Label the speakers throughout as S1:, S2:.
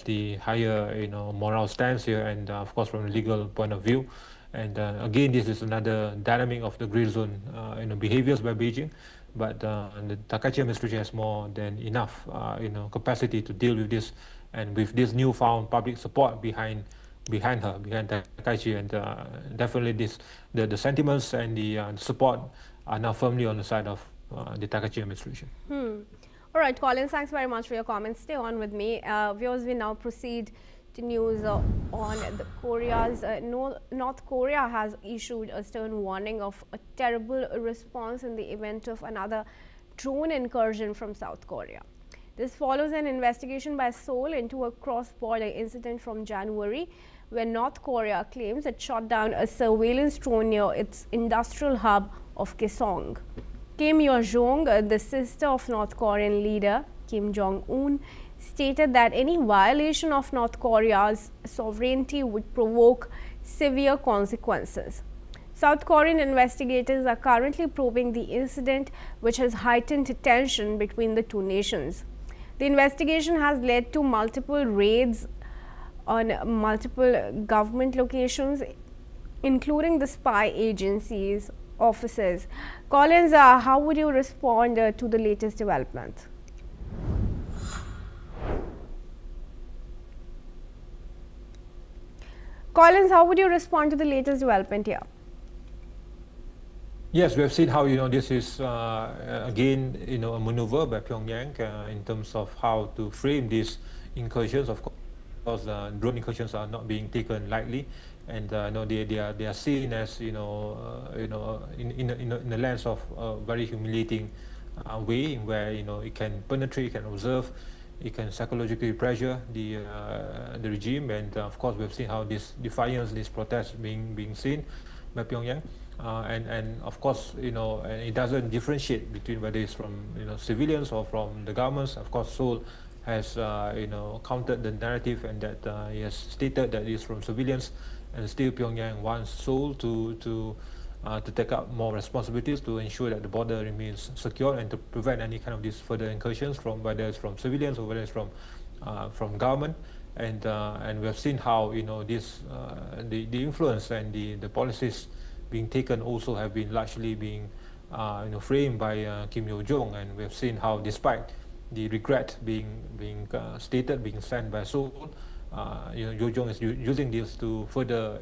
S1: the higher, moral stance here, and of course from a legal point of view. And again, this is another dynamic of the grey zone, behaviors by Beijing. But the Takachi administration has more than enough, capacity to deal with this, and with this newfound public support behind her, behind Takaichi, and definitely the sentiments and the support are now firmly on the side of the Takaichi administration.
S2: All right, Colin, thanks very much for your comments. Stay on with me. Viewers, we now proceed to news on the Korea's. North Korea has issued a stern warning of a terrible response in the event of another drone incursion from South Korea. This follows an investigation by Seoul into a cross-border incident from January, where North Korea claims it shot down a surveillance drone near its industrial hub of Kaesong. Kim Yo-jong, the sister of North Korean leader Kim Jong-un, stated that any violation of North Korea's sovereignty would provoke severe consequences. South Korean investigators are currently probing the incident, which has heightened tension between the two nations. The investigation has led to multiple raids on multiple government locations, including the spy agencies' offices. Collins, how would you respond to the latest development? Collins, how would you respond to the latest development here?
S1: Yes, we have seen how this is again a maneuver by Pyongyang in terms of how to frame these incursions. Of course, drone incursions are not being taken lightly, and they are seen as in the lens of a very humiliating way, where it can penetrate, it can observe, it can psychologically pressure the regime, and of course we have seen how this defiance, this protest being seen by Pyongyang. And of course, it doesn't differentiate between whether it's from civilians or from the governments. Of course, Seoul has countered the narrative, and that he has stated that it's from civilians, and still Pyongyang wants Seoul to take up more responsibilities to ensure that the border remains secure and to prevent any kind of these further incursions from whether it's from civilians or whether it's from government. And we have seen how this the influence and the policies being taken also have been largely being framed by Kim Yo-jong, and we have seen how, despite the regret being stated, being sent by Seoul, Yo-jong is using this to further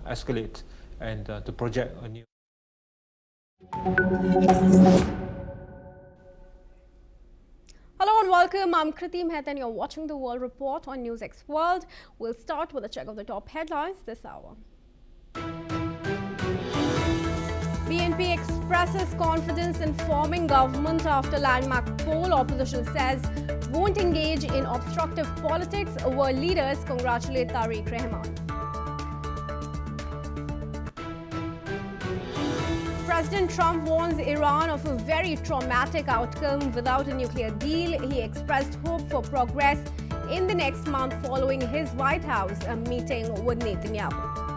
S1: escalate and to project a new.
S2: Hello and welcome. I'm Kriti Mehta and you're watching the World Report on NewsX World. We'll start with a check of the top headlines this hour. BNP expresses confidence in forming government after landmark poll. Opposition says won't engage in obstructive politics. World leaders congratulate Tariq Rahman. President Trump warns Iran of a very traumatic outcome without a nuclear deal. He expressed hope for progress in the next month following his White House meeting with Netanyahu.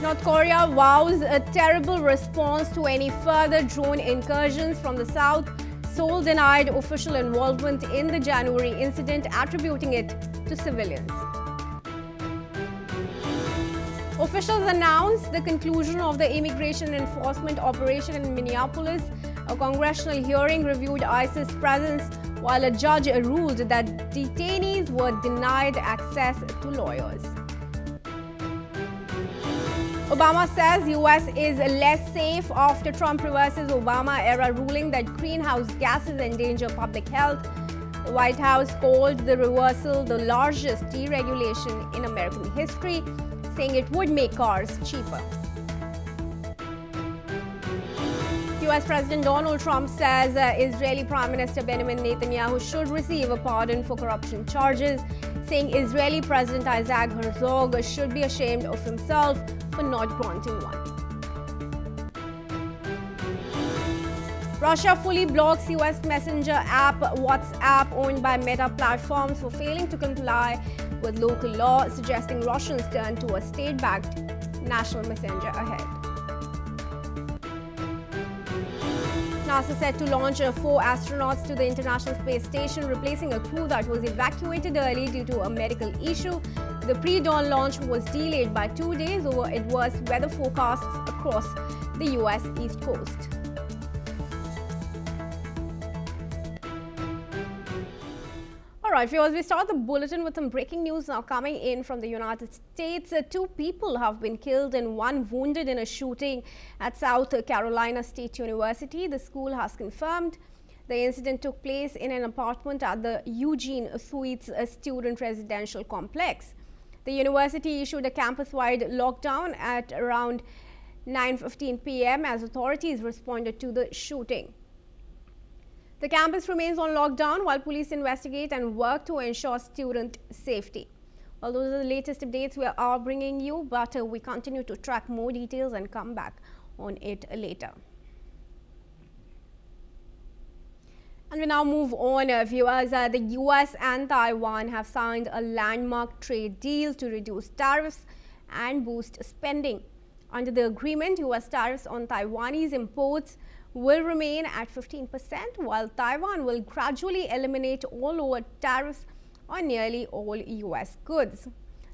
S2: North Korea vows a terrible response to any further drone incursions from the south. Seoul denied official involvement in the January incident, attributing it to civilians. Officials announced the conclusion of the immigration enforcement operation in Minneapolis. A congressional hearing reviewed ICE's presence, while a judge ruled that detainees were denied access to lawyers. Obama says U.S. is less safe after Trump reverses Obama-era ruling that greenhouse gases endanger public health. The White House called the reversal the largest deregulation in American history, saying it would make cars cheaper. U.S. President Donald Trump says Israeli Prime Minister Benjamin Netanyahu should receive a pardon for corruption charges, saying Israeli President Isaac Herzog should be ashamed of himself for not granting one. Russia fully blocks U.S. messenger app WhatsApp, owned by Meta Platforms, for failing to comply with local law, suggesting Russians turn to a state-backed national messenger ahead. NASA set to launch 4 astronauts to the International Space Station, replacing a crew that was evacuated early due to a medical issue. The pre-dawn launch was delayed by 2 days over adverse weather forecasts across the US East Coast. Alright, viewers, we start the bulletin with some breaking news now coming in from the United States. 2 people have been killed and 1 wounded in a shooting at South Carolina State University. The school has confirmed the incident took place in an apartment at the Eugene Suites student residential complex. The university issued a campus-wide lockdown at around 9:15 p.m. as authorities responded to the shooting. The campus remains on lockdown while police investigate and work to ensure student safety. Well, those are the latest updates we are bringing you, but we continue to track more details and come back on it later. And we now move on, viewers. The US and Taiwan have signed a landmark trade deal to reduce tariffs and boost spending. Under the agreement, US tariffs on Taiwanese imports will remain at 15%, while Taiwan will gradually eliminate all lower tariffs on nearly all US goods.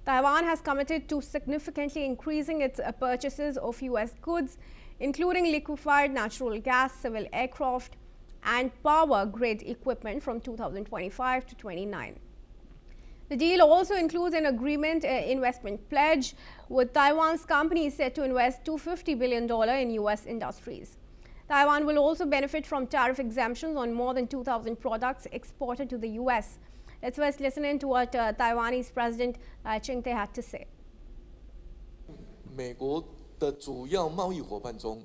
S2: Taiwan has committed to significantly increasing its purchases of US goods, including liquefied natural gas, civil aircraft, and power grid equipment from 2025 to 29. The deal also includes an agreement investment pledge, with Taiwan's companies set to invest $250 billion in US industries. Taiwan will also benefit from tariff exemptions on more than 2,000 products exported to the US. Let's first listen in to what Taiwanese President Ching-te had to say.
S3: 美国的主要贸易伙伴中，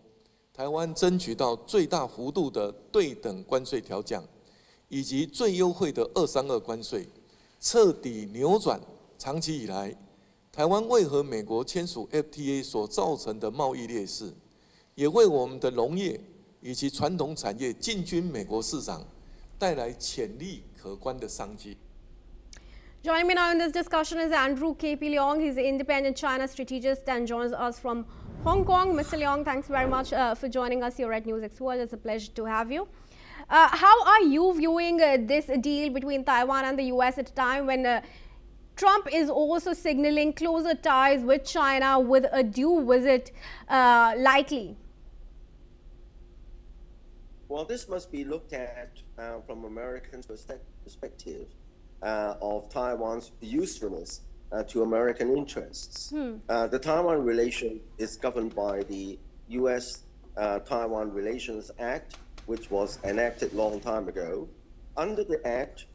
S3: 台湾争取到最大幅度的对等关税调降，以及最优惠的232关税，彻底扭转长期以来台湾为和美国签署 FTA 所造成的贸易劣势，也为我们的农业 以及传统产业进军美国市场，带来潜力可观的商机。
S2: Joining me now in this discussion is Andrew K.P. Leong. He's an independent China strategist and joins us from Hong Kong. Mr. Leong, thanks very much for joining us here at NewsX World. It's a pleasure to have you. How are you viewing this deal between Taiwan and the US at a time when Trump is also signaling closer ties with China with a due visit likely?
S4: Well, this must be looked at from American perspective of Taiwan's usefulness to American interests. The Taiwan relation is governed by the U.S.-Taiwan Relations Act, which was enacted a long time ago. Under the act,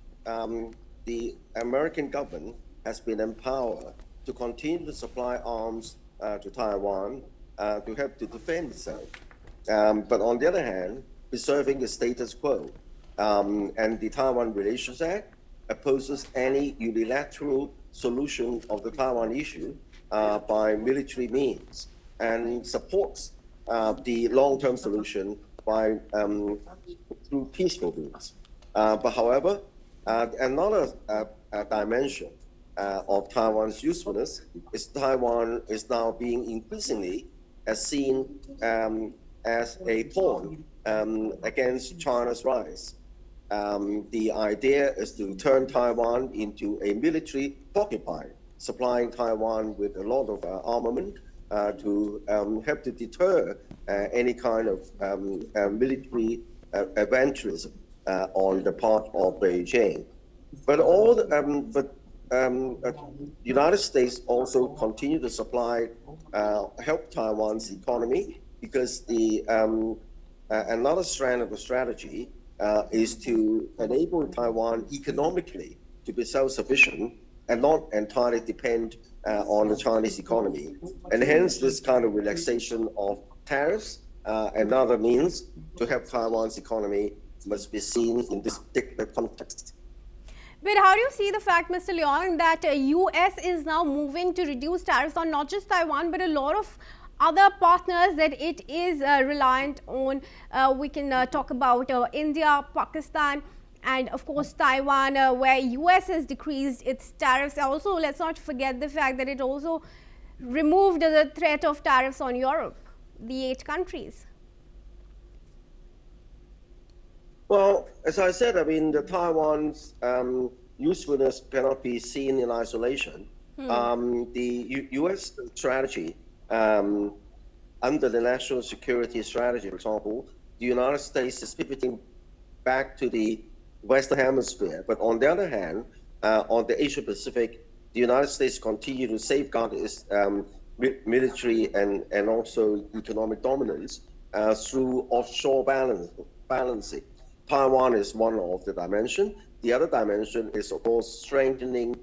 S4: the American government has been empowered to continue to supply arms to Taiwan to help to defend itself. But on the other hand, preserving the status quo. And the Taiwan Relations Act opposes any unilateral solution of the Taiwan issue by military means and supports the long-term solution by through peaceful means. But however, another dimension of Taiwan's usefulness is Taiwan is now being increasingly seen as a pawn against China's rise. The idea is to turn Taiwan into a military porcupine, supplying Taiwan with a lot of armament to help to deter any kind of military adventurism on the part of Beijing. But the United States also continue to supply, help Taiwan's economy, because the another strand of the strategy is to enable Taiwan economically to be self-sufficient and not entirely depend on the Chinese economy. And hence this kind of relaxation of tariffs and other means to help Taiwan's economy must be seen in this particular context.
S2: But how do you see the fact, Mr. Leong, that US is now moving to reduce tariffs on not just Taiwan, but a lot of other partners that it is reliant on? We can talk about India, Pakistan, and of course Taiwan, where US has decreased its tariffs. Also, let's not forget the fact that it also removed the threat of tariffs on Europe, the 8 countries.
S4: Well, as I said, I mean, the Taiwan's usefulness cannot be seen in isolation. The U.S. strategy, under the national security strategy, for example, the United States is pivoting back to the Western Hemisphere. But on the other hand, on the Asia Pacific, the United States continue to safeguard its military and also economic dominance through offshore balancing. Taiwan is one of the dimensions. The other dimension is, of course, strengthening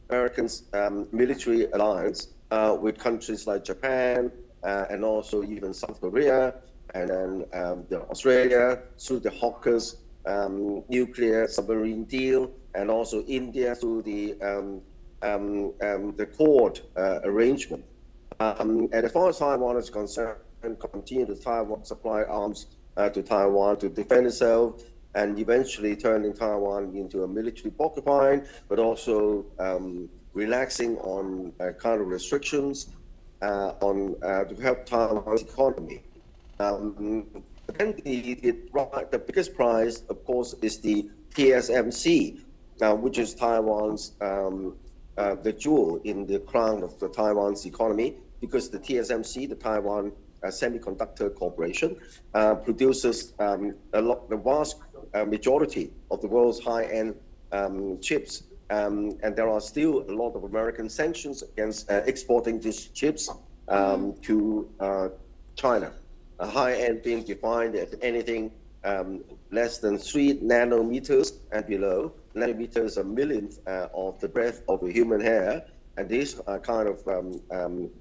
S4: Americans' military alliance with countries like Japan and also even South Korea, and then Australia through the AUKUS nuclear submarine deal, and also India through the Quad arrangement. And as far as Taiwan is concerned, continue to Taiwan supply arms to Taiwan to defend itself, and eventually turning Taiwan into a military porcupine, but also relaxing on kind of restrictions to help Taiwan's economy. Then the biggest prize, of course, is the TSMC, which is Taiwan's the jewel in the crown of the Taiwan's economy, because the TSMC, the Taiwan Semiconductor Corporation, produces the vast majority of the world's high-end chips, and there are still a lot of American sanctions against exporting these chips to China. High-end being defined as anything less than 3 nanometers and below. Nanometers a millionth of the breadth of a human hair, and these kind of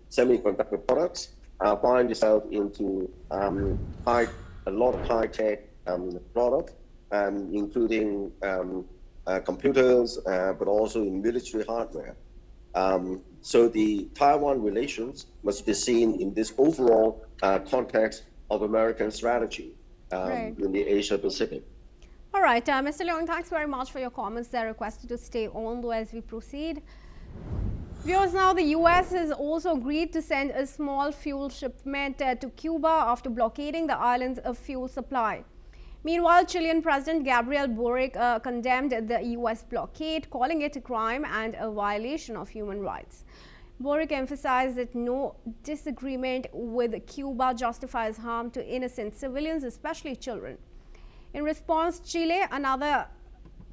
S4: semiconductor products find itself into a lot of high-tech products, including computers, but also in military hardware. So the Taiwan relations must be seen in this overall context of American strategy in the Asia Pacific.
S2: All right, Mr. Leong, thanks very much for your comments. They're requested to stay on though as we proceed. Viewers, now the US has also agreed to send a small fuel shipment to Cuba after blockading the island's fuel supply. Meanwhile, Chilean President Gabriel Boric condemned the US blockade, calling it a crime and a violation of human rights. Boric emphasized that no disagreement with Cuba justifies harm to innocent civilians, especially children. In response, Chile, another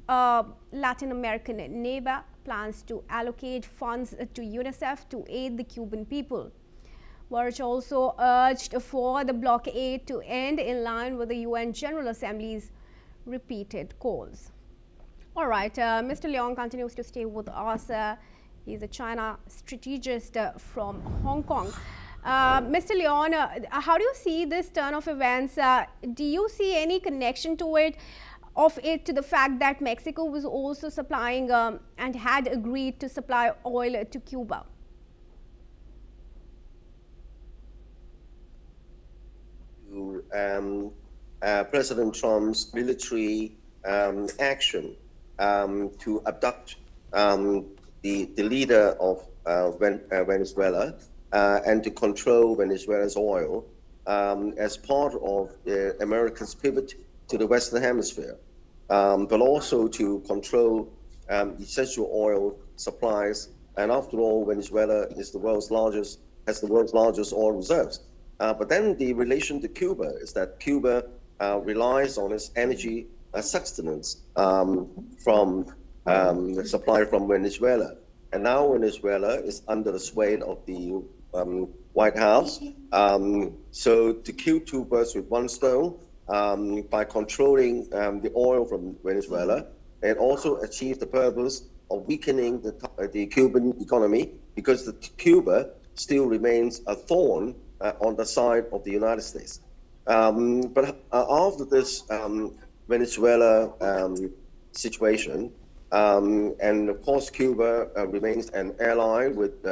S2: Latin American neighbor, plans to allocate funds to UNICEF to aid the Cuban people. Boric also urged for the blockade to end in line with the UN General Assembly's repeated calls. All right, Mr. Leong continues to stay with us. He's a China strategist from Hong Kong. Mr. Leong, how do you see this turn of events? Do you see any connection to it to the fact that Mexico was also supplying and had agreed to supply oil to Cuba?
S4: President Trump's military action to abduct the leader of Venezuela and to control Venezuela's oil as part of the Americans' pivot to the Western Hemisphere, but also to control essential oil supplies. And after all, Venezuela is has the world's largest oil reserves. But then the relation to Cuba is that Cuba relies on its energy sustenance from the supply from Venezuela. And now Venezuela is under the sway of the White House. So to kill two birds with one stone, by controlling the oil from Venezuela, and also achieve the purpose of weakening the Cuban economy, because Cuba still remains a thorn on the side of the United States. But after this Venezuela situation, and of course Cuba remains an ally with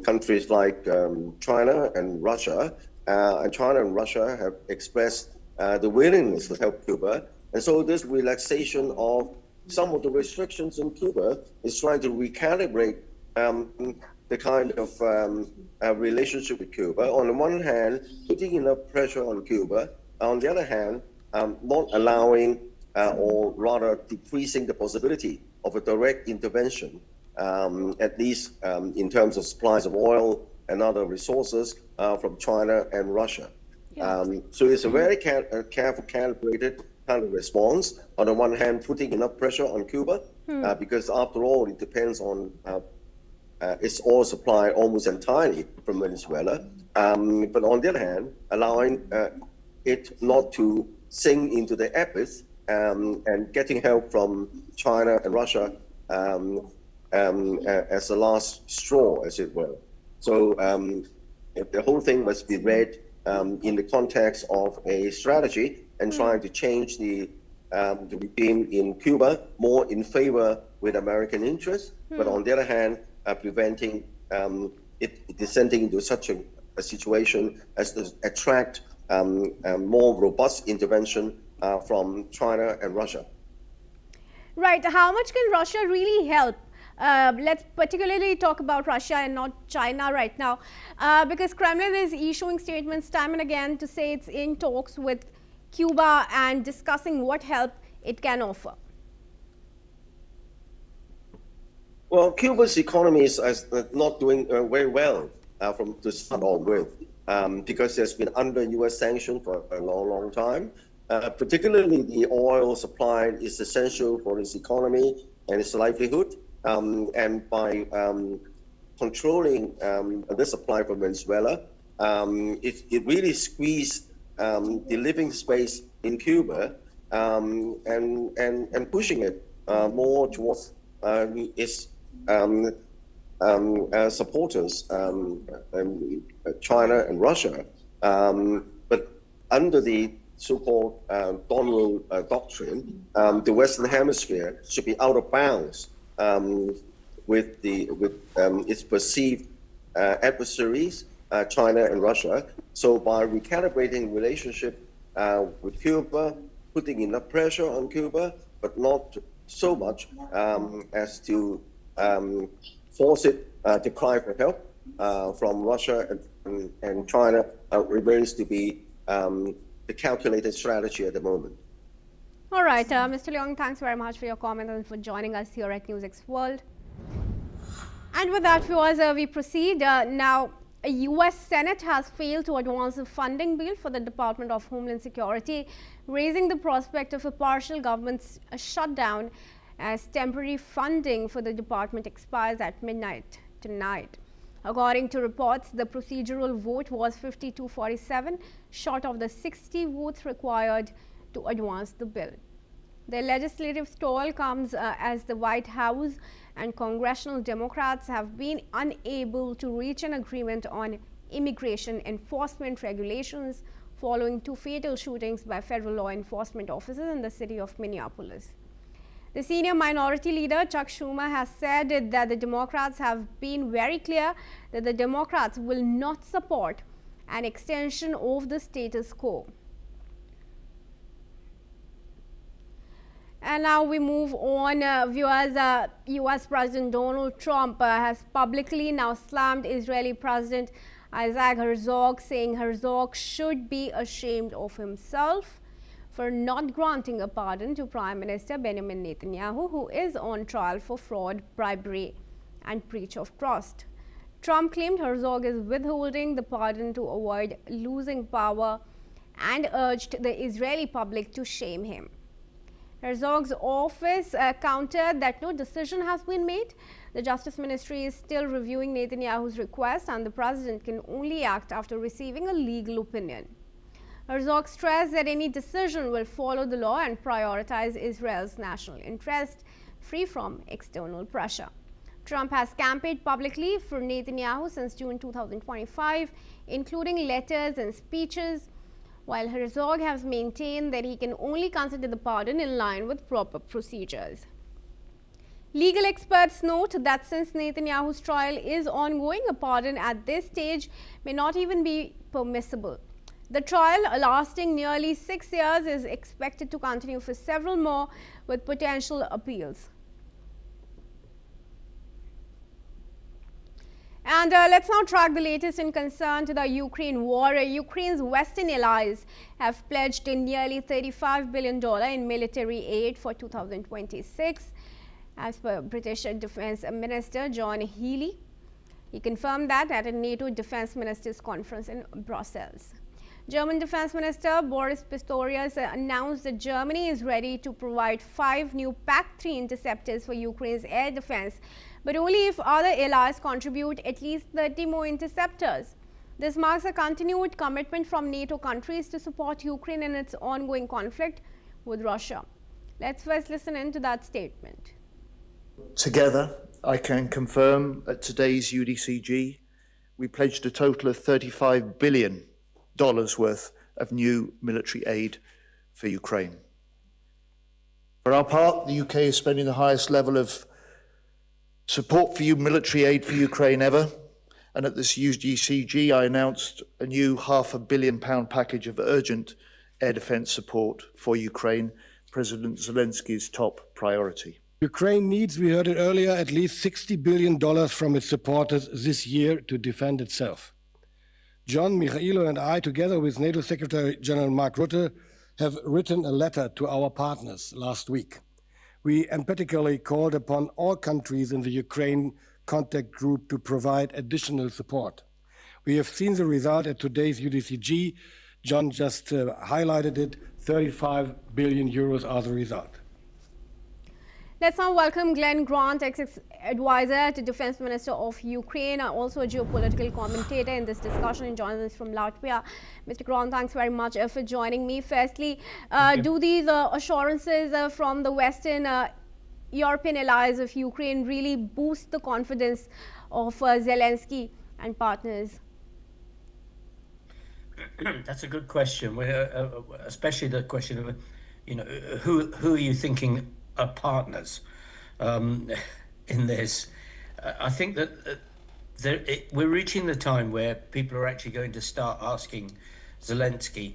S4: countries like China and Russia, and China and Russia have expressed the willingness to help Cuba. And so this relaxation of some of the restrictions in Cuba is trying to recalibrate the kind of relationship with Cuba. On the one hand, putting enough pressure on Cuba. On the other hand, not allowing or rather decreasing the possibility of a direct intervention, at least in terms of supplies of oil and other resources from China and Russia. So it's a very careful, calibrated kind of response. On the one hand, putting enough pressure on Cuba, because after all, it depends on its oil supply almost entirely from Venezuela. But on the other hand, allowing it not to sink into the abyss and getting help from China and Russia as the last straw, as it were. So the whole thing must be read in the context of a strategy and trying to change the regime in Cuba more in favor with American interests, but on the other hand, preventing it descending into such a situation as to attract more robust intervention from China and Russia.
S2: Right. How much can Russia really help? Let's particularly talk about Russia and not China right now, because Kremlin is issuing statements time and again to say it's in talks with Cuba and discussing what help it can offer.
S4: Well, Cuba's economy is not doing very well from to start off with, because it's been under U.S. sanctions for a long, long time. Particularly, the oil supply is essential for its economy and its livelihood. And by controlling the supply from Venezuela, it really squeezed the living space in Cuba and pushing it more towards its supporters, China and Russia. But under the so-called Donald doctrine, the Western Hemisphere should be out of bounds with its perceived adversaries, China and Russia. So by recalibrating relationship with Cuba, putting enough pressure on Cuba, but not so much as to force it to cry for help from Russia and China, remains to be the calculated strategy at the moment.
S2: All right, Mr. Leong, thanks very much for your comment and for joining us here at NewsX World. And with that, viewers, we proceed. Now, a U.S. Senate has failed to advance a funding bill for the Department of Homeland Security, raising the prospect of a partial government shutdown as temporary funding for the department expires at midnight tonight. According to reports, the procedural vote was 52-47, short of the 60 votes required to advance the bill. The legislative stall comes as the White House and congressional Democrats have been unable to reach an agreement on immigration enforcement regulations following 2 fatal shootings by federal law enforcement officers in the city of Minneapolis. The senior minority leader, Chuck Schumer, has said that the Democrats have been very clear that the Democrats will not support an extension of the status quo. And now we move on, viewers. U.S. President Donald Trump has publicly now slammed Israeli President Isaac Herzog, saying Herzog should be ashamed of himself for not granting a pardon to Prime Minister Benjamin Netanyahu, who is on trial for fraud, bribery, and breach of trust. Trump claimed Herzog is withholding the pardon to avoid losing power and urged the Israeli public to shame him. Herzog's office countered that no decision has been made. The Justice Ministry is still reviewing Netanyahu's request, and the president can only act after receiving a legal opinion. Herzog stressed that any decision will follow the law and prioritize Israel's national interest, free from external pressure. Trump has campaigned publicly for Netanyahu since June 2025, including letters and speeches, while Herzog has maintained that he can only consider the pardon in line with proper procedures. Legal experts note that since Netanyahu's trial is ongoing, a pardon at this stage may not even be permissible. The trial, lasting nearly 6 years, is expected to continue for several more, with potential appeals. And And let's now track the latest in concern to the Ukraine war. Ukraine's Western allies have pledged nearly $35 billion in military aid for 2026. As per British Defence Minister John Healey, he confirmed that at a NATO Defence Ministers Conference in Brussels. German Defence Minister Boris Pistorius announced that Germany is ready to provide 5 new PAC-3 interceptors for Ukraine's air defence, but only if other allies contribute at least 30 more interceptors. This marks a continued commitment from NATO countries to support Ukraine in its ongoing conflict with Russia. Let's first listen in to that statement.
S5: Together, I can confirm at today's UDCG, we pledged a total of $35 billion worth of new military aid for Ukraine. For our part, the UK is spending the highest level of support for military aid for Ukraine ever. And at this UDCG, I announced a new £500 million package of urgent air defence support for Ukraine, President Zelensky's top priority.
S6: Ukraine needs, we heard it earlier, at least $60 billion from its supporters this year to defend itself. John, Michailo and I, together with NATO Secretary General Mark Rutte, have written a letter to our partners last week. We emphatically called upon all countries in the Ukraine contact group to provide additional support. We have seen the result at today's UDCG. John just highlighted it. 35 billion euros are the result.
S2: Let's now welcome Glenn Grant, ex-advisor to Defence Minister of Ukraine, also a geopolitical commentator in this discussion, and joins us from Latvia. Mr. Grant, thanks very much for joining me. Firstly, do these assurances from the Western European allies of Ukraine really boost the confidence of Zelensky and partners?
S7: That's a good question, especially the question of, who are you thinking are partners in this? I think that we're reaching the time where people are actually going to start asking Zelensky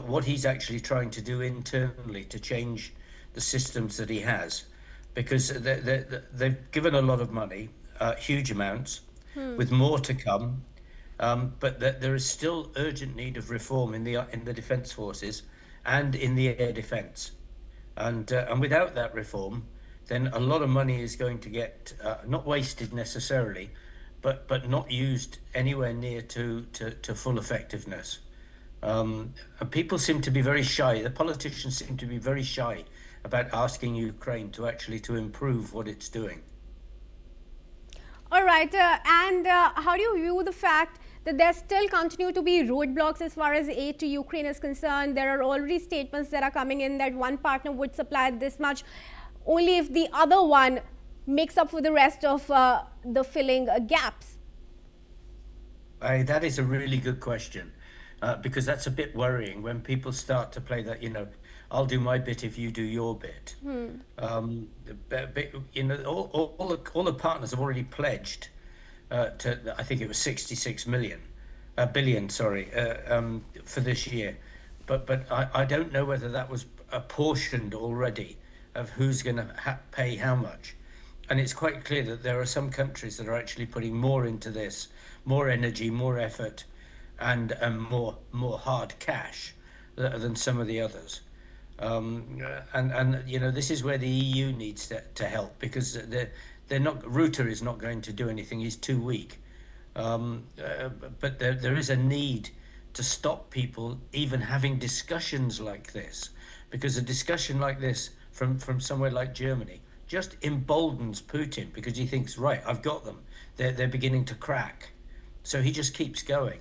S7: what he's actually trying to do internally to change the systems that he has, because they've given a lot of money, huge amounts, with more to come, but there is still urgent need of reform in the defence forces and in the air defence. And without that reform, then a lot of money is going to get not wasted necessarily, but not used anywhere near to full effectiveness. And people seem to be very shy. The politicians seem to be very shy about asking Ukraine to improve what it's doing.
S2: All right, and how do you view the fact that there still continue to be roadblocks as far as aid to Ukraine is concerned? There are already statements that are coming in that one partner would supply this much only if the other one makes up for the rest of the filling gaps.
S7: That is a really good question, because that's a bit worrying when people start to play that, I'll do my bit if you do your bit. All the partners have already pledged to, I think it was 66 billion, for this year. But I don't know whether that was apportioned already of who's going to pay how much. And it's quite clear that there are some countries that are actually putting more into this, more energy, more effort, and more hard cash than some of the others. This is where the EU needs to help, because Rutte is not going to do anything. He's too weak. But there is a need to stop people even having discussions like this, because a discussion like this from somewhere like Germany just emboldens Putin, because he thinks, right, I've got them. They're beginning to crack. So he just keeps going.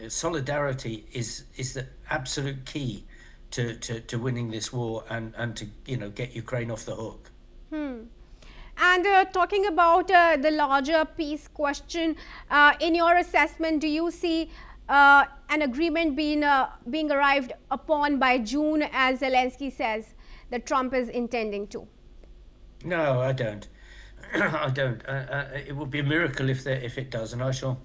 S7: Solidarity is the absolute key to winning this war and to get Ukraine off the hook.
S2: And talking about the larger peace question, in your assessment, do you see an agreement being arrived upon by June, as Zelensky says that Trump is intending to?
S7: No, I don't. I don't. It would be a miracle if it does, and I shall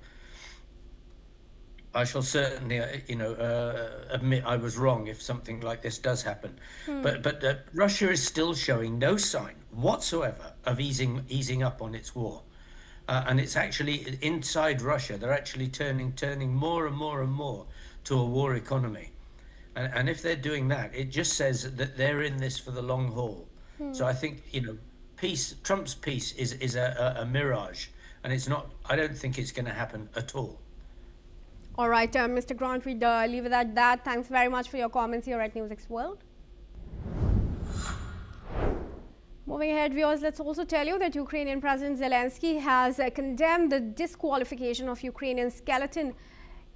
S7: certainly, admit I was wrong if something like this does happen. But Russia is still showing no sign whatsoever of easing up on its war. And it's actually inside Russia, they're actually turning more and more to a war economy. And if they're doing that, it just says that they're in this for the long haul. So I think, Trump's peace is a mirage, and it's not, I don't think it's going to happen at all.
S2: All right, Mr. Grant, we'd leave it at that. Thanks very much for your comments here at NewsX World. Moving ahead, viewers, let's also tell you that Ukrainian President Zelensky has condemned the disqualification of Ukrainian skeleton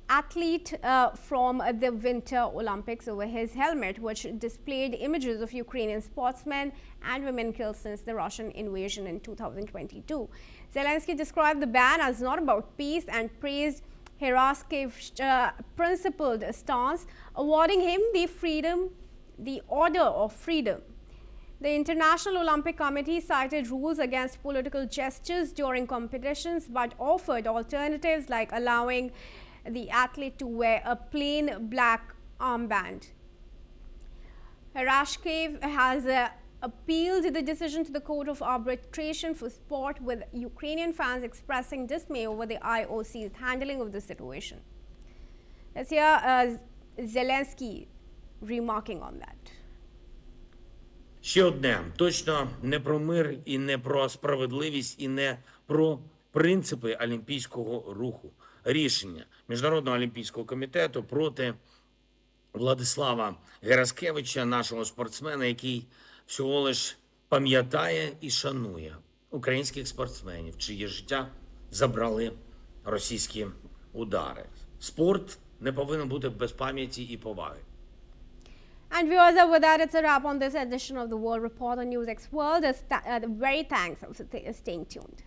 S2: athlete from the Winter Olympics over his helmet, which displayed images of Ukrainian sportsmen and women killed since the Russian invasion in 2022. Zelensky described the ban as not about peace and praised Heraskev's principled stance, awarding him the Order of Freedom. The International Olympic Committee cited rules against political gestures during competitions, but offered alternatives like allowing the athlete to wear a plain black armband. Herashkev has appealed the decision to the Court of Arbitration for Sport, with Ukrainian fans expressing dismay over the IOC's handling of the situation. Let's hear Zelensky remarking on that.
S8: Ще одне, точно не про мир і не про справедливість і не про принципи олімпійського руху. Рішення Міжнародного олімпійського комітету проти Владислава Гераскевича, нашого спортсмена, який всього лиш пам'ятає і шанує українських спортсменів, чиє життя забрали російські удари. Спорт не повинен бути без пам'яті і поваги.
S2: And viewers, with that, it's a wrap on this edition of the World Report on NewsX World. Very thanks for staying tuned.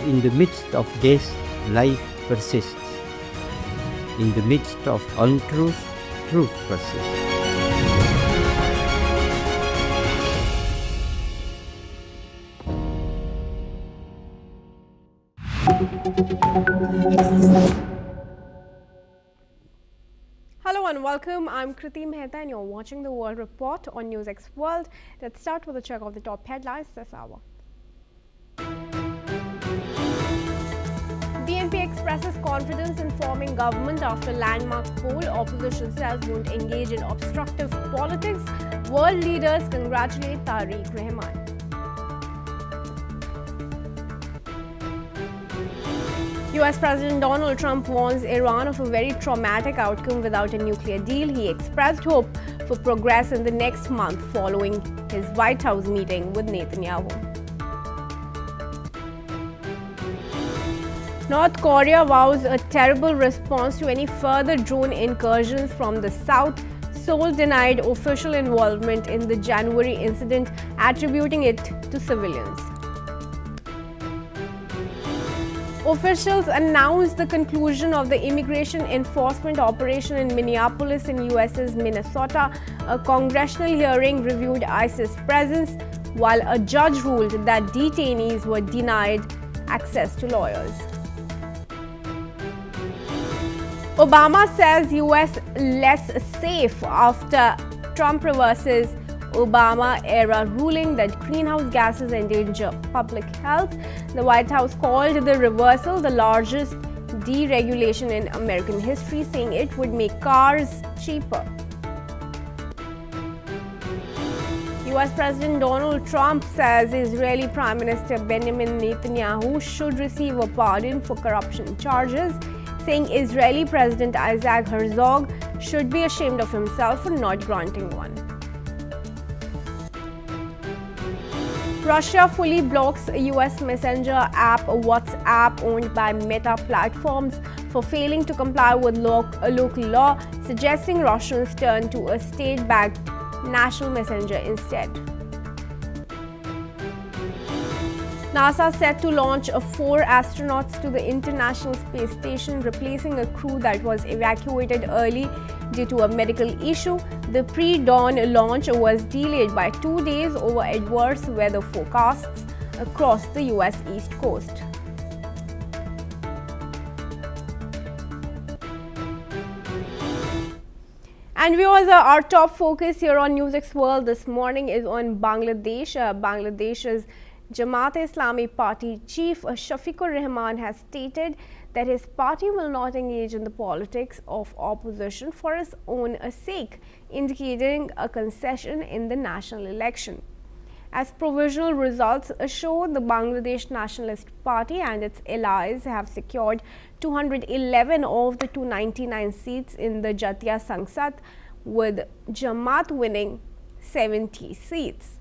S9: In the midst of this, life persists. In the midst of untruth, truth persists.
S2: Hello and welcome. I'm Kriti Mehta and you're watching the World Report on NewsX World. Let's start with a check of the top headlines this hour. BNP expresses confidence in forming government after landmark poll. Opposition says won't engage in obstructive politics. World leaders congratulate Tariq Rahman. US President Donald Trump warns Iran of a very traumatic outcome without a nuclear deal. He expressed hope for progress in the next month following his White House meeting with Netanyahu. North Korea vows a terrible response to any further drone incursions from the south. Seoul denied official involvement in the January incident, attributing it to civilians. Officials announced the conclusion of the immigration enforcement operation in Minneapolis in US's Minnesota. A congressional hearing reviewed ICE's presence, while a judge ruled that detainees were denied access to lawyers. Obama says US less safe after Trump reverses Obama-era ruling that greenhouse gases endanger public health. The White House called the reversal the largest deregulation in American history, saying it would make cars cheaper. US President Donald Trump says Israeli Prime Minister Benjamin Netanyahu should receive a pardon for corruption charges, saying Israeli President Isaac Herzog should be ashamed of himself for not granting one. Russia fully blocks US messenger app WhatsApp owned by Meta Platforms for failing to comply with local law, suggesting Russians turn to a state-backed national messenger instead. NASA set to launch 4 astronauts to the International Space Station, replacing a crew that was evacuated early due to a medical issue. The pre-dawn launch was delayed by 2 days over adverse weather forecasts across the US East Coast. And viewers, our top focus here on NewsX World this morning is on Bangladesh. Bangladesh's Jamaat-e-Islami Party chief Shafiqur Rahman has stated that his party will not engage in the politics of opposition for its own sake, indicating a concession in the national election. As provisional results show, the Bangladesh Nationalist Party and its allies have secured 211 of the 299 seats in the Jatiya Sangsad, with Jamaat winning 70 seats.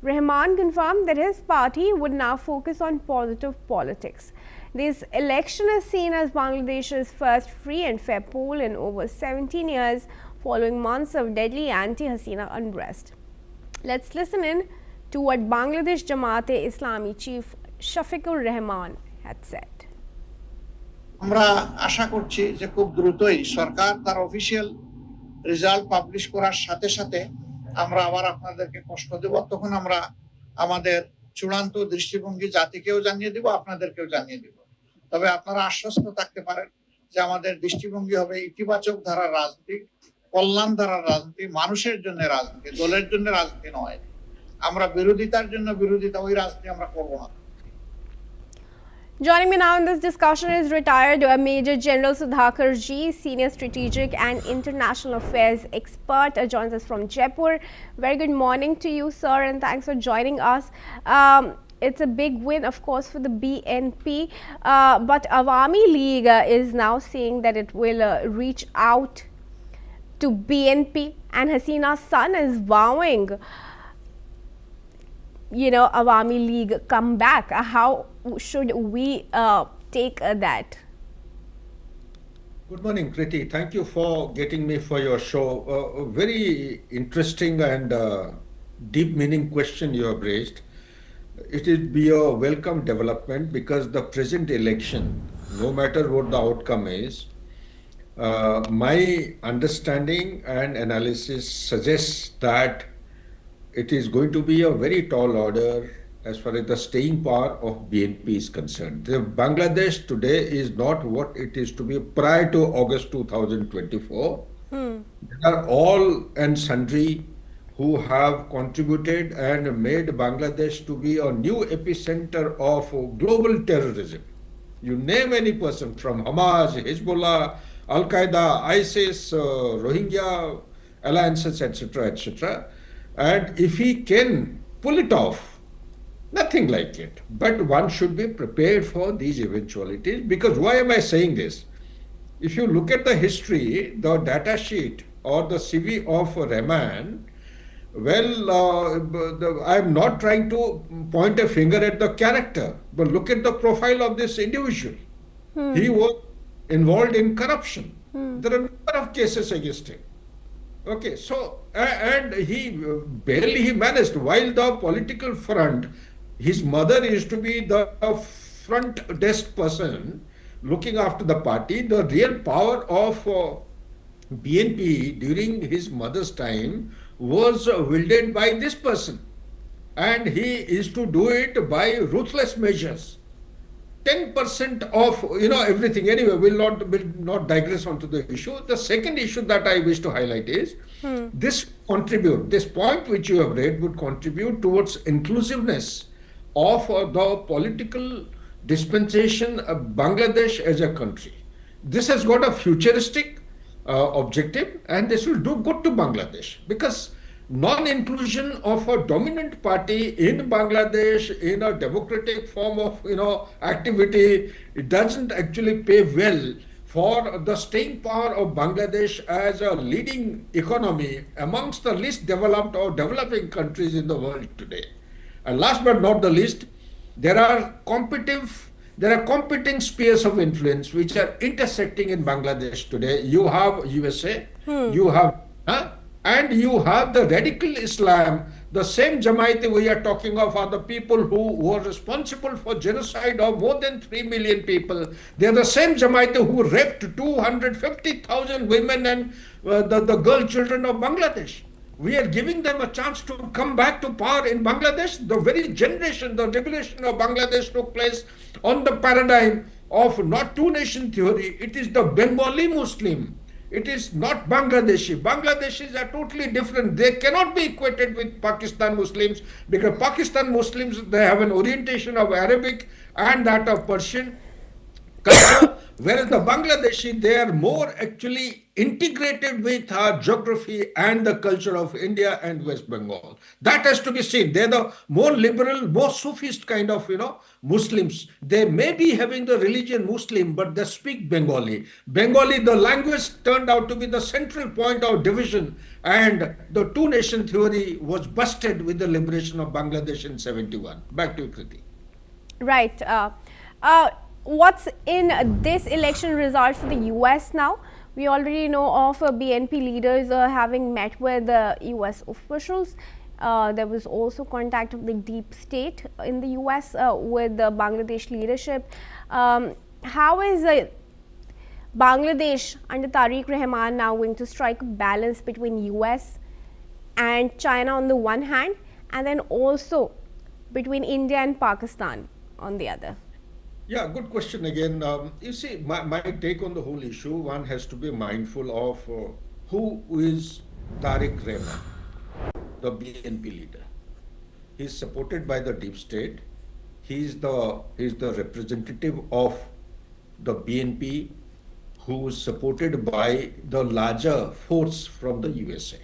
S2: Rahman confirmed that his party would now focus on positive politics. This election is seen as Bangladesh's first free and fair poll in over 17 years, following months of deadly anti-Hasina unrest. Let's listen in to what Bangladesh Jamaat-e-Islami chief Shafiqur Rahman had said.
S10: আমরা আশা করছি যে খুব দ্রুতই সরকার তার official result publish করার সাথে সাথে আমরা আবার আপনাদেরকে কষ্ট দেব, তখন আমরা আমাদের চূড়ান্ত দৃষ্টিভঙ্গি জাতিকেও জানিয়ে দেব, আপনাদেরকেও জানিয়ে দেব। তবে আপনারা আশ্বস্ত থাকতে পারেন যে আমাদের দৃষ্টিভঙ্গি হবে ইতিবাচক ধারার রাজনীতি, কল্যাণ ধারার রাজনীতি, মানুষের জন্য রাজনীতি, দলের জন্য রাজনীতি নয়। আমরা বিরোধিতার জন্য বিরোধিতা, ওই রাজনীতি আমরা করব না।
S2: Joining me now in this discussion is retired Major General Sudhakar Ji, Senior Strategic and International Affairs expert, joins us from Jaipur. Very good morning to you, sir, and thanks for joining us. It's a big win, of course, for the BNP, but Awami League is now saying that it will reach out to BNP, and Hasina's son is vowing, Awami League come back. How should we take that?
S11: Good morning, Kriti. Thank you for getting me for your show. A very interesting and deep meaning question you have raised. It will be a welcome development because the present election, no matter what the outcome is, my understanding and analysis suggests that it is going to be a very tall order as far as the staying power of BNP is concerned. The Bangladesh today is not what it is to be prior to August 2024. There are all and sundry who have contributed and made Bangladesh to be a new epicenter of global terrorism. You name any person from Hamas, Hezbollah, Al-Qaeda, ISIS, Rohingya alliances, etc., etc. And if he can pull it off, nothing like it. But one should be prepared for these eventualities. Because why am I saying this? If you look at the history, the data sheet or the CV of Rahman, well, I'm not trying to point a finger at the character, but look at the profile of this individual. He was involved in corruption. There are a number of cases against him. Okay, so, and he barely managed, while the political front, his mother used to be the front desk person looking after the party. The real power of BNP during his mother's time was wielded by this person. And he is to do it by ruthless measures. 10% of, everything. Anyway, we'll not digress onto the issue. The second issue that I wish to highlight is this point which you have read would contribute towards inclusiveness of the political dispensation of Bangladesh as a country. This has got a futuristic objective, and this will do good to Bangladesh, because non-inclusion of a dominant party in Bangladesh in a democratic form of activity, it doesn't actually pay well for the staying power of Bangladesh as a leading economy amongst the least developed or developing countries in the world today. And last but not the least, there are competing spheres of influence which are intersecting in Bangladesh today. You have USA, you have and you have the radical Islam. The same Jamaat we are talking of are the people who were responsible for genocide of more than 3 million people. They are the same Jamaat who raped 250,000 women and the girl children of Bangladesh. We are giving them a chance to come back to power in Bangladesh. The very generation, the revolution of Bangladesh took place on the paradigm of not two-nation theory. It is the Bengali Muslim. It is not Bangladeshi. Bangladeshis are totally different. They cannot be equated with Pakistan Muslims because Pakistan Muslims, they have an orientation of Arabic and that of Persian culture, whereas the Bangladeshi, they are more actually integrated with our geography and the culture of India and West Bengal. That has to be seen. They're the more liberal, more Sufist kind of, Muslims. They may be having the religion Muslim, but they speak Bengali. Bengali, the language turned out to be the central point of division, and the two-nation theory was busted with the liberation of Bangladesh in 71. Back to you, Kriti.
S2: Right. What's in this election result for the US now? We already know of BNP leaders having met with US officials. There was also contact of the deep state in the US with the Bangladesh leadership. How is Bangladesh under Tariq Rahman now going to strike a balance between US and China on the one hand, and then also between India and Pakistan on the other?
S11: Yeah, good question again. You see, my take on the whole issue, one has to be mindful of who is Tariq Rahman, the BNP leader. He's supported by the deep state. He's the representative of the BNP, who is supported by the larger force from the USA.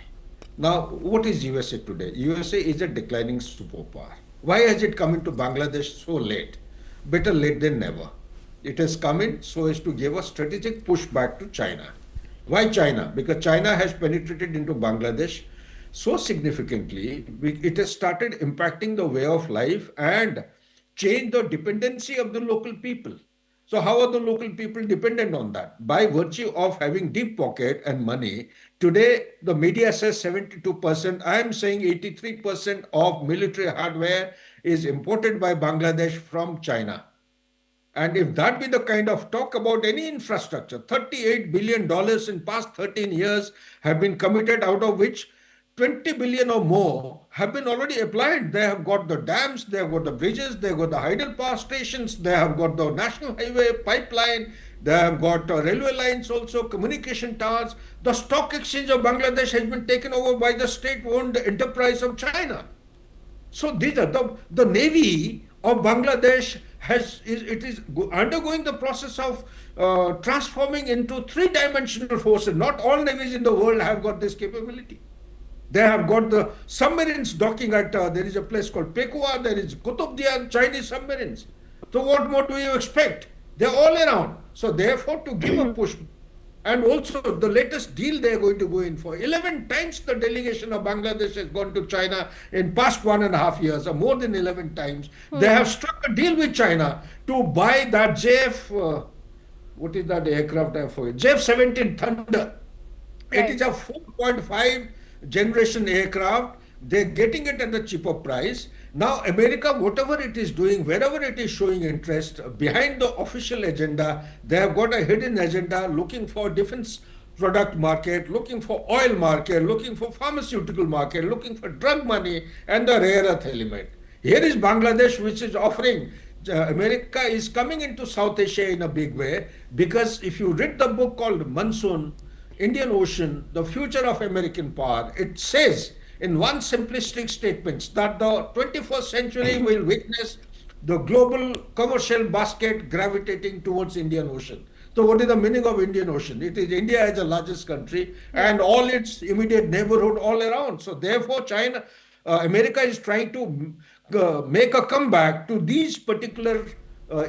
S11: Now, what is USA today? USA is a declining superpower. Why has it come into Bangladesh so late? Better late than never. It has come in so as to give a strategic push back to China. Why China? Because China has penetrated into Bangladesh so significantly, it has started impacting the way of life and changed the dependency of the local people. So how are the local people dependent on that? By virtue of having deep pocket and money. Today, the media says 72%. I am saying 83% of military hardware is imported by Bangladesh from China. And if that be the kind of talk about any infrastructure, $38 billion in past 13 years have been committed, out of which 20 billion or more have been already applied. They have got the dams, they have got the bridges, they have got the hydel power stations, they have got the national highway pipeline, they have got railway lines also, communication towers. The stock exchange of Bangladesh has been taken over by the state-owned enterprise of China. So these are the Navy of Bangladesh is undergoing the process of transforming into three-dimensional forces. Not all navies in the world have got this capability. They have got the submarines docking at, there is a place called Pekua, there is Qutubdiya, Chinese submarines. So what more do you expect? They're all around. So therefore, to give a push, and also the latest deal they are going to go in for, 11 times the delegation of Bangladesh has gone to China in past 1.5 years, or more than 11 times. They have struck a deal with China to buy that what is that aircraft I forget? JF-17 Thunder. Right. It is a 4.5 generation aircraft. They're getting it at a cheaper price. Now, America, whatever it is doing, wherever it is showing interest, behind the official agenda, they have got a hidden agenda looking for defense product market, looking for oil market, looking for pharmaceutical market, looking for drug money and the rare earth element. Here is Bangladesh, which is offering, America is coming into South Asia in a big way, because if you read the book called Monsoon, Indian Ocean, the future of American power, it says in one simplistic statement that the 21st century will witness the global commercial basket gravitating towards Indian Ocean. So what is the meaning of Indian Ocean? It is India as the largest country and all its immediate neighborhood all around. So therefore China, America is trying to make a comeback to these particular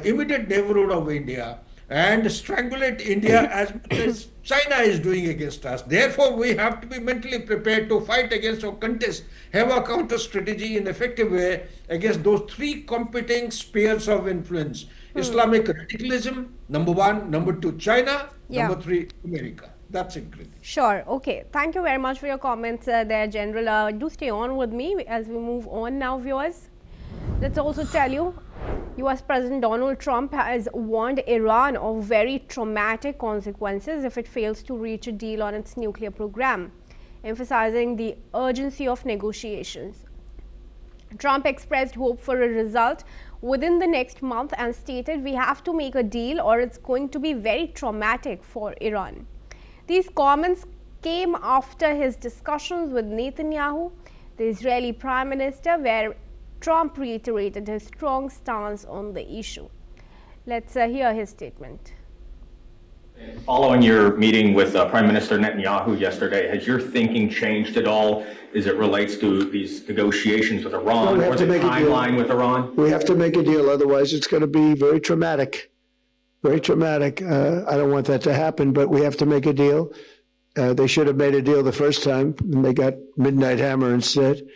S11: immediate neighborhood of India. and strangulate India as much as China is doing against us. Therefore, we have to be mentally prepared to fight against or contest, have a counter strategy in effective way against those three competing spheres of influence. Islamic radicalism, number one. Number two, China.
S2: Yeah.
S11: Number three, America. That's it.
S2: Sure. Okay. Thank you very much for your comments there, General. Do stay on with me as we move on now, viewers. Let's also tell you, US President Donald Trump has warned Iran of very traumatic consequences if it fails to reach a deal on its nuclear program, emphasizing the urgency of negotiations. Trump expressed hope for a result within the next month and stated, "We have to make a deal or it's going to be very traumatic for Iran." These comments came after his discussions with Netanyahu, the Israeli Prime Minister, where Trump reiterated his strong stance on the issue. Let's hear his statement.
S12: Following your meeting with Prime Minister Netanyahu yesterday, has your thinking changed at all as it relates to these negotiations with Iran or the timeline with Iran?
S13: We have to make a deal, otherwise it's going to be very traumatic. Very traumatic. I don't want that to happen, but we have to make a deal. They should have made a deal the first time, and they got midnight hammer instead.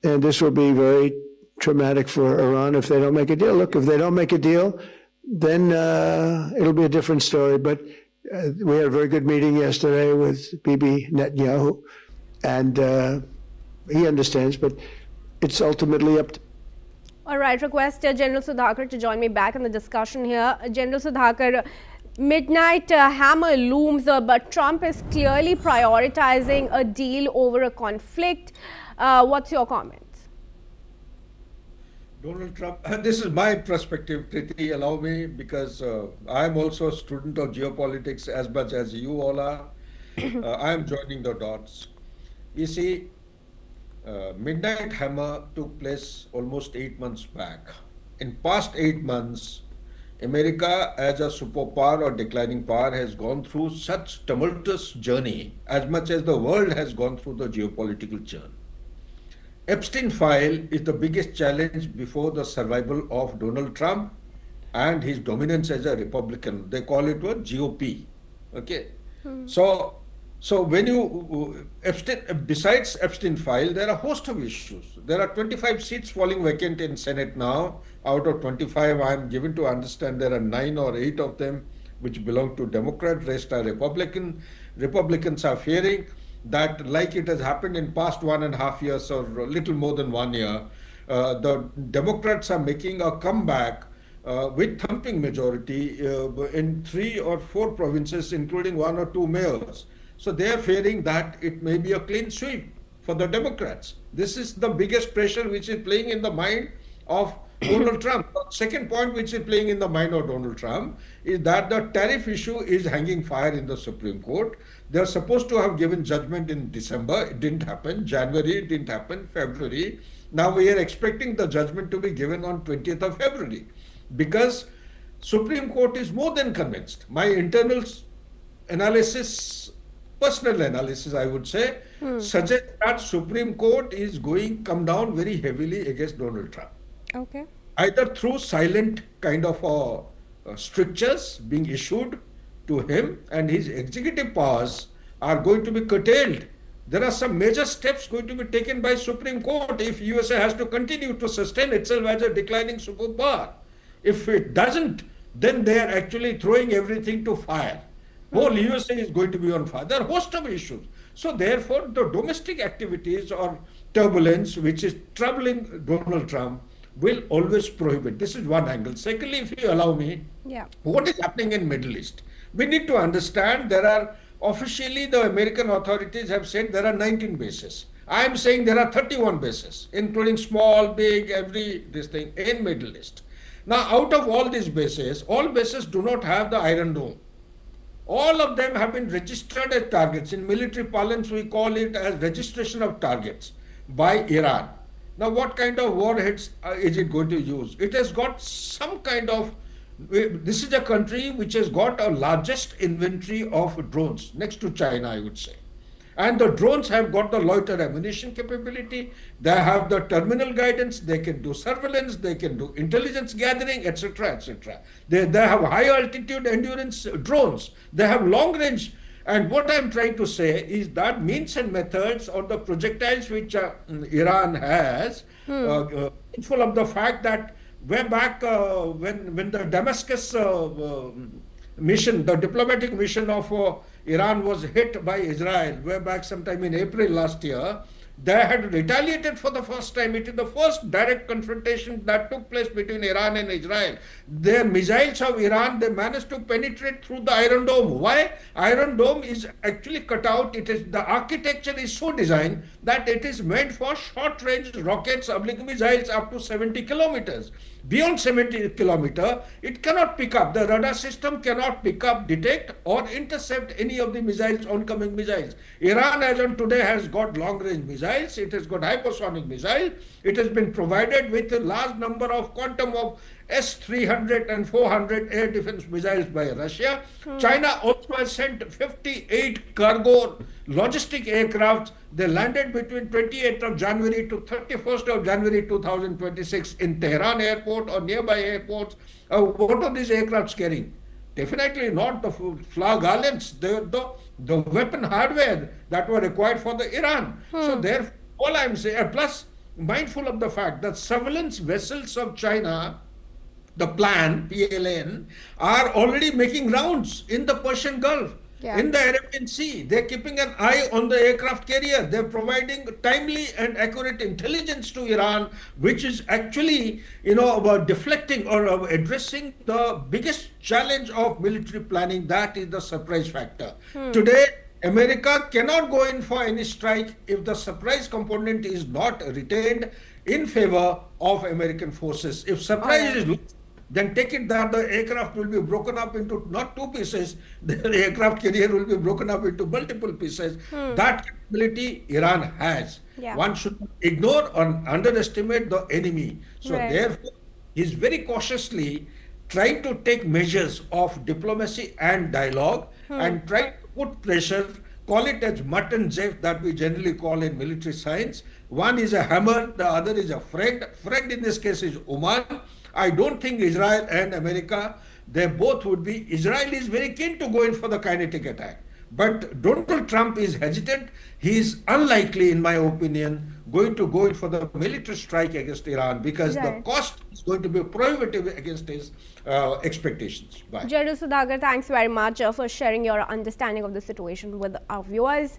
S13: And this will be very traumatic for Iran if they don't make a deal. Look, if they don't make a deal, then it'll be a different story. But we had a very good meeting yesterday with Bibi Netanyahu, and he understands, but it's ultimately up to.
S2: All right, request General Sudhakar to join me back in the discussion here. General Sudhakar, midnight hammer looms, but Trump is clearly prioritizing a deal over a conflict. What's your comment?
S11: Donald Trump, this is my perspective, Priti, allow me, because I'm also a student of geopolitics as much as you all are. I'm joining the dots. You see, Midnight Hammer took place almost 8 months back. In past 8 months, America as a superpower or declining power has gone through such tumultuous journey as much as the world has gone through the geopolitical churn. Epstein file is the biggest challenge before the survival of Donald Trump and his dominance as a Republican. They call it what? GOP. Okay. So when you, besides Epstein file, there are a host of issues. There are 25 seats falling vacant in Senate now. Out of 25, I am given to understand there are 9 or 8 of them which belong to Democrat, rest are Republican. Republicans are fearing that, like it has happened in past 1.5 years or a little more than 1 year, the Democrats are making a comeback with thumping majority in 3 or 4 provinces, including 1 or 2 mayors. So they are fearing that it may be a clean sweep for the Democrats. This is the biggest pressure which is playing in the mind of Donald Trump. The second point which is playing in the mind of Donald Trump is that the tariff issue is hanging fire in the Supreme Court. They are supposed to have given judgment in December. It didn't happen. January, it didn't happen. February. Now we are expecting the judgment to be given on 20th of February because Supreme Court is more than convinced. My internal analysis, personal analysis, I would say, suggests that Supreme Court is going come down very heavily against Donald Trump.
S2: Okay.
S11: Either through silent kind of strictures being issued to him, and his executive powers are going to be curtailed. There are some major steps going to be taken by Supreme Court if USA has to continue to sustain itself as a declining superpower. If it doesn't, then they are actually throwing everything to fire. Whole USA is going to be on fire. There are a host of issues. So therefore, the domestic activities or turbulence which is troubling Donald Trump will always prohibit. This is one angle. Secondly, if you allow me, what is happening in Middle East? We need to understand there are, officially the American authorities have said there are 19 bases. I am saying there are 31 bases, including small, big, this thing in Middle East. Now, out of all these bases, all bases do not have the Iron Dome. All of them have been registered as targets. In military parlance, we call it as registration of targets by Iran. Now, what kind of warheads is it going to use? It has got some kind of, this is a country which has got a largest inventory of drones, next to China, I would say. And the drones have got the loiter ammunition capability. They have the terminal guidance. They can do surveillance. They can do intelligence gathering, etc., etc. They have high altitude endurance drones. They have long range. And what I'm trying to say is that means and methods or the projectiles which Iran has, full of the fact that way back when the Damascus mission, the diplomatic mission of Iran was hit by Israel way back sometime in April last year, they had retaliated for the first time. It is the first direct confrontation that took place between Iran and Israel. The missiles of Iran, they managed to penetrate through the Iron Dome. Why? Iron Dome is actually cut out. It is, the architecture is so designed that it is meant for short-range rockets, oblique missiles up to 70 kilometers. Beyond 70 kilometers, it cannot pick up. The radar system cannot pick up, detect, or intercept any of the missiles, oncoming missiles. Iran, as on today, has got long-range missiles. It has got hypersonic missiles. It has been provided with a large number of quantum of S-300 and 400 air defense missiles by Russia. China also has sent 58 cargo logistic aircrafts. They landed between 28th of January to 31st of January 2026 in Tehran airport or nearby airports. What are these aircrafts carrying? Definitely not the flower garlands, the weapon hardware that were required for the Iran. So therefore, all I'm saying, plus mindful of the fact that surveillance vessels of China, the PLN, are already making rounds in the Persian Gulf, in the Arabian Sea. They're keeping an eye on the aircraft carrier. They're providing timely and accurate intelligence to Iran, which is actually, about deflecting or addressing the biggest challenge of military planning. That is the surprise factor. Today, America cannot go in for any strike if the surprise component is not retained in favor of American forces. If surprise is lost, then take it that the aircraft will be broken up into not two pieces, the aircraft carrier will be broken up into multiple pieces. That capability Iran has. One should not ignore or underestimate the enemy. So therefore, he's very cautiously trying to take measures of diplomacy and dialogue and try to put pressure, call it as mutt and zef that we generally call in military science. One is a hammer, the other is a friend. Friend in this case is Oman. I don't think Israel and America, they both would be. Israel is very keen to go in for the kinetic attack. But Donald Trump is hesitant. He is unlikely, in my opinion, going to go in for the military strike against Iran because the cost is going to be prohibitive against his expectations. Bye.
S2: General Sudhakar, thanks very much for sharing your understanding of the situation with our viewers.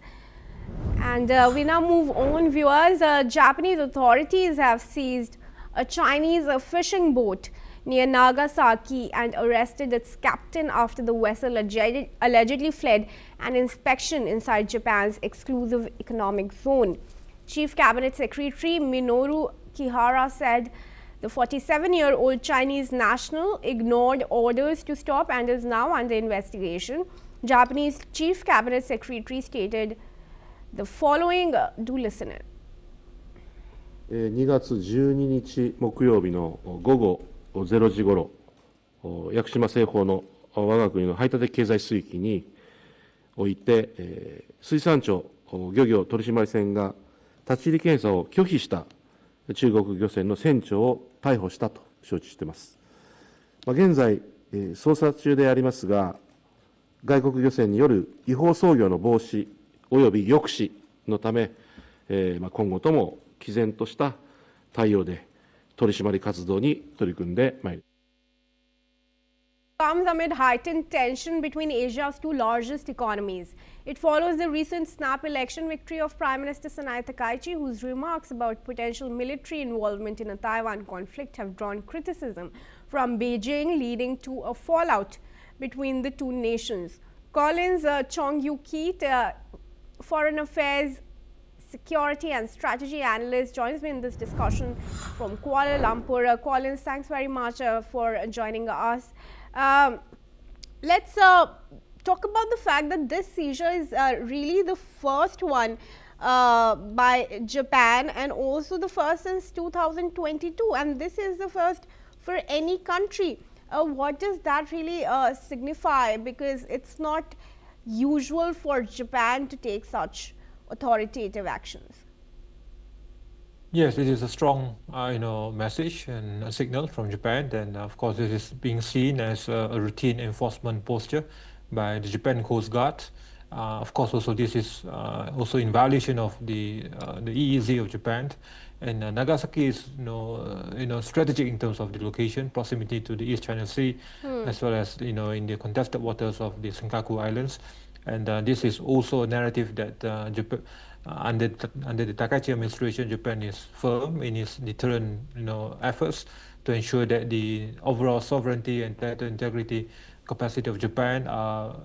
S2: And we now move on, viewers. Japanese authorities have seized a Chinese fishing boat near Nagasaki and arrested its captain after the vessel allegedly fled an inspection inside Japan's exclusive economic zone. Chief Cabinet Secretary Minoru Kihara said the 47-year-old Chinese national ignored orders to stop and is now under investigation. Japanese Chief Cabinet Secretary stated the following. Do listen in.
S14: 2月12日木曜日の午後0時ごろ、屋久島西方の我が国の排他的経済水域において、水産庁漁業取締船が立ち入り検査を拒否した中国漁船の船長を逮捕したと承知しています。現在、捜査中でありますが、外国漁船による違法操業の防止及び抑止のため、今後とも毅然とした対応で取締り活動に取り組んでまいります。
S2: Comes amid heightened tension between Asia's two largest economies. It follows the recent snap election victory of Prime Minister Sanai Takaichi, whose remarks about potential military involvement in a Taiwan conflict have drawn criticism from Beijing, leading to a fallout between the two nations. Collins Chong-Yu-Keat, Foreign Affairs, Security and Strategy Analyst, joins me in this discussion from Kuala Lumpur. Collins, thanks very much for joining us. Let's talk about the fact that this seizure is really the first one by Japan and also the first since 2022, and this is the first for any country. What does that really signify? Because it's not usual for Japan to take such authoritative actions?
S1: Yes, it is a strong, message and a signal from Japan. And of course, this is being seen as a routine enforcement posture by the Japan Coast Guard. Of course, also this is also in violation of the EEZ of Japan. And Nagasaki is, strategic in terms of the location, proximity to the East China Sea, as well as, in the contested waters of the Senkaku Islands. And this is also a narrative that Japan, under the Takaichi administration, Japan is firm in its deterrent, efforts to ensure that the overall sovereignty and territorial integrity capacity of Japan are,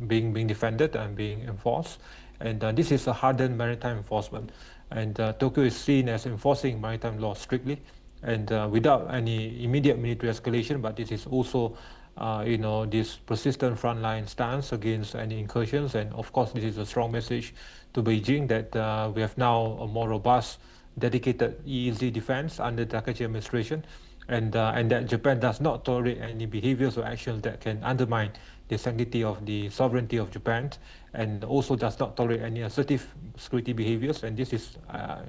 S1: being defended and being enforced. And this is a hardened maritime enforcement. And Tokyo is seen as enforcing maritime law strictly and without any immediate military escalation. But this is also this persistent frontline stance against any incursions. And of course, this is a strong message to Beijing that we have now a more robust, dedicated EEZ defense under the Takaichi administration, and that Japan does not tolerate any behaviors or actions that can undermine the sanctity of the sovereignty of Japan, and also does not tolerate any assertive security behaviors. And this is,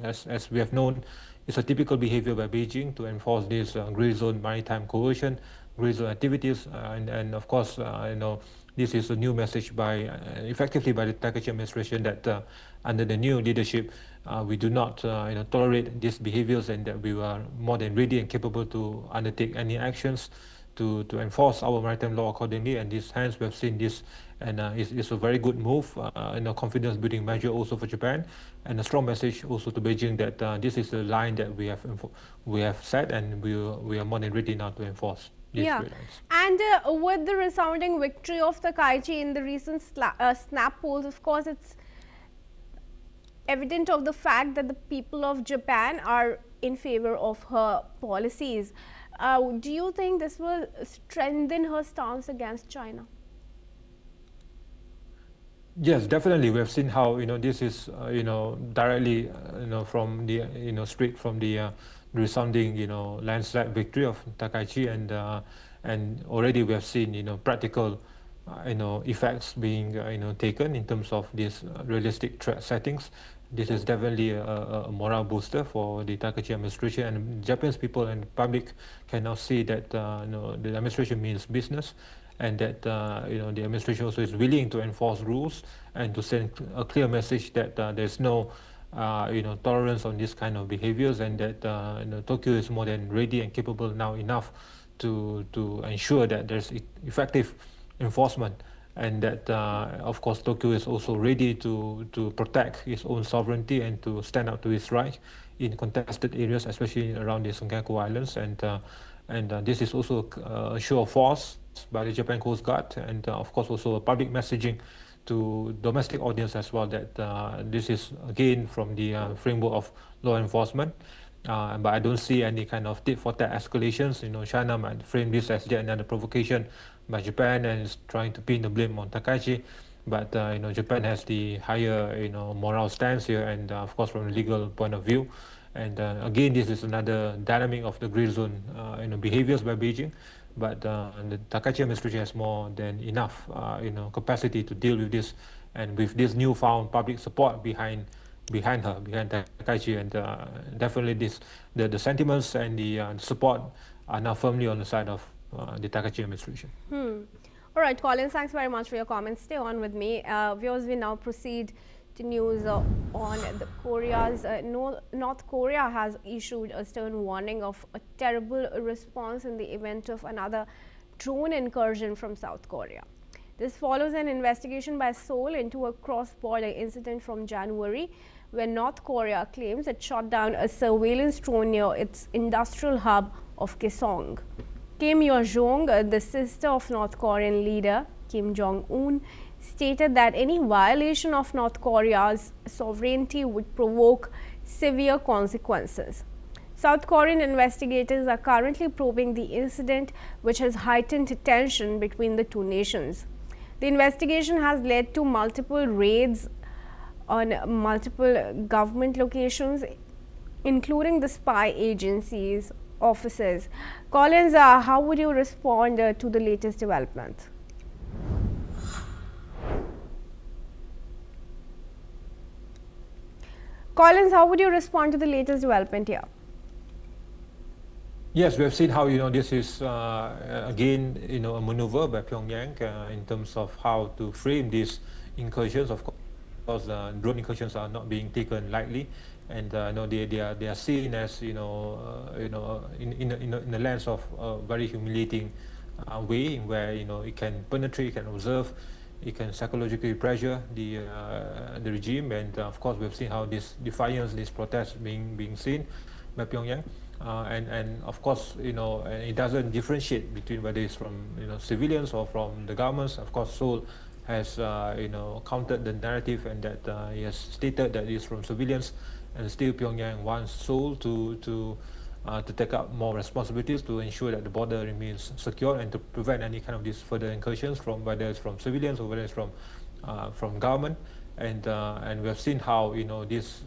S1: as we have known, is a typical behavior by Beijing to enforce this gray zone maritime coercion, gray zone activities, and of course, this is a new message by effectively by the Takaichi administration that under the new leadership, we do not tolerate these behaviors, and that we are more than ready and capable to undertake any actions to enforce our maritime law accordingly. And hence we have seen this, and it's a very good move, confidence building measure also for Japan, and a strong message also to Beijing that this is the line that we have set, and we are more than ready now to enforce.
S2: Yeah, and with the resounding victory of Takaichi in the recent snap polls, of course, it's evident of the fact that the people of Japan are in favor of her policies. Do you think this will strengthen her stance against China?
S1: Yes, definitely. We have seen how this is directly from the straight from the resounding landslide victory of Takaichi, and already we have seen practical effects being taken in terms of these realistic threat settings. This is definitely a morale booster for the Takaichi administration, and Japanese people and public can now see that the administration means business, and that the administration also is willing to enforce rules and to send a clear message that there's no tolerance on this kind of behaviors, and that Tokyo is more than ready and capable now enough to ensure that there's effective enforcement, and that of course Tokyo is also ready to protect its own sovereignty and to stand up to its right in contested areas, especially around the Senkaku Islands. And this is also a show of force by the Japan Coast Guard, and of course also a public messaging to domestic audience as well, that this is again from the framework of law enforcement. But I don't see any kind of tit-for-tat escalations. China might frame this as yet another provocation by Japan and is trying to pin the blame on Takaichi. But Japan has the higher moral stance here, and of course from a legal point of view. And again, this is another dynamic of the gray zone behaviors by Beijing. But the Takaichi administration has more than enough capacity to deal with this, and with this newfound public support behind Takaichi, and definitely the sentiments and the support are now firmly on the side of the Takaichi administration.
S2: All right, Colin, thanks very much for your comments. Stay on with me. Viewers, we now proceed to news on the Koreas. North Korea has issued a stern warning of a terrible response in the event of another drone incursion from South Korea. This follows an investigation by Seoul into a cross-border incident from January, where North Korea claims it shot down a surveillance drone near its industrial hub of Kaesong. Kim Yo-jong, the sister of North Korean leader Kim Jong-un, stated that any violation of North Korea's sovereignty would provoke severe consequences. South Korean investigators are currently probing the incident, which has heightened tension between the two nations. The investigation has led to multiple raids on multiple government locations, including the spy agencies' offices. Collins, how would you respond to the latest development? Collins, how would you respond to the latest development here?
S1: Yes, we have seen how this is again a maneuver by Pyongyang in terms of how to frame these incursions. Of course, drone incursions are not being taken lightly, and they are seen as in the lens of a very humiliating way, where it can penetrate, it can observe, it can psychologically pressure the regime, and of course we've seen how this defiance, this protest being seen by Pyongyang. And of course, it doesn't differentiate between whether it's from civilians or from the governments. Of course, Seoul has countered the narrative, and that he has stated that it's from civilians, and still Pyongyang wants Seoul to take up more responsibilities to ensure that the border remains secure and to prevent any kind of these further incursions from whether it's from civilians or whether it's from government. And we have seen how this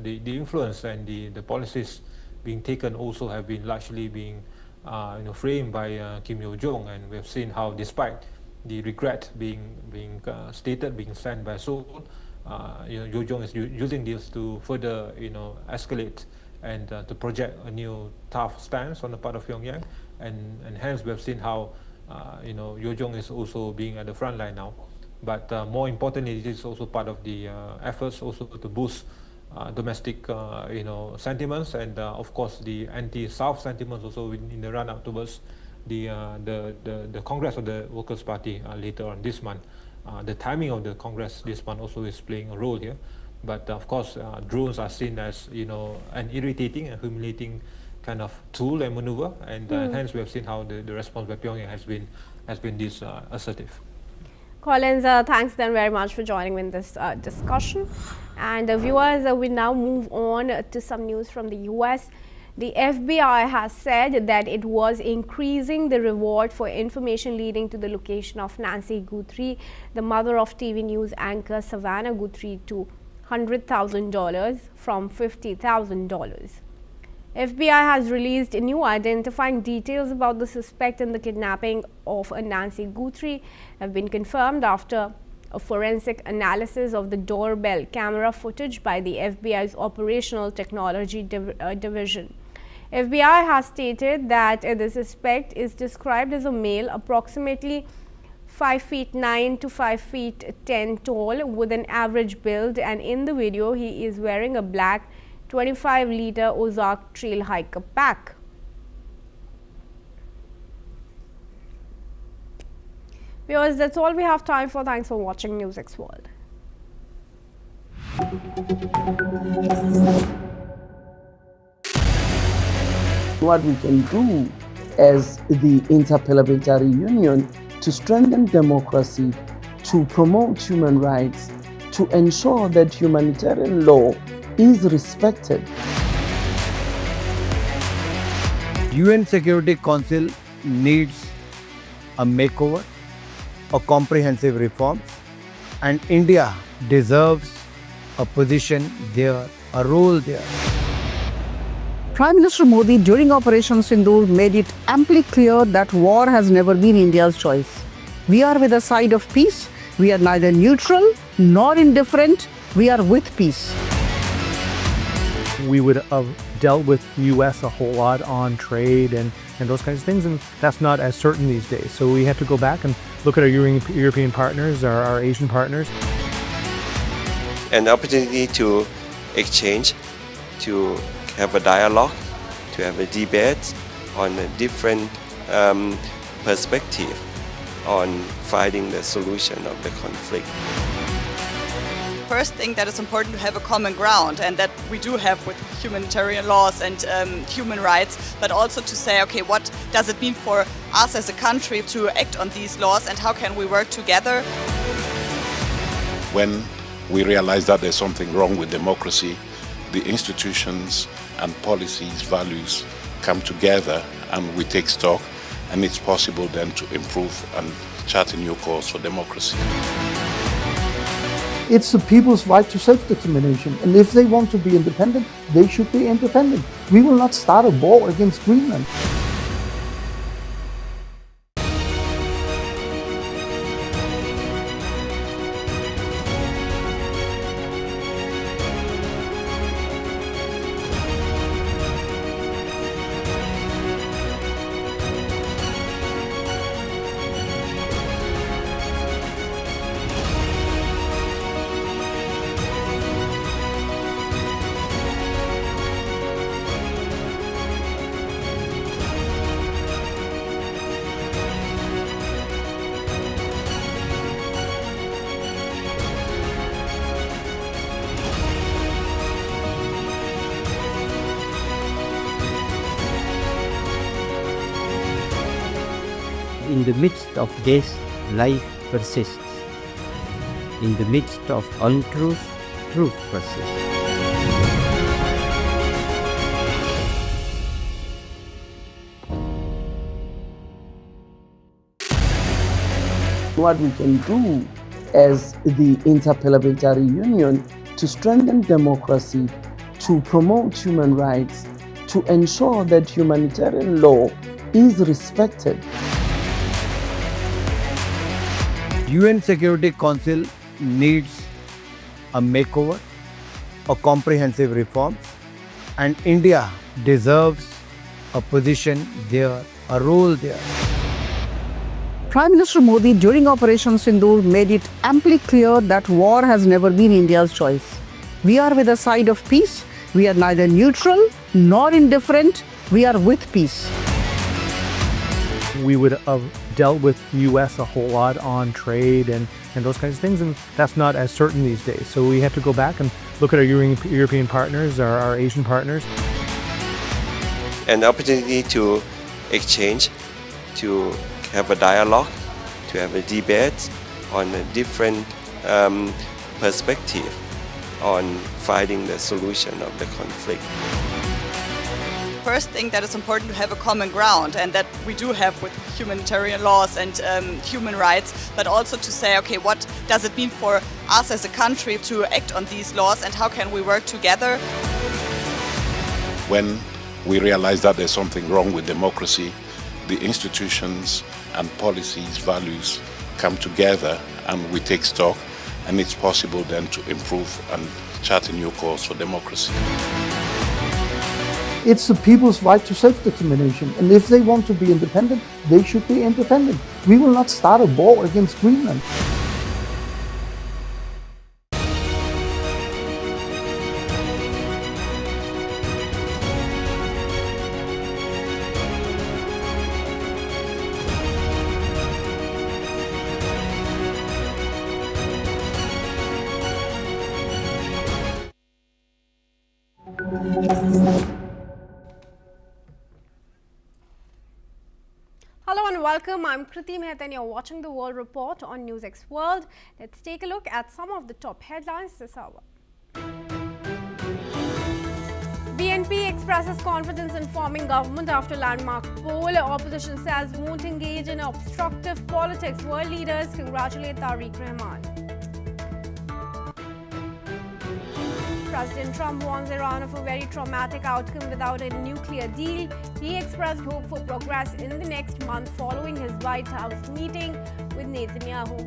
S1: the influence and the policies being taken also have been largely being framed by Kim Yo-jong, and we have seen how, despite the regret being stated, being sent by Seoul, Yo-jong is using this to further escalate and to project a new tough stance on the part of Pyongyang, and hence we have seen how Yo-jong is also being at the front line now. But more importantly, it is also part of the efforts also to boost domestic sentiments, and of course the anti-South sentiments also in the run-up towards the Congress of the Workers' Party later on this month. The timing of the Congress this month also is playing a role here, but of course drones are seen as an irritating and humiliating kind of tool and maneuver, and hence we have seen how the response by Pyongyang has been this assertive.
S2: Collins, thanks then very much for joining me in this discussion. And viewers, we now move on to some news from the US. The FBI has said that it was increasing the reward for information leading to the location of Nancy Guthrie, the mother of TV news anchor Savannah Guthrie, to $100,000 from $50,000. FBI has released new identifying details about the suspect in the kidnapping of Nancy Guthrie have been confirmed after a forensic analysis of the doorbell camera footage by the FBI's Operational Technology Division. FBI has stated that the suspect is described as a male, approximately 5'9" to 5'10" tall, with an average build, and in the video he is wearing a black 25-liter Ozark Trail Hiker pack. Viewers, that's all we have time for. Thanks for watching NewsX World.
S15: What we can do as the Interparliamentary Union to strengthen democracy, to promote human rights, to ensure that humanitarian law is respected.
S16: UN Security Council needs a makeover, a comprehensive reform, and India deserves a position there, a role there.
S17: Prime Minister Modi during Operation Sindoor made it amply clear that war has never been India's choice. We are with the side of peace. We are neither neutral nor indifferent. We are with peace.
S18: We would have dealt with the US a whole lot on trade and those kinds of things, and that's not as certain these days. So we have to go back and look at our European partners, our Asian partners.
S19: An opportunity to exchange, to have a dialogue, to have a debate on a different perspective on finding the solution of the conflict.
S20: First thing that is important to have a common ground, and that we do have with humanitarian laws and human rights, but also to say, okay, what does it mean for us as a country to act on these laws, and how can we work together?
S21: When we realize that there's something wrong with democracy, the institutions and policies, values come together and we take stock, and it's possible then to improve and chart a new course for democracy.
S15: It's the people's right to self-determination, and if they want to be independent, they should be independent. We will not start a war against Greenland.
S9: in the midst of this, life persists. In the midst of untruth, truth persists.
S15: What we can do as the Interparliamentary Union to strengthen democracy, to promote human rights, to ensure that humanitarian law is respected.
S16: UN Security Council needs a makeover, a comprehensive reform, and India deserves a position there, a role there.
S17: Prime Minister Modi during Operation Sindoor made it amply clear that war has never been India's choice. We are with the side of peace. We are neither neutral nor indifferent. We are with peace.
S18: We would have dealt with US a whole lot on trade and those kinds of things, and that's not as certain these days. So we have to go back and look at our European partners, our Asian partners.
S19: An opportunity to exchange, to have a dialogue, to have a debate on a different perspective on finding the solution of the conflict.
S20: First thing that is important to have a common ground, and that we do have with humanitarian laws and human rights, but also to say, okay, what does it mean for us as a country to act on these laws and how can we work together?
S21: When we realize that there's something wrong with democracy, the institutions and policies, values come together and we take stock, and it's possible then to improve and chart a new course for democracy.
S13: It's the people's right to self-determination, and if they want to be independent, they should be independent. We will not start a war against Greenland.
S2: Hello and welcome. I'm Kriti Mehta and you're watching the World Report on NewsX World. Let's take a look at some of the top headlines this hour. BNP expresses confidence in forming government after landmark poll. Opposition says won't engage in obstructive politics. World leaders congratulate Tariq Rahman. President Trump warns Iran of a very traumatic outcome without a nuclear deal. He expressed hope for progress in the next month following his White House meeting with Netanyahu.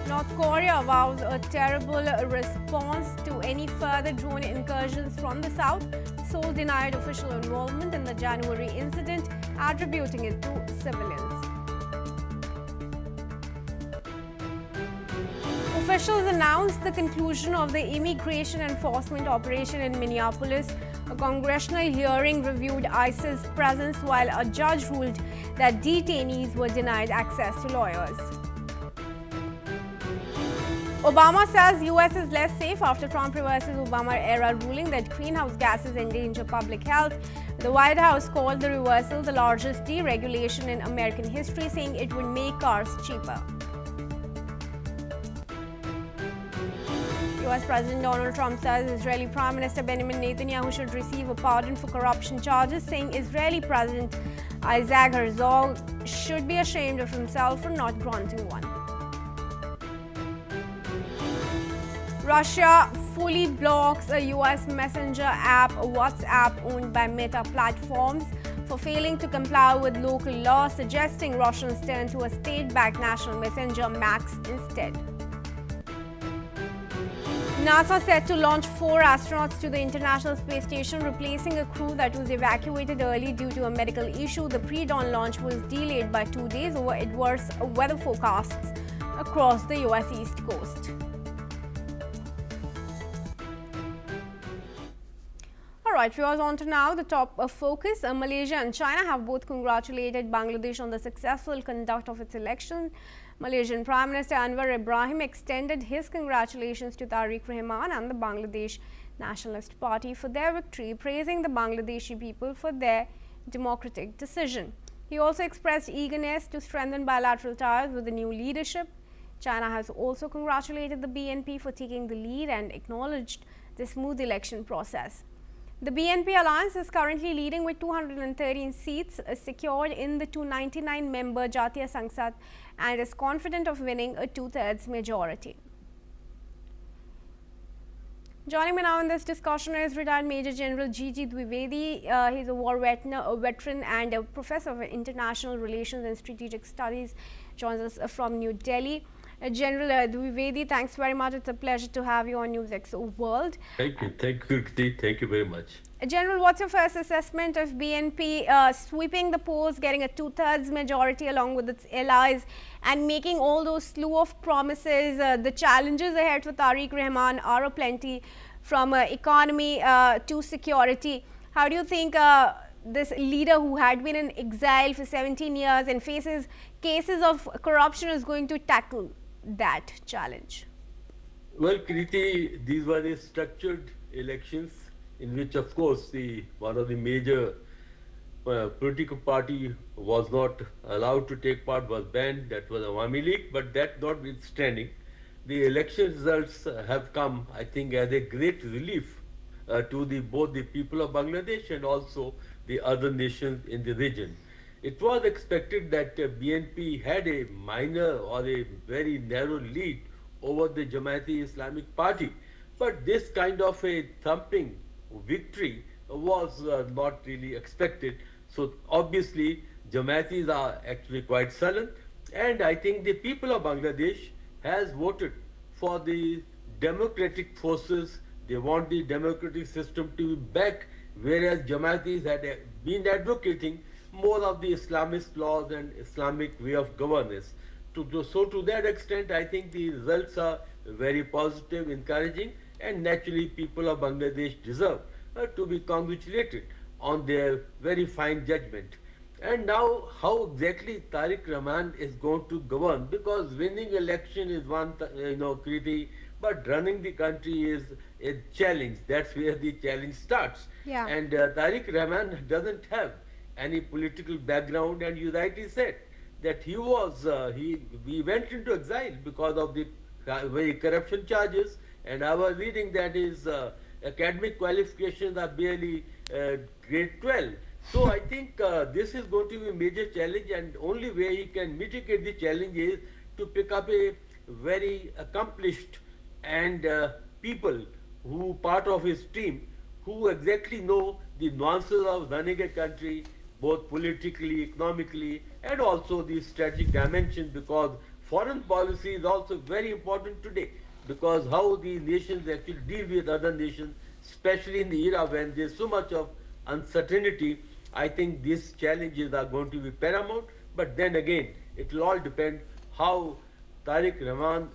S2: North Korea vows a terrible response to any further drone incursions from the south. Seoul denied official involvement in the January incident, attributing it to civilians. Officials announced the conclusion of the immigration enforcement operation in Minneapolis. A congressional hearing reviewed ICE's presence while a judge ruled that detainees were denied access to lawyers. Obama says US is less safe after Trump reverses Obama-era ruling that greenhouse gases endanger public health. The White House called the reversal the largest deregulation in American history, saying it would make cars cheaper. US President Donald Trump says Israeli Prime Minister Benjamin Netanyahu should receive a pardon for corruption charges, saying Israeli President Isaac Herzog should be ashamed of himself for not granting one. Russia fully blocks a US messenger app, WhatsApp, owned by Meta Platforms, for failing to comply with local law, suggesting Russians turn to a state-backed national messenger, Max, instead. NASA set to launch 4 astronauts to the International Space Station, replacing a crew that was evacuated early due to a medical issue. The pre-dawn launch was delayed by 2 days over adverse weather forecasts across the US East Coast. Alright, viewers, on to now the top of focus. Malaysia and China have both congratulated Bangladesh on the successful conduct of its election. Malaysian Prime Minister Anwar Ibrahim extended his congratulations to Tariq Rahman and the Bangladesh Nationalist Party for their victory, praising the Bangladeshi people for their democratic decision. He also expressed eagerness to strengthen bilateral ties with the new leadership. China has also congratulated the BNP for taking the lead and acknowledged the smooth election process. The BNP alliance is currently leading with 213 seats secured in the 299-member Jatiya Sangsad and is confident of winning a two-thirds majority. Joining me now in this discussion is retired Major General G.G. Dwivedi. He's a war veteran and a professor of international relations and strategic studies. Joins us from New Delhi. General Dwivedi, thanks very much. It's a pleasure to have you on NewsX World.
S3: Thank you. Thank you, Kriti. Thank you very much.
S2: General, what's your first assessment of BNP sweeping the polls, getting a two-thirds majority along with its allies and making all those slew of promises? The challenges ahead for Tariq Rahman are aplenty, from economy to security. How do you think this leader who had been in exile for 17 years and faces cases of corruption is going to tackle that challenge?
S3: Well, Kriti, these were the structured elections in which, of course, one of the major political party was not allowed to take part, was banned. That was Awami League. But that notwithstanding, the election results have come, I think, as a great relief to both the people of Bangladesh and also the other nations in the region. It was expected that BNP had a minor or a very narrow lead over the Jamaati Islamic Party, but this kind of a thumping victory was not really expected. So obviously Jamaatis are actually quite sullen, and I think the people of Bangladesh has voted for the democratic forces. They want the democratic system to be back, whereas Jamaatis had been advocating more of the Islamist laws and Islamic way of governance. So to that extent, I think the results are very positive, encouraging, and naturally people of Bangladesh deserve to be congratulated on their very fine judgment. And now how exactly Tariq Rahman is going to govern, because winning election is one, Kriti, but running the country is a challenge. That's where the challenge starts.
S2: Yeah.
S3: And Tariq Rahman doesn't have any political background, and you rightly said that he went into exile because of the very corruption charges, and I was reading that his academic qualifications are barely grade 12. So I think this is going to be a major challenge, and only way he can mitigate the challenge is to pick up a very accomplished and people who part of his team who exactly know the nuances of running a country, both politically, economically, and also the strategic dimension, because foreign policy is also very important today, because how the nations actually deal with other nations, especially in the era when there's so much of uncertainty. I think these challenges are going to be paramount, but then again, it will all depend how Tariq Rahman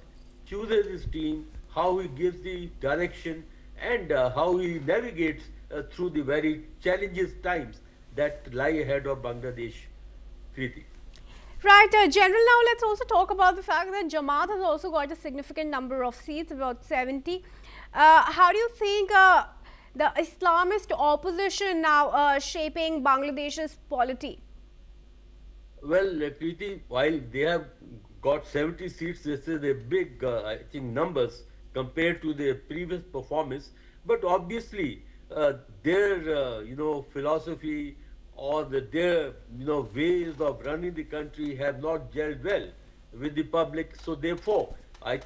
S3: chooses his team, how he gives the direction, and how he navigates through the very challenges times that lie ahead of Bangladesh. Kriti.
S2: Right, General, now let's also talk about the fact that Jamaat has also got a significant number of seats, about 70. How do you think the Islamist opposition now shaping Bangladesh's polity?
S3: Well, Kriti, while they have got 70 seats, this is a big, I think, numbers compared to their previous performance. But obviously, their, philosophy or their, ways of running the country have not gelled well with the public. So therefore, I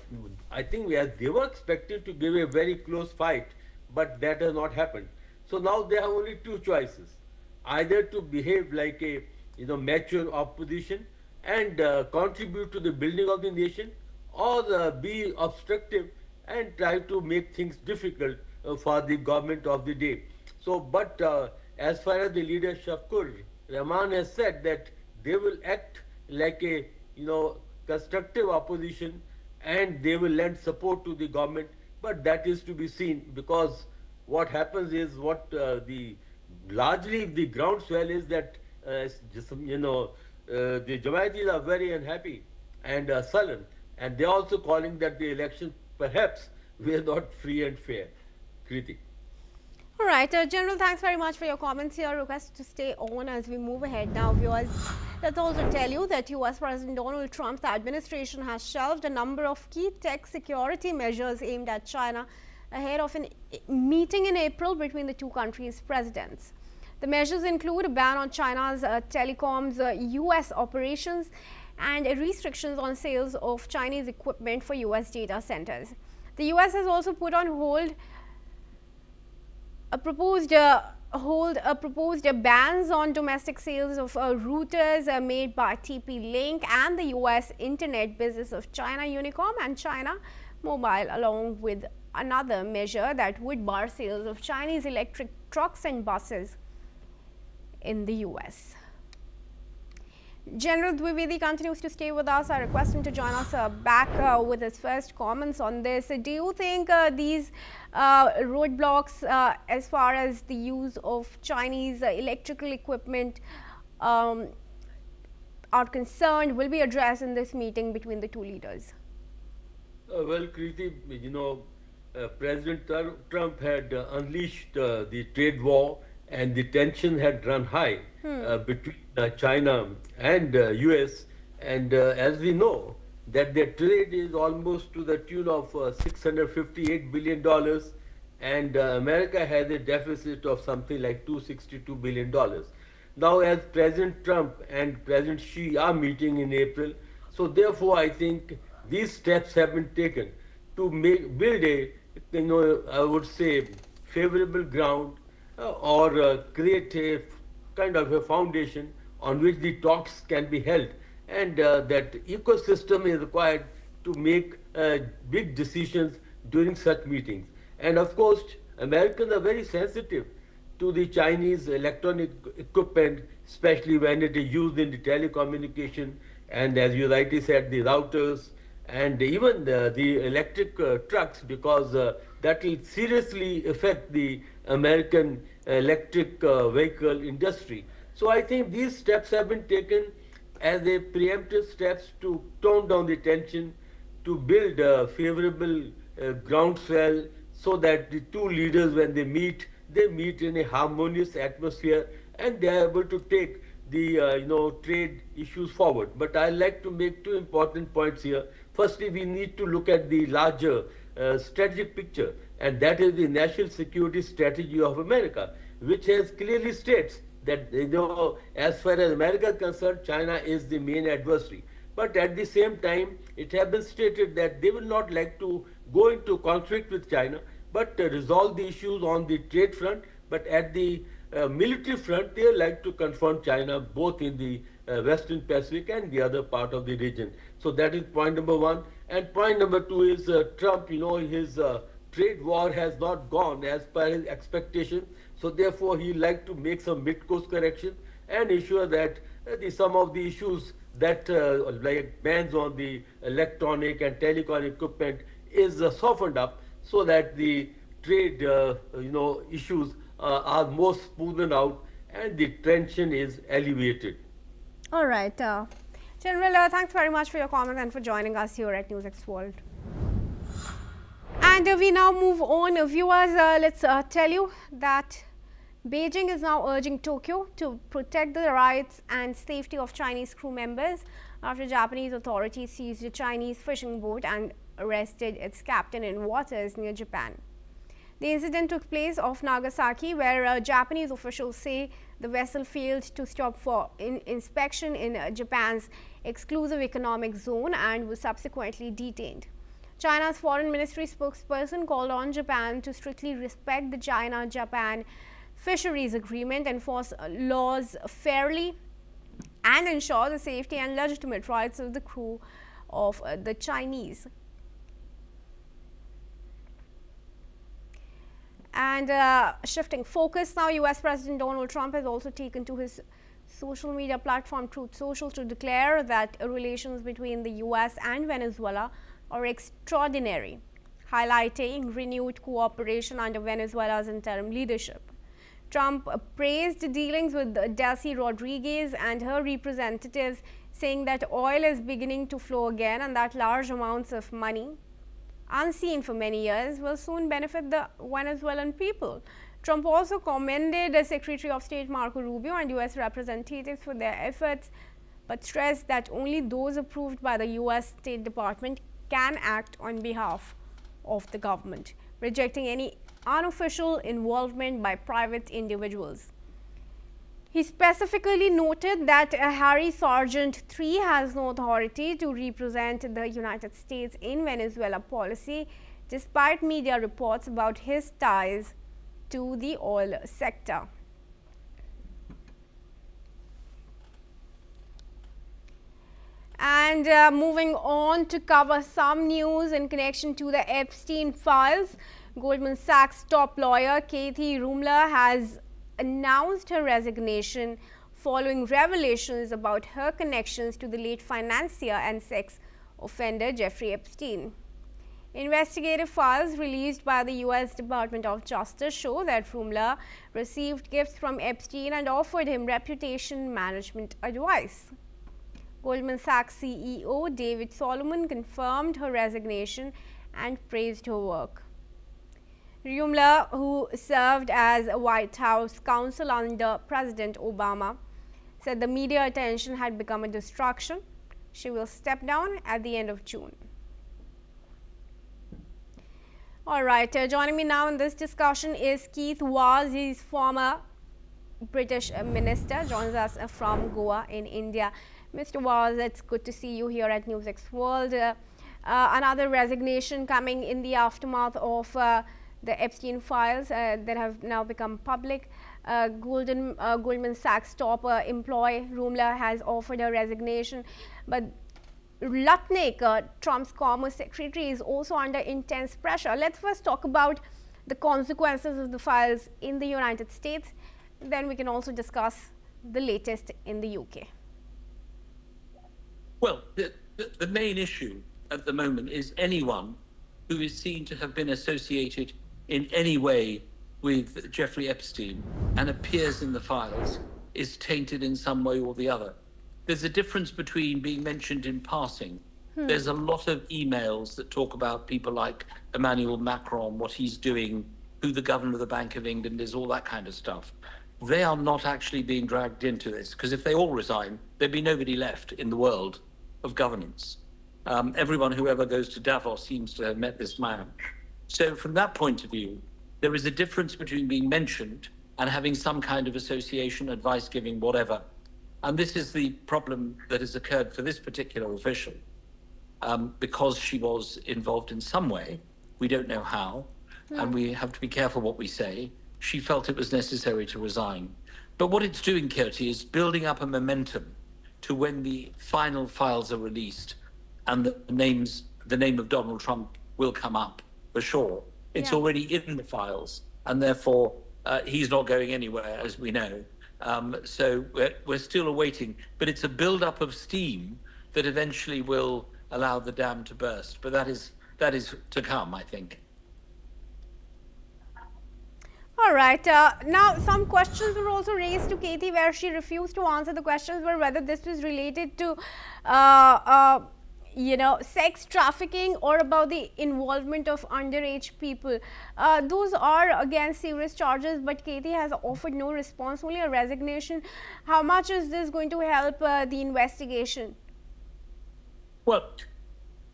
S3: think they were expected to give a very close fight, but that has not happened. So now they have only two choices: either to behave like a mature opposition and contribute to the building of the nation, or be obstructive and try to make things difficult for the government of the day. So, but as far as the leader Shafkur Rahman has said that they will act like a constructive opposition and they will lend support to the government, but that is to be seen, because what happens is largely the groundswell is that the Jamaatis are very unhappy and sullen, and they're also calling that the election perhaps were not free and fair. Kriti.
S2: All right, General, thanks very much for your comments here. Request to stay on as we move ahead now, viewers. Let's also tell you that US President Donald Trump's administration has shelved a number of key tech security measures aimed at China ahead of a meeting in April between the two countries' presidents. The measures include a ban on China's telecoms US operations and restrictions on sales of Chinese equipment for US data centers. The US has also put on hold a proposed bans on domestic sales of routers made by TP-Link and the US internet business of China Unicom and China Mobile, along with another measure that would bar sales of Chinese electric trucks and buses in the US. General Dwivedi continues to stay with us. I request him to join us back with his first comments on this. Do you think these roadblocks as far as the use of Chinese electrical equipment are concerned will be addressed in this meeting between the two leaders?
S3: Well, Kriti, President Trump had unleashed the trade war, and the tension had run high between China and US, and as we know that their trade is almost to the tune of $658 billion, and America has a deficit of something like $262 billion. Now, as President Trump and President Xi are meeting in April, so therefore I think these steps have been taken to build a, I would say, favorable ground or create a kind of a foundation on which the talks can be held, and that ecosystem is required to make big decisions during such meetings. And of course, Americans are very sensitive to the Chinese electronic equipment, especially when it is used in the telecommunication, and as you rightly said, the routers, and even the electric trucks, because that will seriously affect the American electric vehicle industry. So I think these steps have been taken as a preemptive steps to tone down the tension, to build a favorable groundswell, so that the two leaders, when they meet in a harmonious atmosphere, and they are able to take the trade issues forward. But I'd like to make two important points here. Firstly, we need to look at the larger strategic picture, and that is the national security strategy of America, which has clearly states that as far as America is concerned, China is the main adversary. But at the same time, it has been stated that they will not like to go into conflict with China, but resolve the issues on the trade front. But at the military front, they like to confront China both in the Western Pacific and the other part of the region. So that is point number one. And point number two is Trump, his trade war has not gone as per his expectation. So therefore, he like to make some mid-course correction and ensure that some of the issues that like bans on the electronic and telecom equipment is softened up, so that the trade issues are more smoothened out and the tension is alleviated.
S2: All right. General, thanks very much for your comment and for joining us here at NewsX World. And we now move on. Viewers, let's tell you that Beijing is now urging Tokyo to protect the rights and safety of Chinese crew members after Japanese authorities seized a Chinese fishing boat and arrested its captain in waters near Japan. The incident took place off Nagasaki, where Japanese officials say the vessel failed to stop for inspection in Japan's exclusive economic zone and was subsequently detained. China's foreign ministry spokesperson called on Japan to strictly respect the China-Japan fisheries agreement, enforce laws fairly, and ensure the safety and legitimate rights of the crew of the Chinese. And shifting focus now, US President Donald Trump has also taken to his social media platform Truth Social to declare that relations between the US and Venezuela are extraordinary, highlighting renewed cooperation under Venezuela's interim leadership. Trump praised dealings with Delcy Rodriguez and her representatives, saying that oil is beginning to flow again and that large amounts of money, unseen for many years, will soon benefit the Venezuelan people. Trump also commended Secretary of State Marco Rubio and U.S. representatives for their efforts, but stressed that only those approved by the U.S. State Department can act on behalf of the government, rejecting any unofficial involvement by private individuals. He specifically noted that Harry Sargent III has no authority to represent the United States in Venezuela policy, despite media reports about his ties to the oil sector. And moving on to cover some news in connection to the Epstein files, Goldman Sachs top lawyer Katie Rumler has announced her resignation following revelations about her connections to the late financier and sex offender Jeffrey Epstein. Investigative files released by the U.S. Department of Justice show that Rumler received gifts from Epstein and offered him reputation management advice. Goldman Sachs CEO David Solomon confirmed her resignation and praised her work. Rumler, who served as a White House counsel under President Obama, said the media attention had become a distraction. She will step down at the end of June. All right, joining me now in this discussion is Keith Vaz. He's former British minister, joins us from Goa in India. Mr. Vaz, it's good to see you here at NewsX World. Another resignation coming in the aftermath of the Epstein files that have now become public. Goldman Sachs top employee Rumler has offered a resignation, but Lutnick, Trump's Commerce Secretary, is also under intense pressure. Let's first talk about the consequences of the files in the United States. Then we can also discuss the latest in the UK.
S4: Well, the main issue at the moment is anyone who is seen to have been associated in any way with Jeffrey Epstein and appears in the files is tainted in some way or the other. There's a difference between being mentioned in passing. There's a lot of emails that talk about people like Emmanuel Macron, what he's doing, who the governor of the Bank of England is, all that kind of stuff. They are not actually being dragged into this, because if they all resign, there'd be nobody left in the world of governance. Everyone who ever goes to Davos seems to have met this man. So from that point of view, there is a difference between being mentioned and having some kind of association, advice giving, whatever. And this is the problem that has occurred for this particular official. Because she was involved in some way, we don't know how, and we have to be careful what we say, she felt it was necessary to resign. But what it's doing, Kirti, is building up a momentum to when the final files are released and the name of Donald Trump will come up for sure. It's already in the files, and therefore he's not going anywhere, as we know. So we're still awaiting, but it's a build-up of steam that eventually will allow the dam to burst. But that is to come, I think.
S2: All right. Now, some questions were also raised to Katie where she refused to answer. The questions were whether this was related to, sex trafficking or about the involvement of underage people. Those are, again, serious charges, but Katie has offered no response, only a resignation. How much is this going to help the investigation?
S4: Well,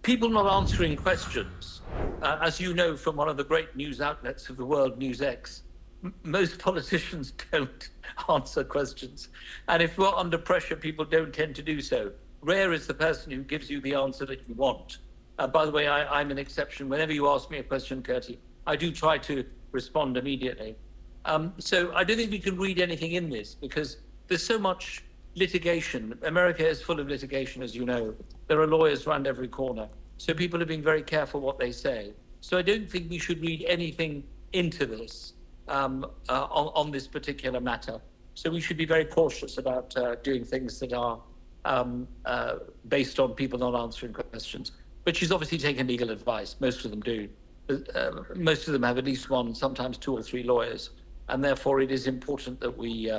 S4: people not answering questions, as you know from one of the great news outlets of the world, NewsX, most politicians don't answer questions. And if we're under pressure, people don't tend to do so. Rare is the person who gives you the answer that you want. By the way, I'm an exception. Whenever you ask me a question, Kirti, I do try to respond immediately. So I don't think we can read anything in this because there's so much litigation. America is full of litigation, as you know. There are lawyers around every corner. So people are being very careful what they say. So I don't think we should read anything into this on this particular matter. So we should be very cautious about doing things that are based on people not answering questions. But she's obviously taken legal advice. Most of them do. Most of them have at least one, sometimes two or three lawyers. And therefore it is important that we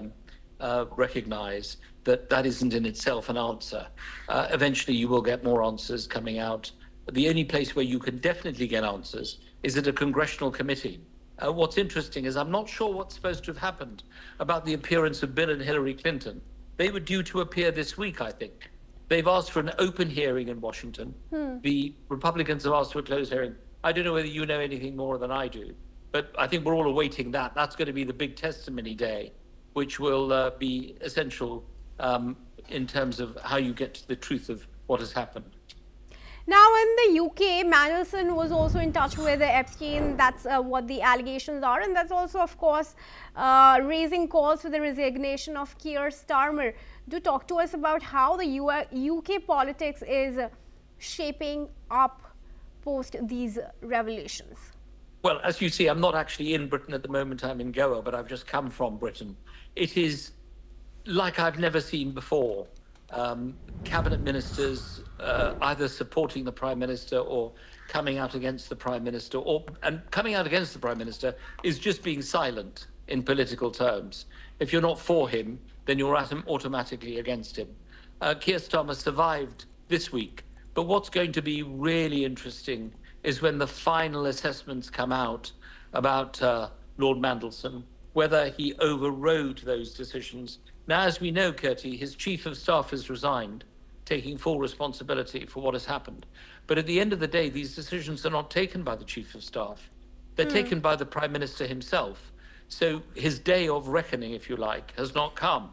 S4: recognize that that isn't in itself an answer. Eventually you will get more answers coming out. The only place where you can definitely get answers is at a congressional committee what's interesting is I'm not sure what's supposed to have happened about the appearance of Bill and Hillary Clinton. They were due to appear this week, I think. They've asked for an open hearing in Washington. The Republicans have asked for a closed hearing. I don't know whether you know anything more than I do, but I think we're all awaiting that. That's going to be the big testimony day, which will be essential in terms of how you get to the truth of what has happened.
S2: Now, in the UK, Mandelson was also in touch with Epstein. That's what the allegations are. And that's also, of course, raising calls for the resignation of Keir Starmer. Do talk to us about how the UK politics is shaping up post these revelations.
S4: Well, as you see, I'm not actually in Britain at the moment. I'm in Goa, but I've just come from Britain. It is like I've never seen before. Cabinet ministers either supporting the Prime Minister or coming out against the Prime Minister, and coming out against the Prime Minister is just being silent in political terms. If you're not for him, then you're automatically against him. Keir Starmer survived this week, but what's going to be really interesting is when the final assessments come out about Lord Mandelson, whether he overrode those decisions. Now, as we know, Curti, his chief of staff has resigned, taking full responsibility for what has happened. But at the end of the day, these decisions are not taken by the chief of staff. They're taken by the Prime Minister himself. So his day of reckoning, if you like, has not come.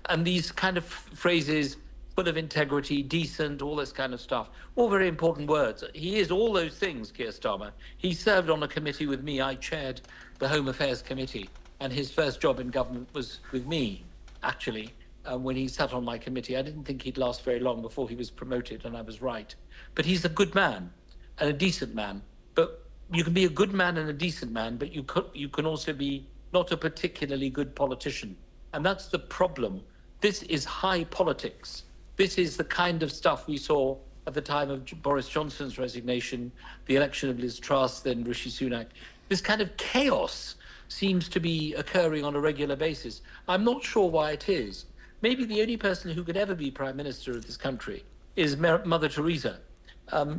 S4: And these kind of phrases, full of integrity, decent, all this kind of stuff, all very important words. He is all those things, Keir Starmer. He served on a committee with me. I chaired the Home Affairs Committee, and his first job in government was with me. Actually, when he sat on my committee, I didn't think he'd last very long before he was promoted, and I was right. But he's a good man and a decent man. But you can be a good man and a decent man, but you can also be not a particularly good politician. And that's the problem. This is high politics. This is the kind of stuff we saw at the time of Boris Johnson's resignation, the election of Liz Truss, then Rishi Sunak. This kind of chaos seems to be occurring on a regular basis. I'm not sure why it is. Maybe the only person who could ever be Prime Minister of this country is Mother Teresa,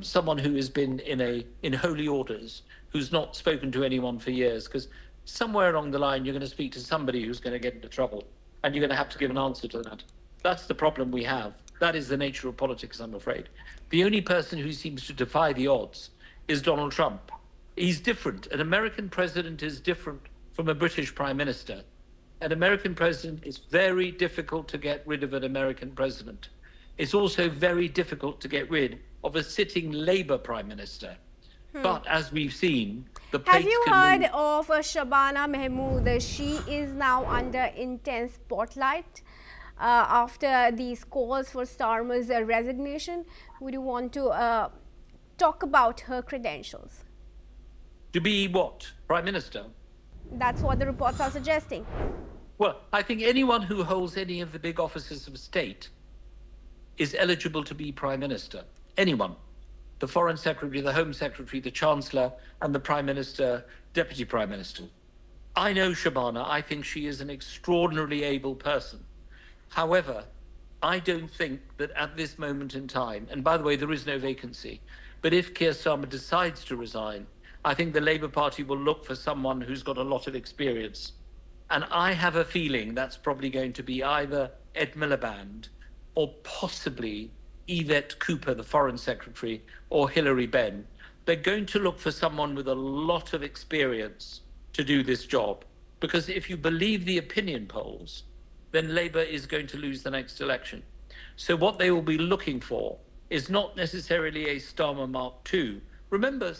S4: someone who has been in holy orders, who's not spoken to anyone for years, because somewhere along the line you're going to speak to somebody who's going to get into trouble, and you're going to have to give an answer to that. That's the problem we have. That is the nature of politics, I'm afraid. The only person who seems to defy the odds is Donald Trump. He's different. An American president is different from a British Prime Minister. An American president is very difficult to get rid of an American president. It's also very difficult to get rid of a sitting Labour Prime Minister. But as we've seen, the plates
S2: Have you
S4: can
S2: heard
S4: move.
S2: of Shabana Mahmood? She is now under intense spotlight after these calls for Starmer's resignation. Would you want to talk about her credentials?
S4: To be what? Prime Minister?
S2: That's what the reports are suggesting.
S4: Well, I think anyone who holds any of the big offices of state is eligible to be Prime Minister. Anyone. The Foreign Secretary, the Home Secretary, the Chancellor, and the Prime Minister, Deputy Prime Minister. I know Shabana. I think she is an extraordinarily able person. However, I don't think that at this moment in time, and by the way, there is no vacancy, but if Keir Starmer decides to resign, I think the Labour Party will look for someone who's got a lot of experience. And I have a feeling that's probably going to be either Ed Miliband or possibly Yvette Cooper, the Foreign Secretary, or Hilary Benn. They're going to look for someone with a lot of experience to do this job. Because if you believe the opinion polls, then Labour is going to lose the next election. So what they will be looking for is not necessarily a Starmer Mark II. Remember,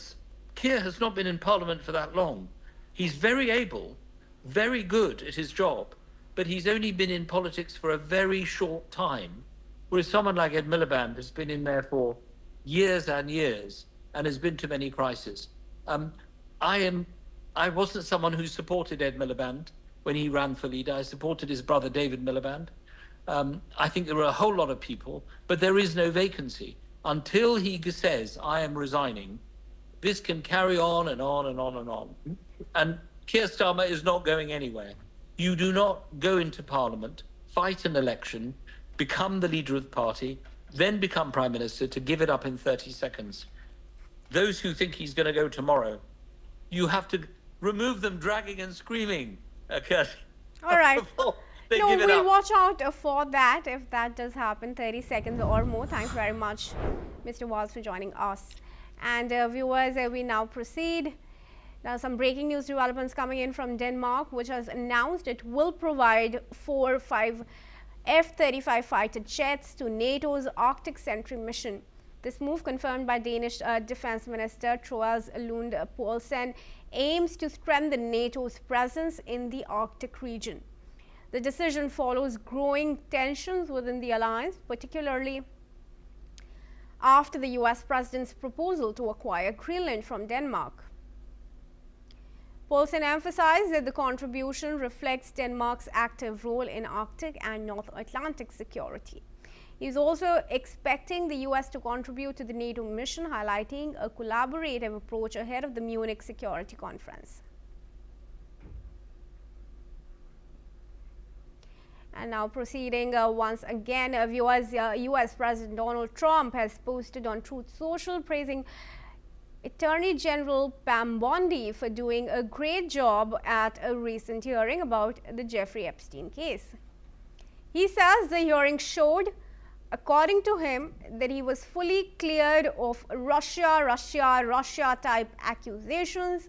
S4: Keir has not been in Parliament for that long. He's very able, very good at his job, but he's only been in politics for a very short time, whereas someone like Ed Miliband has been in there for years and years and has been to many crises. I wasn't someone who supported Ed Miliband when he ran for leader. I supported his brother David Miliband. I think there are a whole lot of people, but there is no vacancy. Until he says, I am resigning, this can carry on and on and on and on. And Keir Starmer is not going anywhere. You do not go into Parliament, fight an election, become the leader of the party, then become Prime Minister to give it up in 30 seconds. Those who think he's going to go tomorrow, you have to remove them dragging and screaming, Kirsty.
S2: All right.
S4: They
S2: No,
S4: give it
S2: we'll
S4: up.
S2: watch out for that if that does happen. 30 seconds or more. Thanks very much, Mr. Walls, for joining us. And viewers, we now proceed. Now, some breaking news developments coming in from Denmark, which has announced it will provide 5 F-35 fighter jets to NATO's Arctic Sentry mission. This move, confirmed by Danish Defense Minister Troels Lund Poulsen, aims to strengthen NATO's presence in the Arctic region. The decision follows growing tensions within the alliance, particularly after the US president's proposal to acquire Greenland from Denmark. Poulsen emphasized that the contribution reflects Denmark's active role in Arctic and North Atlantic security. He is also expecting the US to contribute to the NATO mission, highlighting a collaborative approach ahead of the Munich Security Conference. And now proceeding once again, viewers, US President Donald Trump has posted on Truth Social praising Attorney General Pam Bondi for doing a great job at a recent hearing about the Jeffrey Epstein case. He says the hearing showed, according to him, that he was fully cleared of Russia type accusations,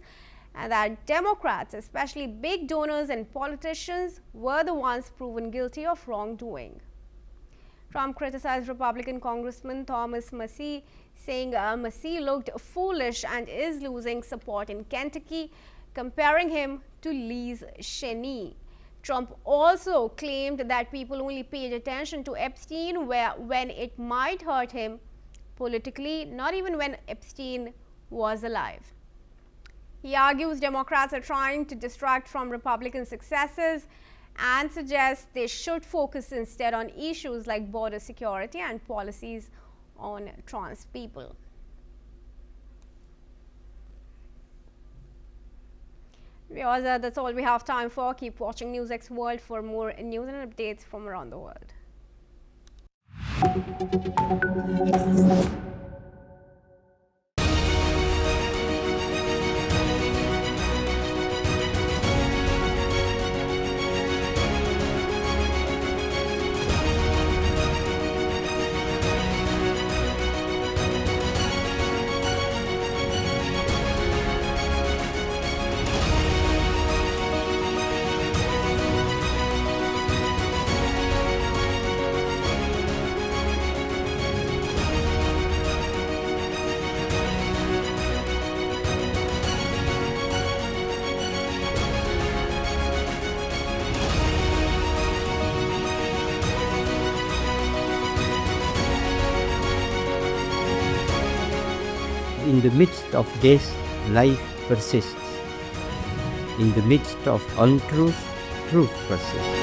S2: and that Democrats, especially big donors and politicians, were the ones proven guilty of wrongdoing. Trump criticized Republican Congressman Thomas Massie, saying Massie looked foolish and is losing support in Kentucky, comparing him to Liz Cheney. Trump also claimed that people only paid attention to Epstein when it might hurt him politically, not even when Epstein was alive. He argues Democrats are trying to distract from Republican successes and suggests they should focus instead on issues like border security and policies on trans people. Viewers, that's all we have time for. Keep watching NewsX World for more news and updates from around the world.
S9: In the midst of death, life persists. In the midst of untruth, truth persists.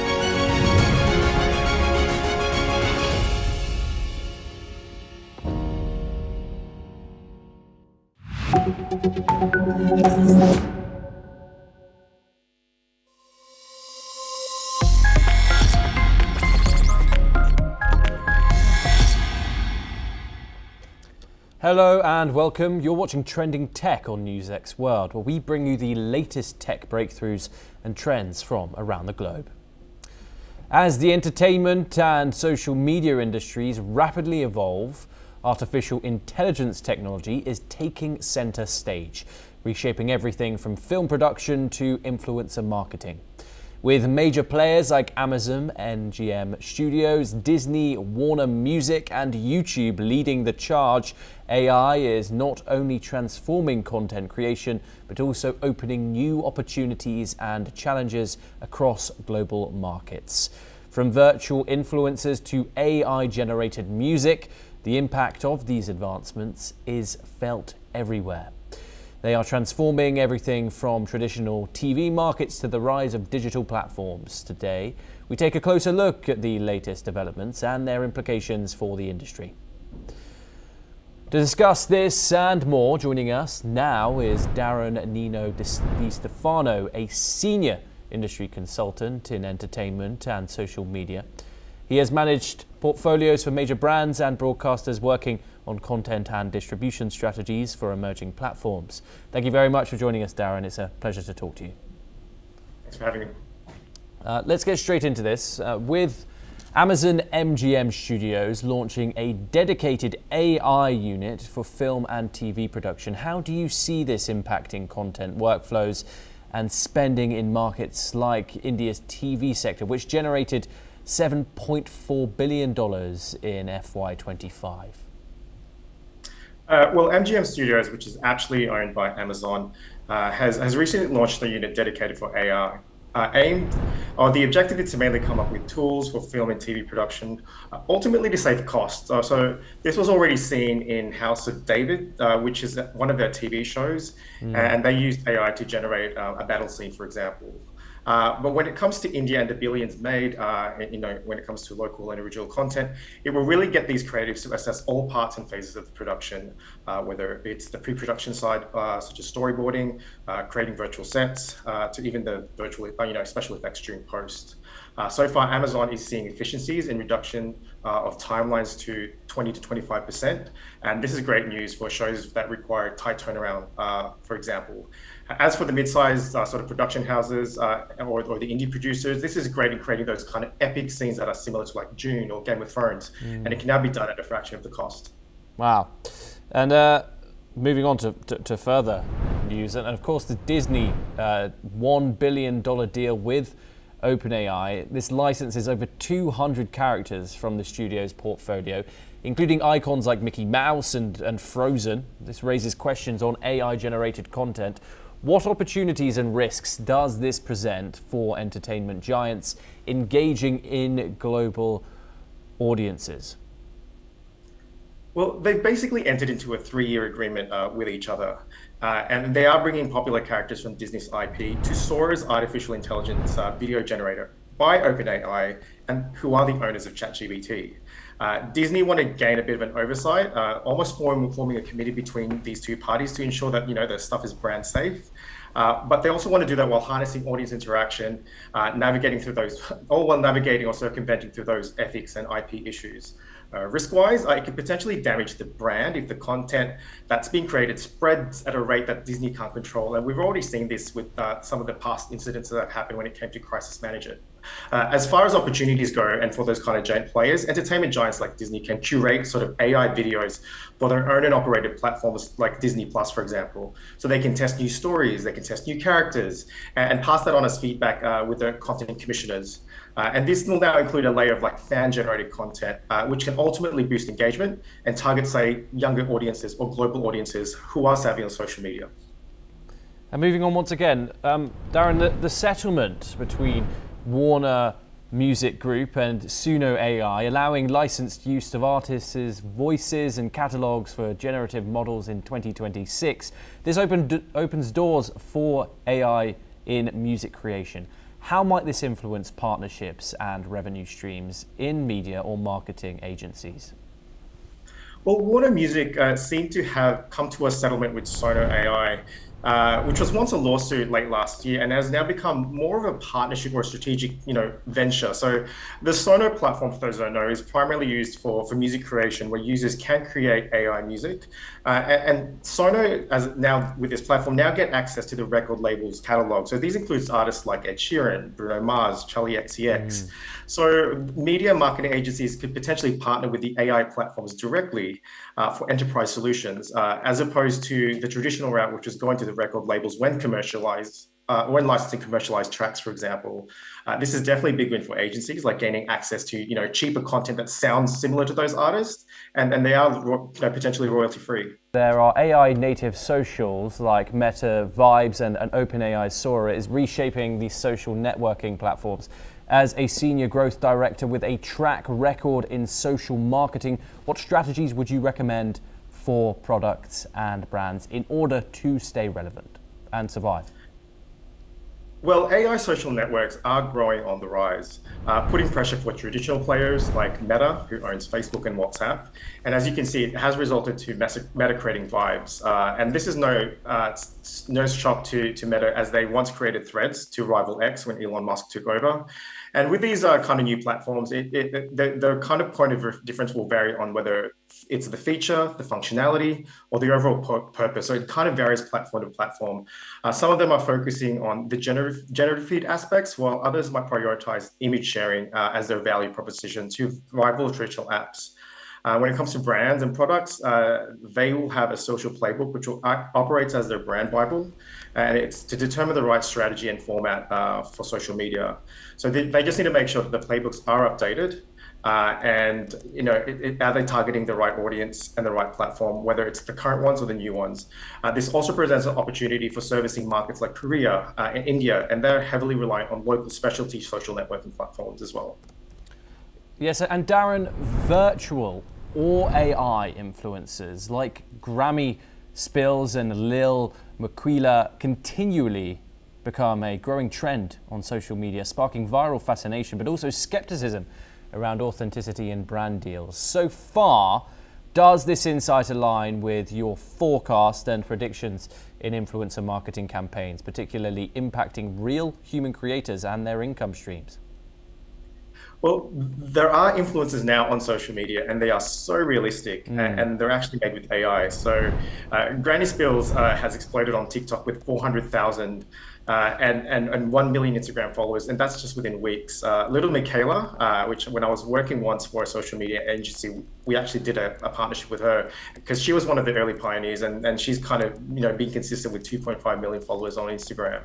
S5: Hello and welcome. You're watching Trending Tech on NewsX World, where we bring you the latest tech breakthroughs and trends from around the globe. As the entertainment and social media industries rapidly evolve, artificial intelligence technology is taking center stage, reshaping everything from film production to influencer marketing. With major players like Amazon, MGM Studios, Disney, Warner Music and YouTube leading the charge, AI is not only transforming content creation, but also opening new opportunities and challenges across global markets. From virtual influencers to AI-generated music, the impact of these advancements is felt everywhere. They are transforming everything from traditional TV markets to the rise of digital platforms. Today, we take a closer look at the latest developments and their implications for the industry. To discuss this and more, joining us now is Darren Nino Di Stefano, a senior industry consultant in entertainment and social media. He has managed portfolios for major brands and broadcasters working on content and distribution strategies for emerging platforms. Thank you very much for joining us, Darren. It's a pleasure to talk to you.
S6: Thanks for having me.
S5: Let's get straight into this. With Amazon MGM Studios launching a dedicated AI unit for film and TV production, how do you see this impacting content workflows and spending in markets like India's TV sector, which generated $7.4 billion in FY25?
S6: Well, MGM Studios, which is actually owned by Amazon, has recently launched a unit dedicated for AI. The objective is to mainly come up with tools for film and TV production, ultimately to save costs. So this was already seen in House of David, which is one of their TV shows, and they used AI to generate a battle scene, for example. But when it comes to India and the billions made, when it comes to local and original content, it will really get these creatives to assess all parts and phases of the production, whether it's the pre-production side, such as storyboarding, creating virtual sets, to even the virtual, special effects during post. So far, Amazon is seeing efficiencies in reduction of timelines to 20 to 25%, and this is great news for shows that require tight turnaround, for example. As for the mid-sized sort of production houses or the indie producers, this is great in creating those kind of epic scenes that are similar to like Dune or Game of Thrones, and it can now be done at a fraction of the cost.
S5: Wow. And moving on to further news, and of course the Disney $1 billion deal with OpenAI. This licenses over 200 characters from the studio's portfolio, including icons like Mickey Mouse and Frozen. This raises questions on AI-generated content. What opportunities and risks does this present for entertainment giants engaging in global audiences?
S6: Well, they've basically entered into a 3-year agreement with each other, and they are bringing popular characters from Disney's IP to Sora's artificial intelligence video generator by OpenAI, and who are the owners of ChatGPT. Disney want to gain a bit of an oversight, almost forming a committee between these two parties to ensure that their stuff is brand safe. But they also want to do that while harnessing audience interaction, navigating or circumventing through those ethics and IP issues. Risk-wise, it could potentially damage the brand if the content that's being created spreads at a rate that Disney can't control. And we've already seen this with some of the past incidents that happened when it came to Crisis Manager. As far as opportunities go, and for those kind of giant players, entertainment giants like Disney can curate sort of AI videos for their own and operated platforms like Disney Plus, for example. So they can test new stories, they can test new characters, and pass that on as feedback with their content commissioners. And this will now include a layer of like fan-generated content, which can ultimately boost engagement and target, say, younger audiences or global audiences who are savvy on social media.
S5: And moving on once again, Darren, the settlement between Warner Music Group and Suno AI, allowing licensed use of artists' voices and catalogues for generative models in 2026. This opens doors for AI in music creation. How might this influence partnerships and revenue streams in media or marketing agencies?
S6: Well, Warner Music seemed to have come to a settlement with Suno AI, which was once a lawsuit late last year and has now become more of a partnership or a strategic, venture. So the Suno platform, for those who don't know, is primarily used for music creation, where users can create AI music. And Suno, as now with this platform, now get access to the record label's catalog. So these includes artists like Ed Sheeran, Bruno Mars, Charlie XCX. So media marketing agencies could potentially partner with the AI platforms directly for enterprise solutions, as opposed to the traditional route, which is going to the record labels when licensing commercialized tracks, for example. This is definitely a big win for agencies, like gaining access to cheaper content that sounds similar to those artists, and they are potentially royalty free.
S5: There are AI native socials like Meta, Vibes, and OpenAI's Sora is reshaping these social networking platforms. As a senior growth director with a track record in social marketing, what strategies would you recommend for products and brands in order to stay relevant and survive?
S6: Well, AI social networks are growing on the rise, putting pressure for traditional players like Meta, who owns Facebook and WhatsApp. And as you can see, it has resulted to Meta creating Vibes. And this is no shock to Meta, as they once created Threads to rival X when Elon Musk took over. And with these kind of new platforms, the kind of point of difference will vary on whether it's the feature, the functionality, or the overall purpose. So it kind of varies platform to platform. Some of them are focusing on the generative feed aspects, while others might prioritize image sharing as their value proposition to rival traditional apps. When it comes to brands and products, they will have a social playbook which will operates as their brand Bible, and it's to determine the right strategy and format for social media. So they just need to make sure that the playbooks are updated, and are they targeting the right audience and the right platform, whether it's the current ones or the new ones. This also presents an opportunity for servicing markets like Korea and India, and they're heavily reliant on local specialty social networking platforms as well.
S5: Yes, and Darren, virtual or AI influencers like Grammy Spills and Lil Maquila continually become a growing trend on social media, sparking viral fascination, but also skepticism around authenticity and brand deals. So far, does this insight align with your forecast and predictions in influencer marketing campaigns, particularly impacting real human creators and their income streams?
S6: Well, there are influencers now on social media, and they are so realistic, and they're actually made with AI. So Granny Spills has exploded on TikTok with 400,000 and 1 million Instagram followers, and that's just within weeks. Little Michaela, which when I was working once for a social media agency, we actually did a partnership with her because she was one of the early pioneers, and she's kind of being consistent with 2.5 million followers on Instagram.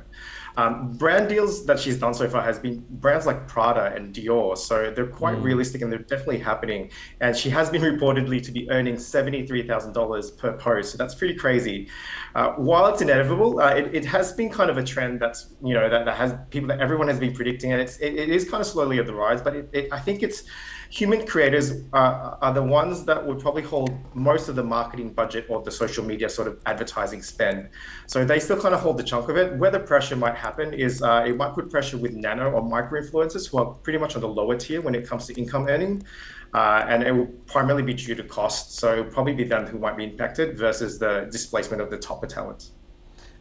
S6: Brand deals that she's done so far has been brands like Prada and Dior, so they're quite realistic and they're definitely happening. And she has been reportedly to be earning $73,000 per post, so that's pretty crazy. While it's inevitable, it has been kind of a trend that's that has people that everyone has been predicting, and it is kind of slowly on the rise. But I think it's human creators are the ones that would probably hold most of the marketing budget or the social media sort of advertising spend. So they still kind of hold the chunk of it. Where the pressure might happen is it might put pressure with nano or micro influencers who are pretty much on the lower tier when it comes to income earning. And it will primarily be due to cost. So it'll probably be them who might be impacted versus the displacement of the topper talent.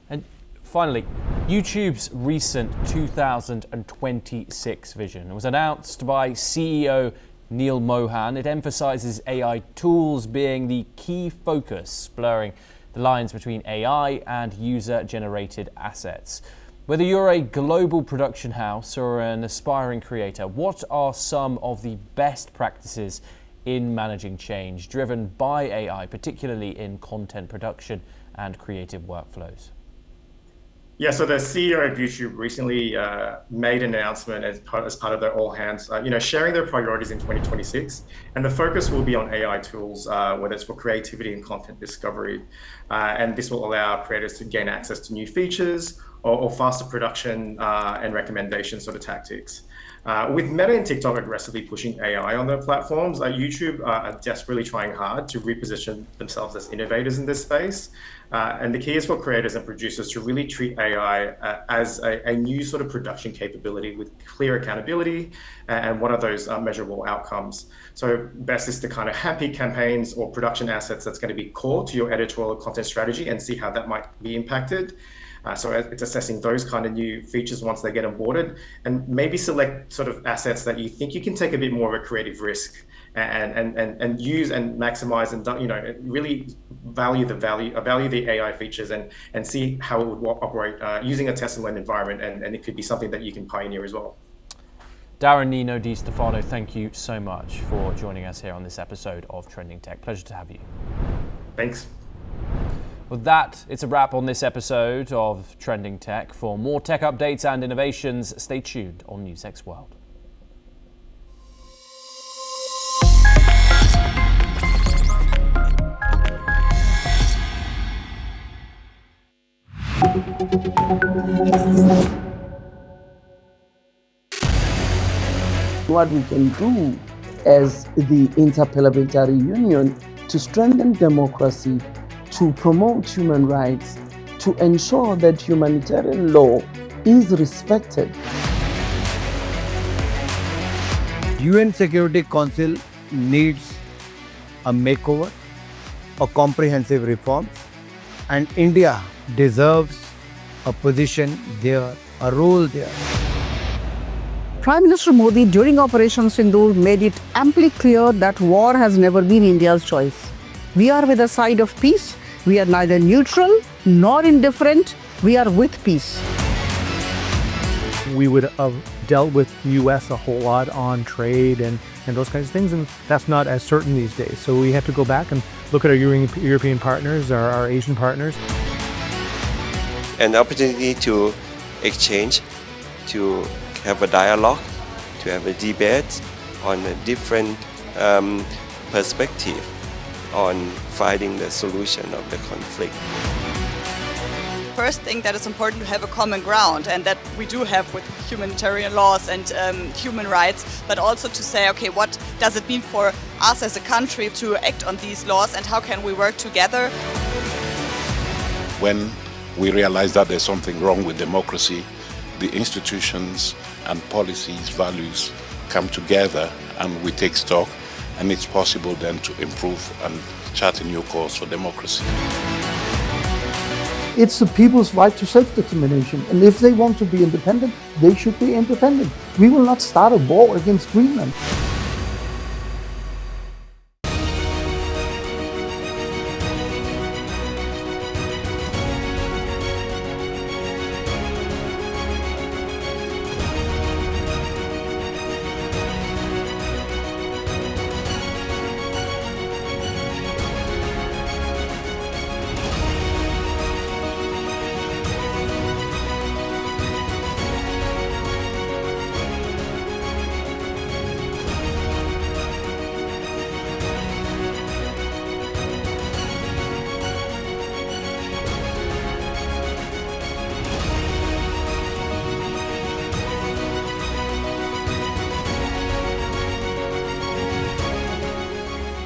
S5: And finally, YouTube's recent 2026 vision was announced by CEO Neil Mohan. It emphasizes AI tools being the key focus, blurring the lines between AI and user-generated assets. Whether you're a global production house or an aspiring creator, what are some of the best practices in managing change driven by AI, particularly in content production and creative workflows?
S6: Yeah, so the CEO of YouTube recently made an announcement as part of their all hands, sharing their priorities in 2026, and the focus will be on AI tools, whether it's for creativity and content discovery, and this will allow creators to gain access to new features or faster production and recommendation sort of tactics. With Meta and TikTok aggressively pushing AI on their platforms, YouTube are desperately trying hard to reposition themselves as innovators in this space. And the key is for creators and producers to really treat AI as a new sort of production capability with clear accountability and what are those measurable outcomes. So best is to kind of have peak campaigns or production assets that's going to be core to your editorial content strategy and see how that might be impacted. So it's assessing those kind of new features once they get onboarded, and maybe select sort of assets that you think you can take a bit more of a creative risk and use and maximize and really value the AI features and see how it would operate using a test and learn environment, and it could be something that you can pioneer as well.
S5: Darren, Nino, Di Stefano, thank you so much for joining us here on this episode of Trending Tech. Pleasure to have you.
S6: Thanks.
S5: With that, it's a wrap on this episode of Trending Tech. For more tech updates and innovations, stay tuned on NewsX World.
S15: What we can do as the Interparliamentary Union to strengthen democracy, to promote human rights, to ensure that humanitarian law is respected.
S16: UN Security Council needs a makeover, a comprehensive reform, and India deserves a position there, a role there.
S17: Prime Minister Modi during Operation Sindoor made it amply clear that war has never been India's choice. We are with the side of peace. We are neither neutral nor indifferent. We are with peace.
S18: We would have dealt with US a whole lot on trade and those kinds of things, and that's not as certain these days. So we have to go back and look at our European partners, our Asian partners.
S19: An opportunity to exchange, to have a dialogue, to have a debate on a different perspective on finding the solution of the conflict.
S20: First thing that is important to have a common ground, and that we do have with humanitarian laws and human rights, but also to say, okay, what does it mean for us as a country to act on these laws and how can we work together?
S21: When we realize that there's something wrong with democracy, the institutions and policies, values come together and we take stock, and it's possible then to improve and chart a new course for democracy.
S15: It's the people's right to self-determination, and if they want to be independent, they should be independent. We will not start a war against Greenland.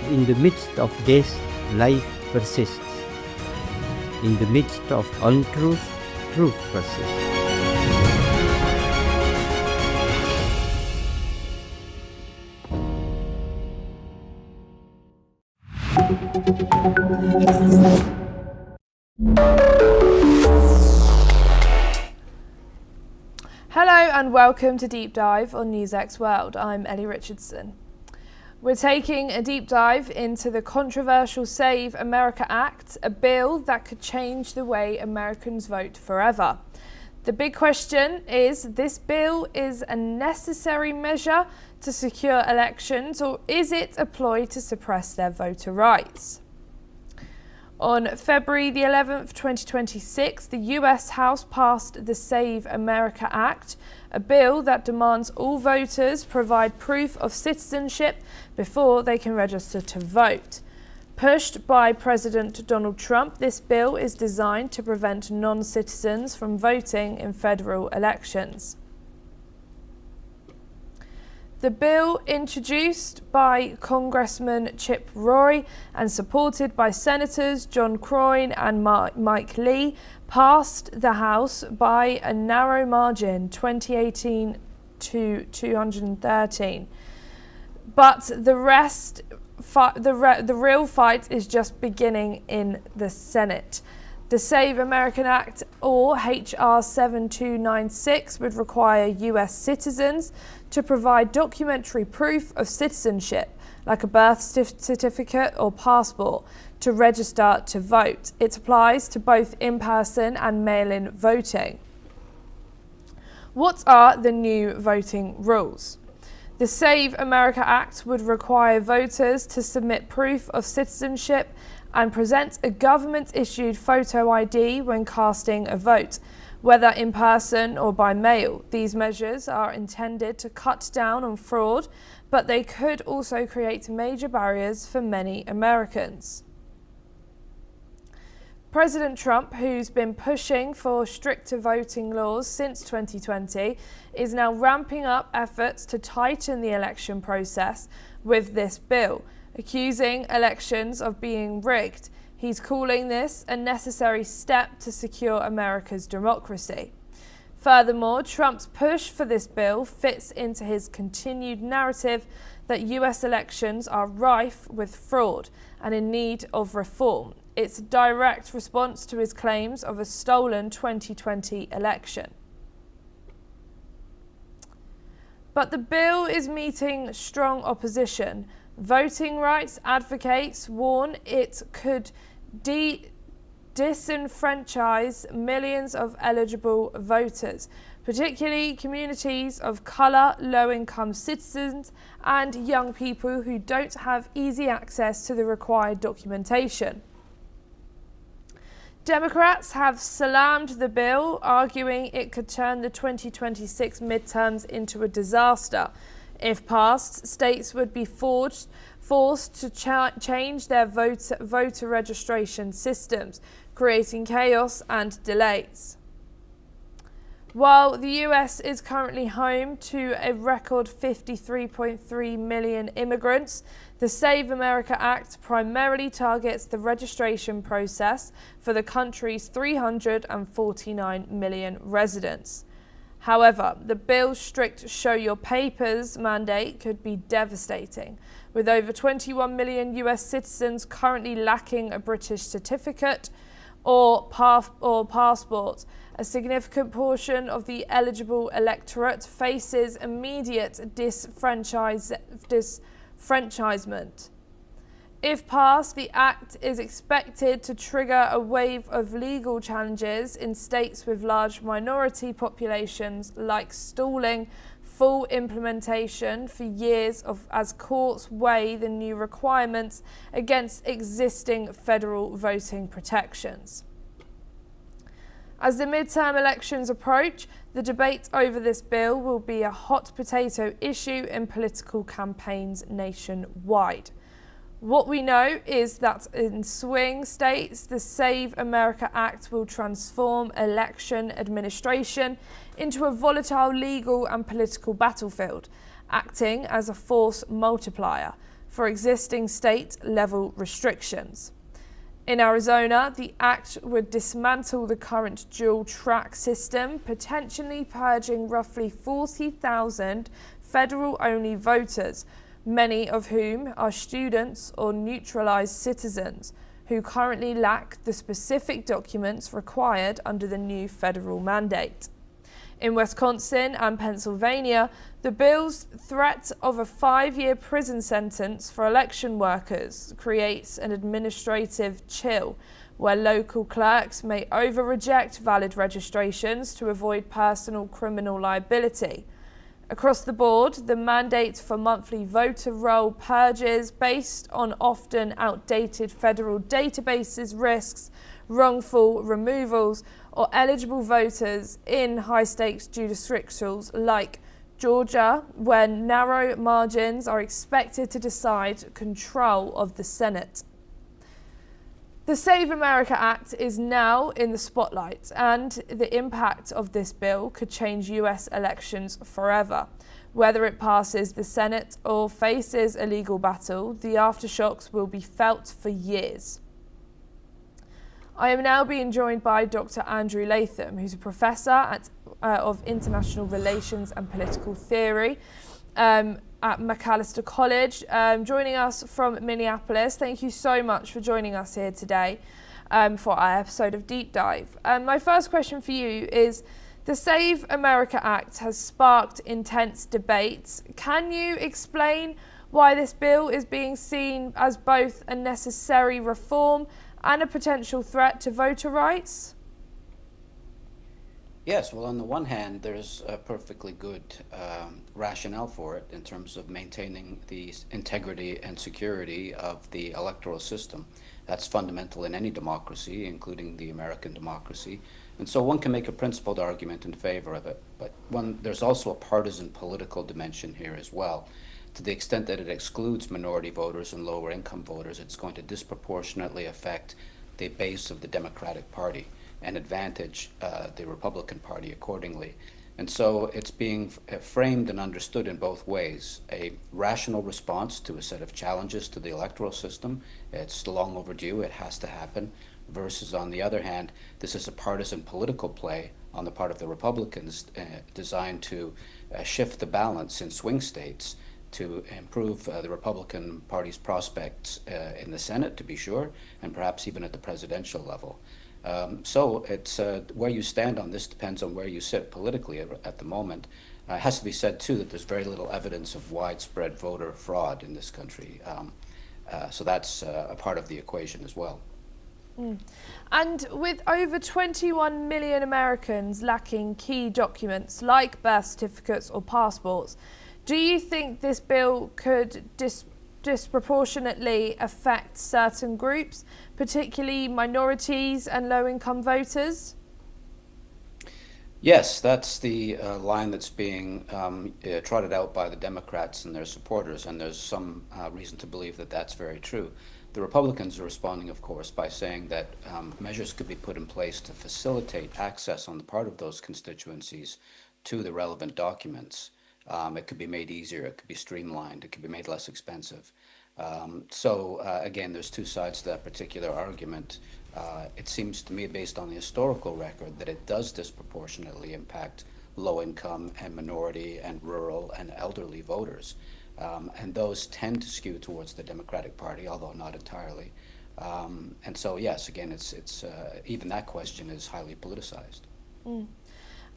S9: In the midst of death, life persists. In the midst of untruth, truth persists.
S7: Hello and welcome to Deep Dive on NewsX World. I'm Ellie Richardson. We're taking a deep dive into the controversial Save America Act, a bill that could change the way Americans vote forever. The big question is, this bill is a necessary measure to secure elections, or is it a ploy to suppress their voter rights? On February the 11th, 2026, the US House passed the Save America Act, a bill that demands all voters provide proof of citizenship before they can register to vote. Pushed by President Donald Trump, this bill is designed to prevent non-citizens from voting in federal elections. The bill, introduced by Congressman Chip Roy and supported by Senators John Croyn and Mike Lee, passed the House by a narrow margin, 2018 to 213. But the real fight is just beginning in the Senate. The Save American Act, or HR 7296, would require US citizens to provide documentary proof of citizenship, like a birth certificate or passport, to register to vote. It applies to both in-person and mail-in voting. What are the new voting rules? The Save America Act would require voters to submit proof of citizenship and present a government-issued photo ID when casting a vote, whether in person or by mail. These measures are intended to cut down on fraud, but they could also create major barriers for many Americans. President Trump, who's been pushing for stricter voting laws since 2020, is now ramping up efforts to tighten the election process with this bill, accusing elections of being rigged. He's calling this a necessary step to secure America's democracy. Furthermore, Trump's push for this bill fits into his continued narrative that US elections are rife with fraud and in need of reform. It's a direct response to his claims of a stolen 2020 election. But the bill is meeting strong opposition. Voting rights advocates warn it could disenfranchise millions of eligible voters, particularly communities of colour, low-income citizens, and young people who don't have easy access to the required documentation. Democrats have slammed the bill, arguing it could turn the 2026 midterms into a disaster. If passed, states would be forced to change their voter registration systems, creating chaos and delays. While the US is currently home to a record 53.3 million immigrants, the Save America Act primarily targets the registration process for the country's 349 million residents. However, the bill's strict show your papers mandate could be devastating, with over 21 million US citizens currently lacking a British certificate or passport. A significant portion of the eligible electorate faces immediate disfranchisement. If passed, the act is expected to trigger a wave of legal challenges in states with large minority populations, like stalling full implementation for years as courts weigh the new requirements against existing federal voting protections. As the midterm elections approach, the debate over this bill will be a hot potato issue in political campaigns nationwide. What we know is that in swing states, the Save America Act will transform election administration into a volatile legal and political battlefield, acting as a force multiplier for existing state-level restrictions. In Arizona, the act would dismantle the current dual-track system, potentially purging roughly 40,000 federal-only voters, many of whom are students or neutralized citizens who currently lack the specific documents required under the new federal mandate. In Wisconsin and Pennsylvania, the bill's threat of a 5-year prison sentence for election workers creates an administrative chill, where local clerks may over-reject valid registrations to avoid personal criminal liability. Across the board, the mandate for monthly voter roll purges based on often outdated federal databases risks wrongful removals or eligible voters in high-stakes jurisdictions like Georgia, where narrow margins are expected to decide control of the Senate. The Save America Act is now in the spotlight, and the impact of this bill could change US elections forever. Whether it passes the Senate or faces a legal battle, the aftershocks will be felt for years. I am now being joined by Dr. Andrew Latham, who's a professor of International Relations and Political Theory at Macalester College, joining us from Minneapolis. Thank you so much for joining us here today for our episode of Deep Dive. My first question for you is, the Save America Act has sparked intense debates. Can you explain why this bill is being seen as both a necessary reform and a potential threat to voter rights?
S8: Yes, well, on the one hand, there's a perfectly good rationale for it in terms of maintaining the integrity and security of the electoral system. That's fundamental in any democracy, including the American democracy. And so one can make a principled argument in favor of it. But there's also a partisan political dimension here as well. To the extent that it excludes minority voters and lower income voters, it's going to disproportionately affect the base of the Democratic Party and advantage the Republican Party accordingly. And so it's being framed and understood in both ways. A rational response to a set of challenges to the electoral system. It's long overdue, it has to happen. Versus, on the other hand, this is a partisan political play on the part of the Republicans designed to shift the balance in swing states to improve the Republican Party's prospects in the Senate, to be sure, and perhaps even at the presidential level. So it's where you stand on this depends on where you sit politically at the moment. It has to be said, too, that there's very little evidence of widespread voter fraud in this country. So that's a part of the equation as well.
S7: And with over 21 million Americans lacking key documents like birth certificates or passports, do you think this bill could disproportionately affect certain groups, particularly minorities and low-income voters?
S8: Yes, that's the line that's being trotted out by the Democrats and their supporters, and there's some reason to believe that that's very true. The Republicans are responding, of course, by saying that measures could be put in place to facilitate access on the part of those constituencies to the relevant documents. It could be made easier, it could be streamlined, it could be made less expensive. So again, there's two sides to that particular argument. It seems to me, based on the historical record, that it does disproportionately impact low-income and minority and rural and elderly voters. And those tend to skew towards the Democratic Party, although not entirely. And so, yes, again, it's even that question is highly politicized.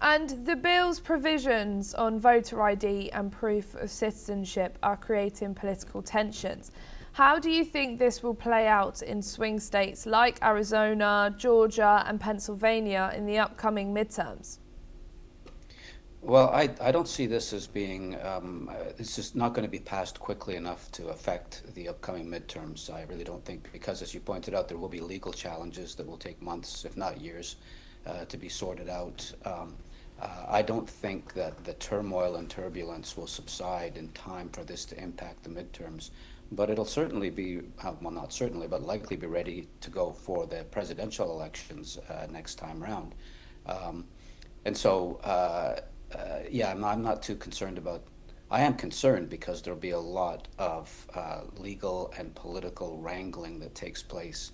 S7: And the bill's provisions on voter ID and proof of citizenship are creating political tensions. How do you think this will play out in swing states like Arizona, Georgia and Pennsylvania in the upcoming midterms?
S8: Well, I don't see this as being, it's just not going to be passed quickly enough to affect the upcoming midterms. I really don't think, because as you pointed out, there will be legal challenges that will take months, if not years, to be sorted out. I don't think that the turmoil and turbulence will subside in time for this to impact the midterms, but it'll certainly be, well, not certainly, but likely be ready to go for the presidential elections next time round. And so, yeah, I'm not too concerned about, I am concerned because there'll be a lot of legal and political wrangling that takes place,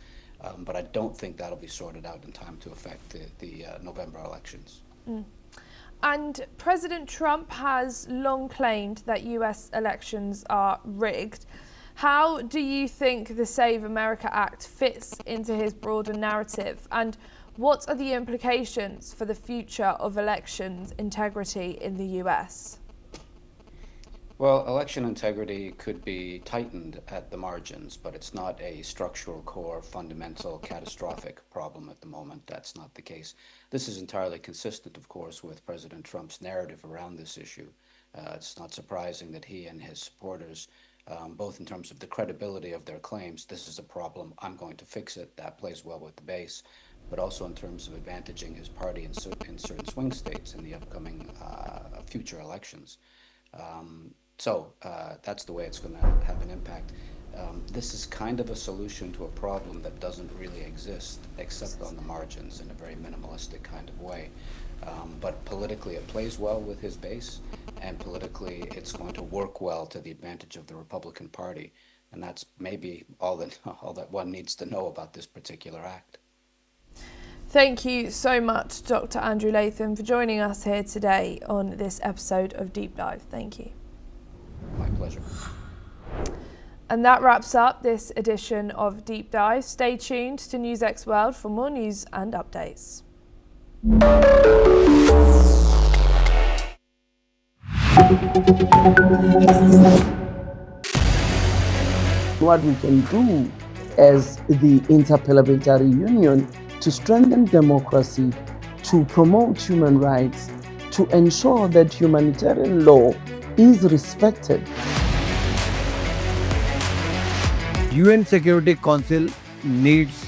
S8: but I don't think that'll be sorted out in time to affect the November elections.
S7: And President Trump has long claimed that US elections are rigged. How do you think the Save America Act fits into his broader narrative? And what are the implications for the future of elections integrity in the US?
S8: Well, election integrity could be tightened at the margins, but it's not a structural, core, fundamental, catastrophic problem at the moment. That's not the case. This is entirely consistent, of course, with President Trump's narrative around this issue. It's not surprising that he and his supporters, both in terms of the credibility of their claims, this is a problem, I'm going to fix it, that plays well with the base, but also in terms of advantaging his party in certain swing states in the upcoming future elections. So that's the way it's going to have an impact. This is kind of a solution to a problem that doesn't really exist except on the margins in a very minimalistic kind of way. But politically it plays well with his base, and politically it's going to work well to the advantage of the Republican Party. And that's maybe all that one needs to know about this particular act.
S7: Thank you so much, Dr. Andrew Latham, for joining us here today on this episode of Deep Dive. Thank you.
S8: My pleasure.
S7: And that wraps up this edition of Deep Dive. Stay tuned to NewsX World for more news and updates.
S15: What we can do as the Interparliamentary Union to strengthen democracy, to promote human rights, to ensure that humanitarian law is respected.
S16: UN Security Council needs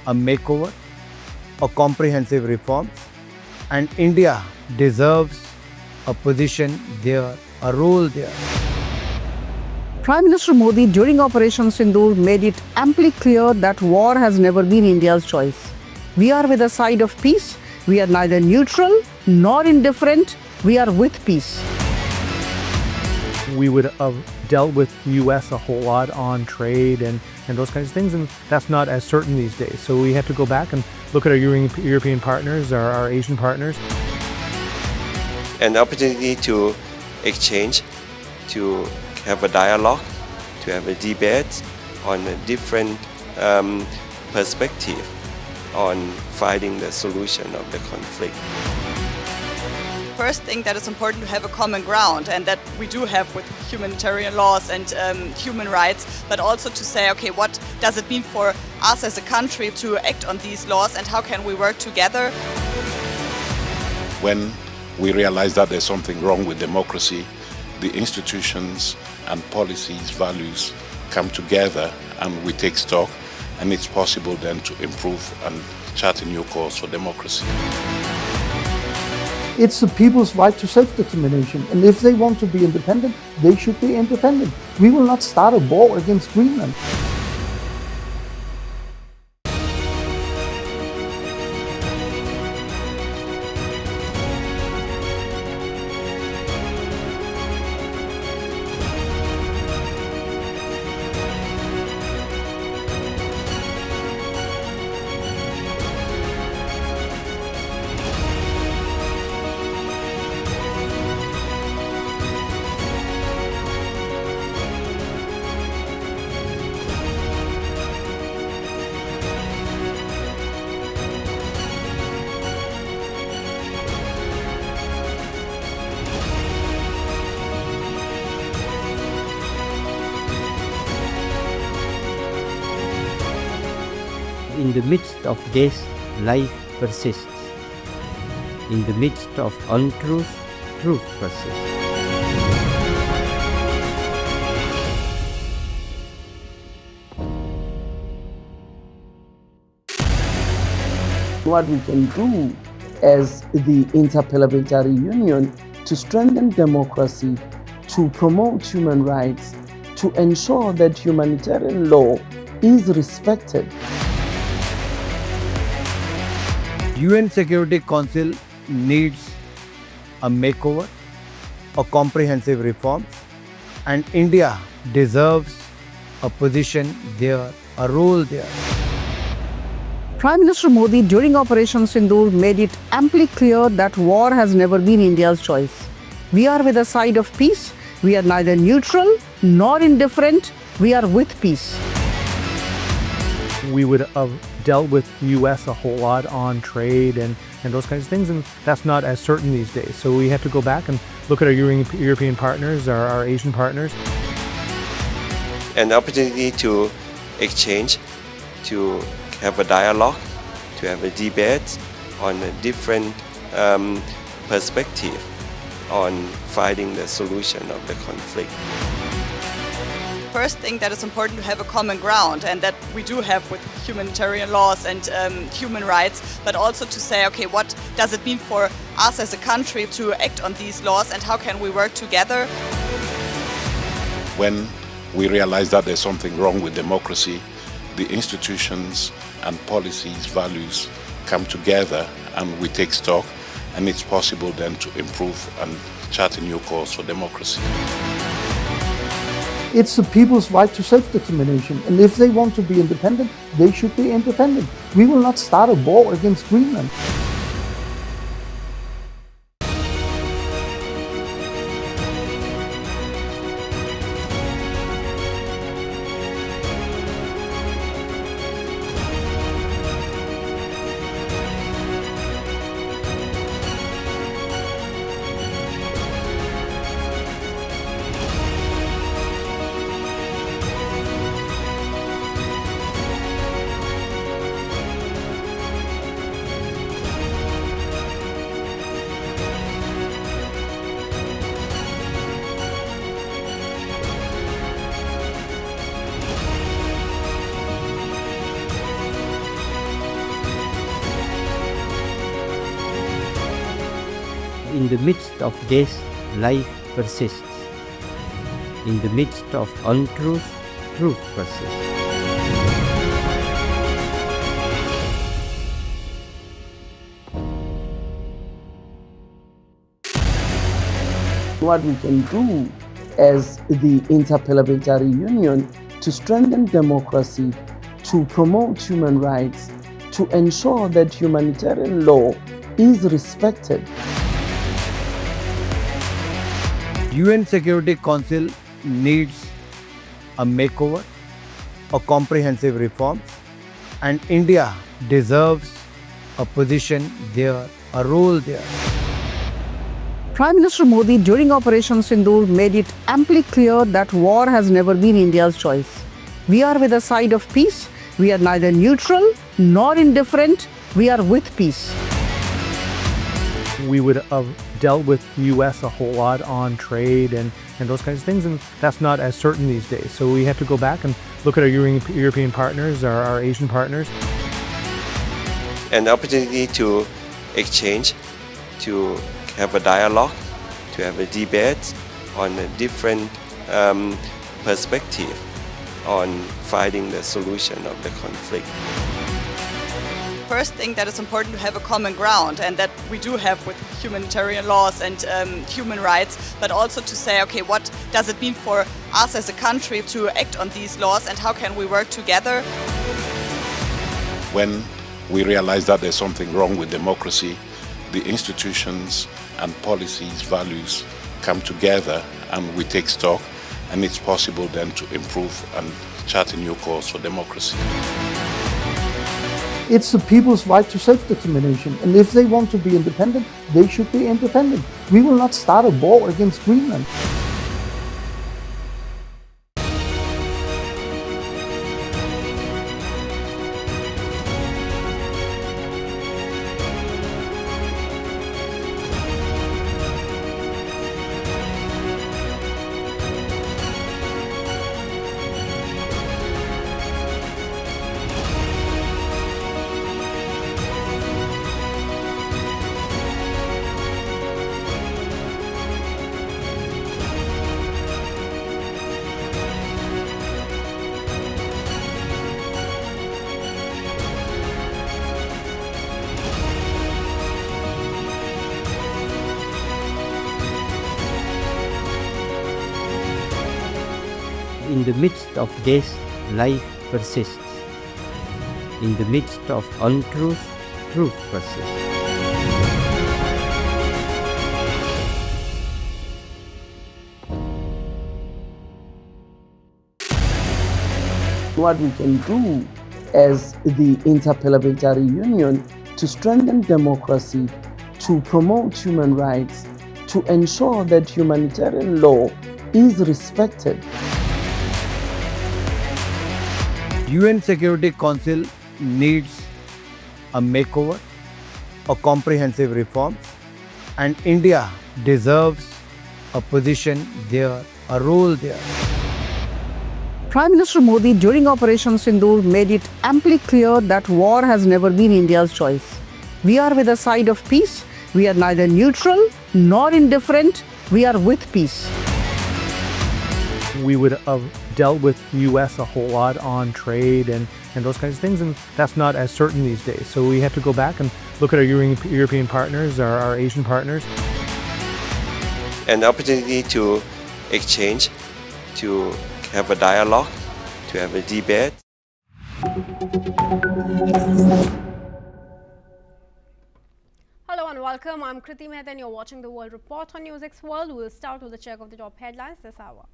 S16: a makeover, a comprehensive reforms, and India deserves a position there, a role there.
S17: Prime Minister Modi during Operation Sindoor made it amply clear that war has never been India's choice. We are with the side of peace. We are neither neutral nor indifferent. We are with peace.
S18: we would have dealt with US a whole lot on trade and those kinds of things, and that's not as certain these days. So we have to go back and look at our European partners, our Asian partners.
S19: An opportunity to exchange, to have a dialogue, to have a debate on a different perspective on finding the solution of the conflict.
S20: First thing that is important to have a common ground, and that we do have with humanitarian laws and human rights, but also to say, okay, what does it mean for us as a country to act on these laws and how can we work together?
S21: When we realize that there's something wrong with democracy, the institutions and policies, values come together and we take stock, and it's possible then to improve and chart a new course for democracy.
S15: It's the people's right to self-determination, and if they want to be independent, they should be independent. We will not start a war against Greenland.
S9: In the midst of death, life persists. In the midst of untruth, truth persists.
S15: What we can do as the Interparliamentary Union to strengthen democracy, to promote human rights, to ensure that humanitarian law is respected.
S16: UN Security Council needs a makeover, a comprehensive reform, and India deserves a position there, a role there.
S17: Prime Minister Modi during Operation Sindoor made it amply clear that war has never been India's choice. We are with the side of peace. We are neither neutral nor indifferent. We are with peace.
S18: We would have dealt with US a whole lot on trade and those kinds of things, and that's not as certain these days. So we have to go back and look at our European partners, our Asian partners.
S19: An opportunity to exchange, to have a dialogue, to have a debate on a different perspective on finding the solution of the conflict.
S20: First thing that is important to have a common ground, and that we do have with humanitarian laws and human rights, but also to say, okay, what does it mean for us as a country to act on these laws and how can we work together?
S21: When we realize that there's something wrong with democracy, the institutions and policies, values come together and we take stock, and it's possible then to improve and chart a new course for democracy.
S15: It's the people's right to self-determination, and if they want to be independent, they should be independent. We will not start a war against Greenland.
S9: In the midst of death, life persists. In the midst of untruth, truth persists.
S15: What we can do as the Interparliamentary Union to strengthen democracy, to promote human rights, to ensure that humanitarian law is respected.
S16: UN Security Council needs a makeover, a comprehensive reform, and India deserves a position there, a role there.
S17: Prime Minister Modi during Operation Sindoor made it amply clear that war has never been India's choice. We are with the side of peace. We are neither neutral nor indifferent. We are with peace.
S18: We would have dealt with the U.S. a whole lot on trade and those kinds of things, and that's not as certain these days. So we have to go back and look at our European partners, our Asian partners.
S19: An opportunity to exchange, to have a dialogue, to have a debate on a different perspective on finding the solution of the conflict.
S20: First thing that is important to have a common ground, and that we do have with humanitarian laws and human rights, but also to say, okay, what does it mean for us as a country to act on these laws and how can we work together?
S21: When we realize that there's something wrong with democracy, the institutions and policies, values come together and we take stock, and it's possible then to improve and chart a new course for democracy.
S15: It's the people's right to self-determination, and if they want to be independent, they should be independent. We will not start a war against Greenland.
S9: In the midst of death, life persists. In the midst of untruth, truth persists.
S15: What we can do as the Interparliamentary Union to strengthen democracy, to promote human rights, to ensure that humanitarian law is respected.
S16: UN Security Council needs a makeover, a comprehensive reform, and India deserves a position there, a role there.
S17: Prime Minister Modi during Operation Sindoor made it amply clear that war has never been India's choice. We are with the side of peace. We are neither neutral nor indifferent. We are with peace.
S18: We would have dealt with the U.S. a whole lot on trade and those kinds of things, and that's not as certain these days. So we have to go back and look at our European partners, our Asian partners.
S19: An opportunity to exchange, to have a dialogue, to have a debate.
S2: Hello and welcome. I'm Kriti Mehta and you're watching the World Report on NewsX World. We'll start with a check of the top headlines this hour.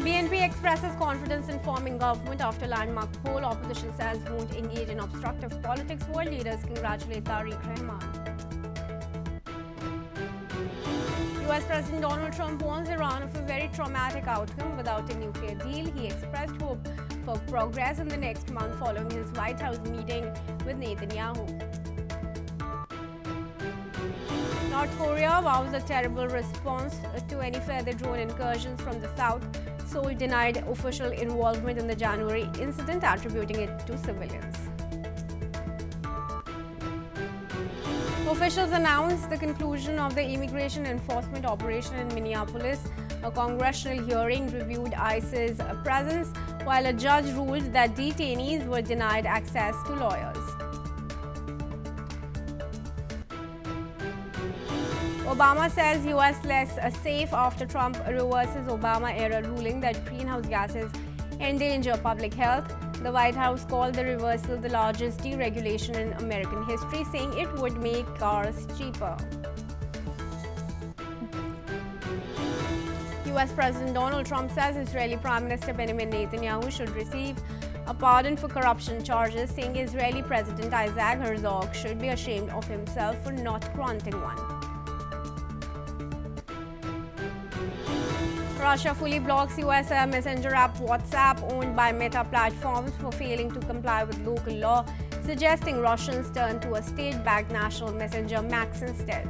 S2: BNP expresses confidence in forming government after landmark poll. Opposition says won't engage in obstructive politics. World leaders congratulate Tariq Rahman. US President Donald Trump warns Iran of a very traumatic outcome without a nuclear deal. He expressed hope for progress in the next month following his White House meeting with Netanyahu. North Korea vows a terrible response to any further drone incursions from the south. Seoul denied official involvement in the January incident, attributing it to civilians. Officials announced the conclusion of the immigration enforcement operation in Minneapolis. A congressional hearing reviewed ICE's presence, while a judge ruled that detainees were denied access to lawyers. Obama says US less safe after Trump reverses Obama-era ruling that greenhouse gases endanger public health. The White House called the reversal the largest deregulation in American history, saying it would make cars cheaper. US President Donald Trump says Israeli Prime Minister Benjamin Netanyahu should receive a pardon for corruption charges, saying Israeli President Isaac Herzog should be ashamed of himself for not granting one. Russia fully blocks US messenger app WhatsApp, owned by Meta Platforms, for failing to comply with local law, suggesting Russians turn to a state-backed national messenger Max instead.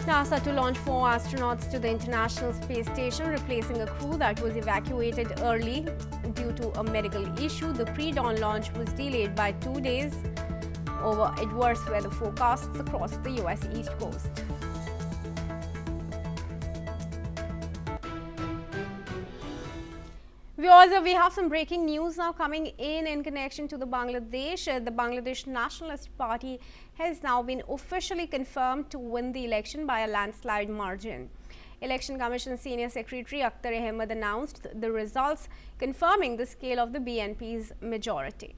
S2: NASA to launch 4 astronauts to the International Space Station, replacing a crew that was evacuated early due to a medical issue. The pre-dawn launch was delayed by 2 days over adverse weather forecasts across the US East Coast. Viewers, we have some breaking news now coming in connection to the Bangladesh. The Bangladesh Nationalist Party has now been officially confirmed to win the election by a landslide margin. Election Commission Senior Secretary Akhtar Ahmed announced the results, confirming the scale of the BNP's majority.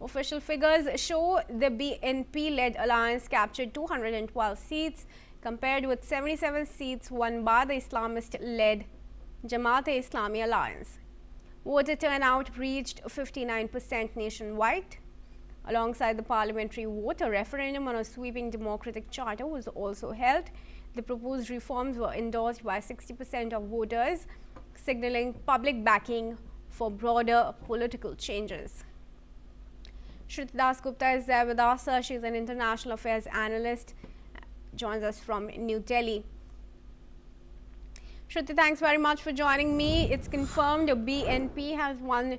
S2: Official figures show the BNP-led alliance captured 212 seats, compared with 77 seats won by the Islamist-led Jamaat-e-Islami alliance. Voter turnout reached 59% nationwide. Alongside the parliamentary vote, a referendum on a sweeping democratic charter was also held. The proposed reforms were endorsed by 60% of voters, signaling public backing for broader political changes. Shruti Das Gupta is there with us. She is an international affairs analyst, joins us from New Delhi. Shruti, thanks very much for joining me. It's confirmed the BNP has won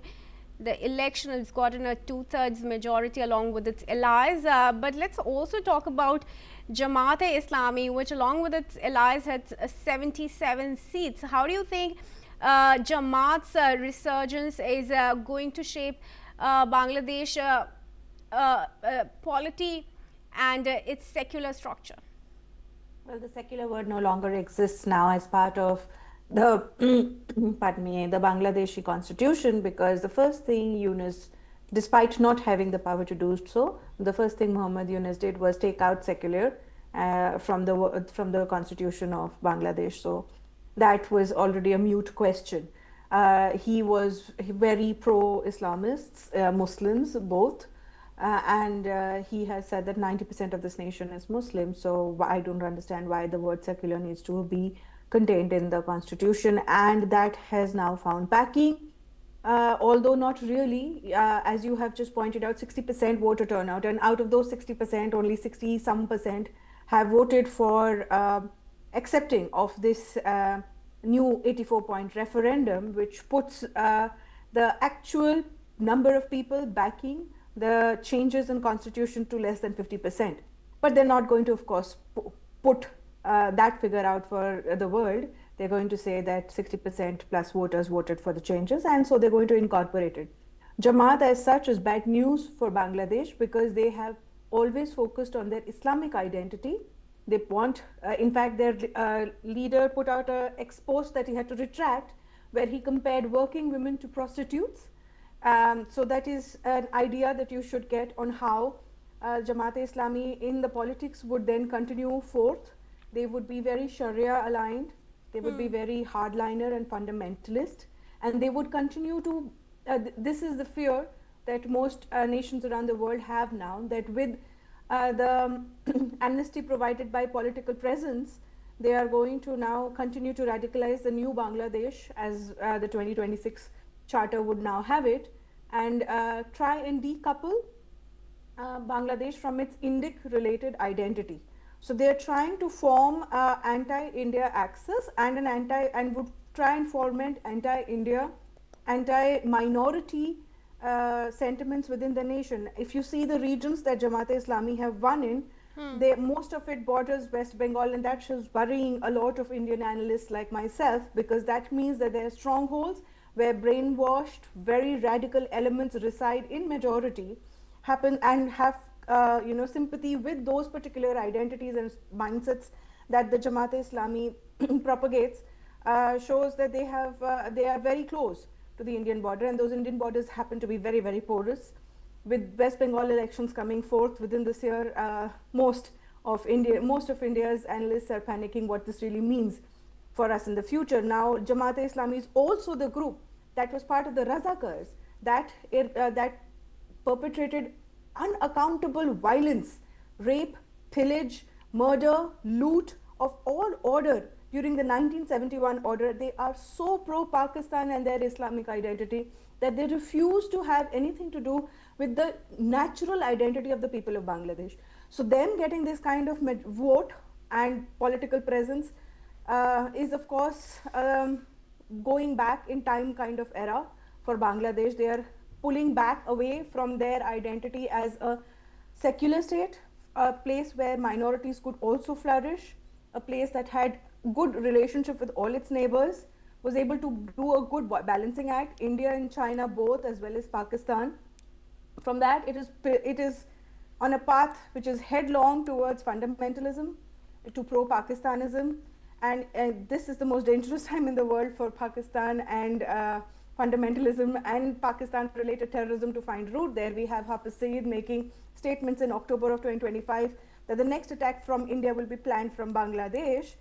S2: the election. It's gotten a 2/3 majority along with its allies. But let's also talk about Jamaat-e-Islami, which along with its allies had 77 seats. How do you think Jamaat's resurgence is going to shape Bangladesh polity and its secular structure?
S10: Well, the secular word no longer exists now as part of the, the Bangladeshi constitution, because the first thing Yunus, despite not having the power to do so, the first thing Muhammad Yunus did was take out secular from the constitution of Bangladesh. So that was already a mute question. He was very pro-Islamists, Muslims both. And he has said that 90% of this nation is Muslim, so I don't understand why the word secular needs to be contained in the constitution, and that has now found backing, although not really, as you have just pointed out, 60% voter turnout, and out of those 60%, only 60-some% have voted for accepting of this new 84-point referendum, which puts the actual number of people backing the changes in constitution to less than 50%. But they're not going to, of course, put that figure out for the world. They're going to say that 60% plus voters voted for the changes, and so they're going to incorporate it. Jamaat as such is bad news for Bangladesh, because they have always focused on their Islamic identity. They want, in fact, their leader put out an ex-post that he had to retract, where he compared working women to prostitutes. So that is an idea that you should get on how Jamaat-e-Islami in the politics would then continue forth. They would be very Sharia aligned, they would be very hardliner and fundamentalist, and they would continue to, this is the fear that most nations around the world have now, that with the amnesty provided by political presence, they are going to now continue to radicalize the new Bangladesh, as the 2026 charter would now have it, and try and decouple Bangladesh from its Indic related identity. So they are trying to form anti-India axis and and would try and foment anti-India, anti-minority sentiments within the nation. If you see the regions that Jamaat-e-Islami have won in, most of it borders West Bengal, and that is worrying a lot of Indian analysts like myself, because that means that there are strongholds where brainwashed, very radical elements reside in majority, happen and have sympathy with those particular identities and mindsets that the Jamaat-e-Islami propagates, shows that they are very close to the Indian border, and those Indian borders happen to be very, very porous. With West Bengal elections coming forth within this year, most of India's analysts are panicking what this really means for us in the future. Now, Jamaat-e-Islami is also the group that was part of the Razakars that perpetrated unaccountable violence, rape, pillage, murder, loot of all order during the 1971 order. They are so pro-Pakistan and their Islamic identity that they refuse to have anything to do with the natural identity of the people of Bangladesh. So them getting this kind of vote and political presence is of course going back in time kind of era for Bangladesh. They are pulling back away from their identity as a secular state, a place where minorities could also flourish, a place that had good relationship with all its neighbors, was able to do a good balancing act, India and China both, as well as Pakistan. From that, it is on a path which is headlong towards fundamentalism, to pro-Pakistanism, and this is the most dangerous time in the world for Pakistan and fundamentalism and Pakistan-related terrorism to find root there. We have Hafiz Saeed making statements in October of 2025 that the next attack from India will be planned from Bangladesh.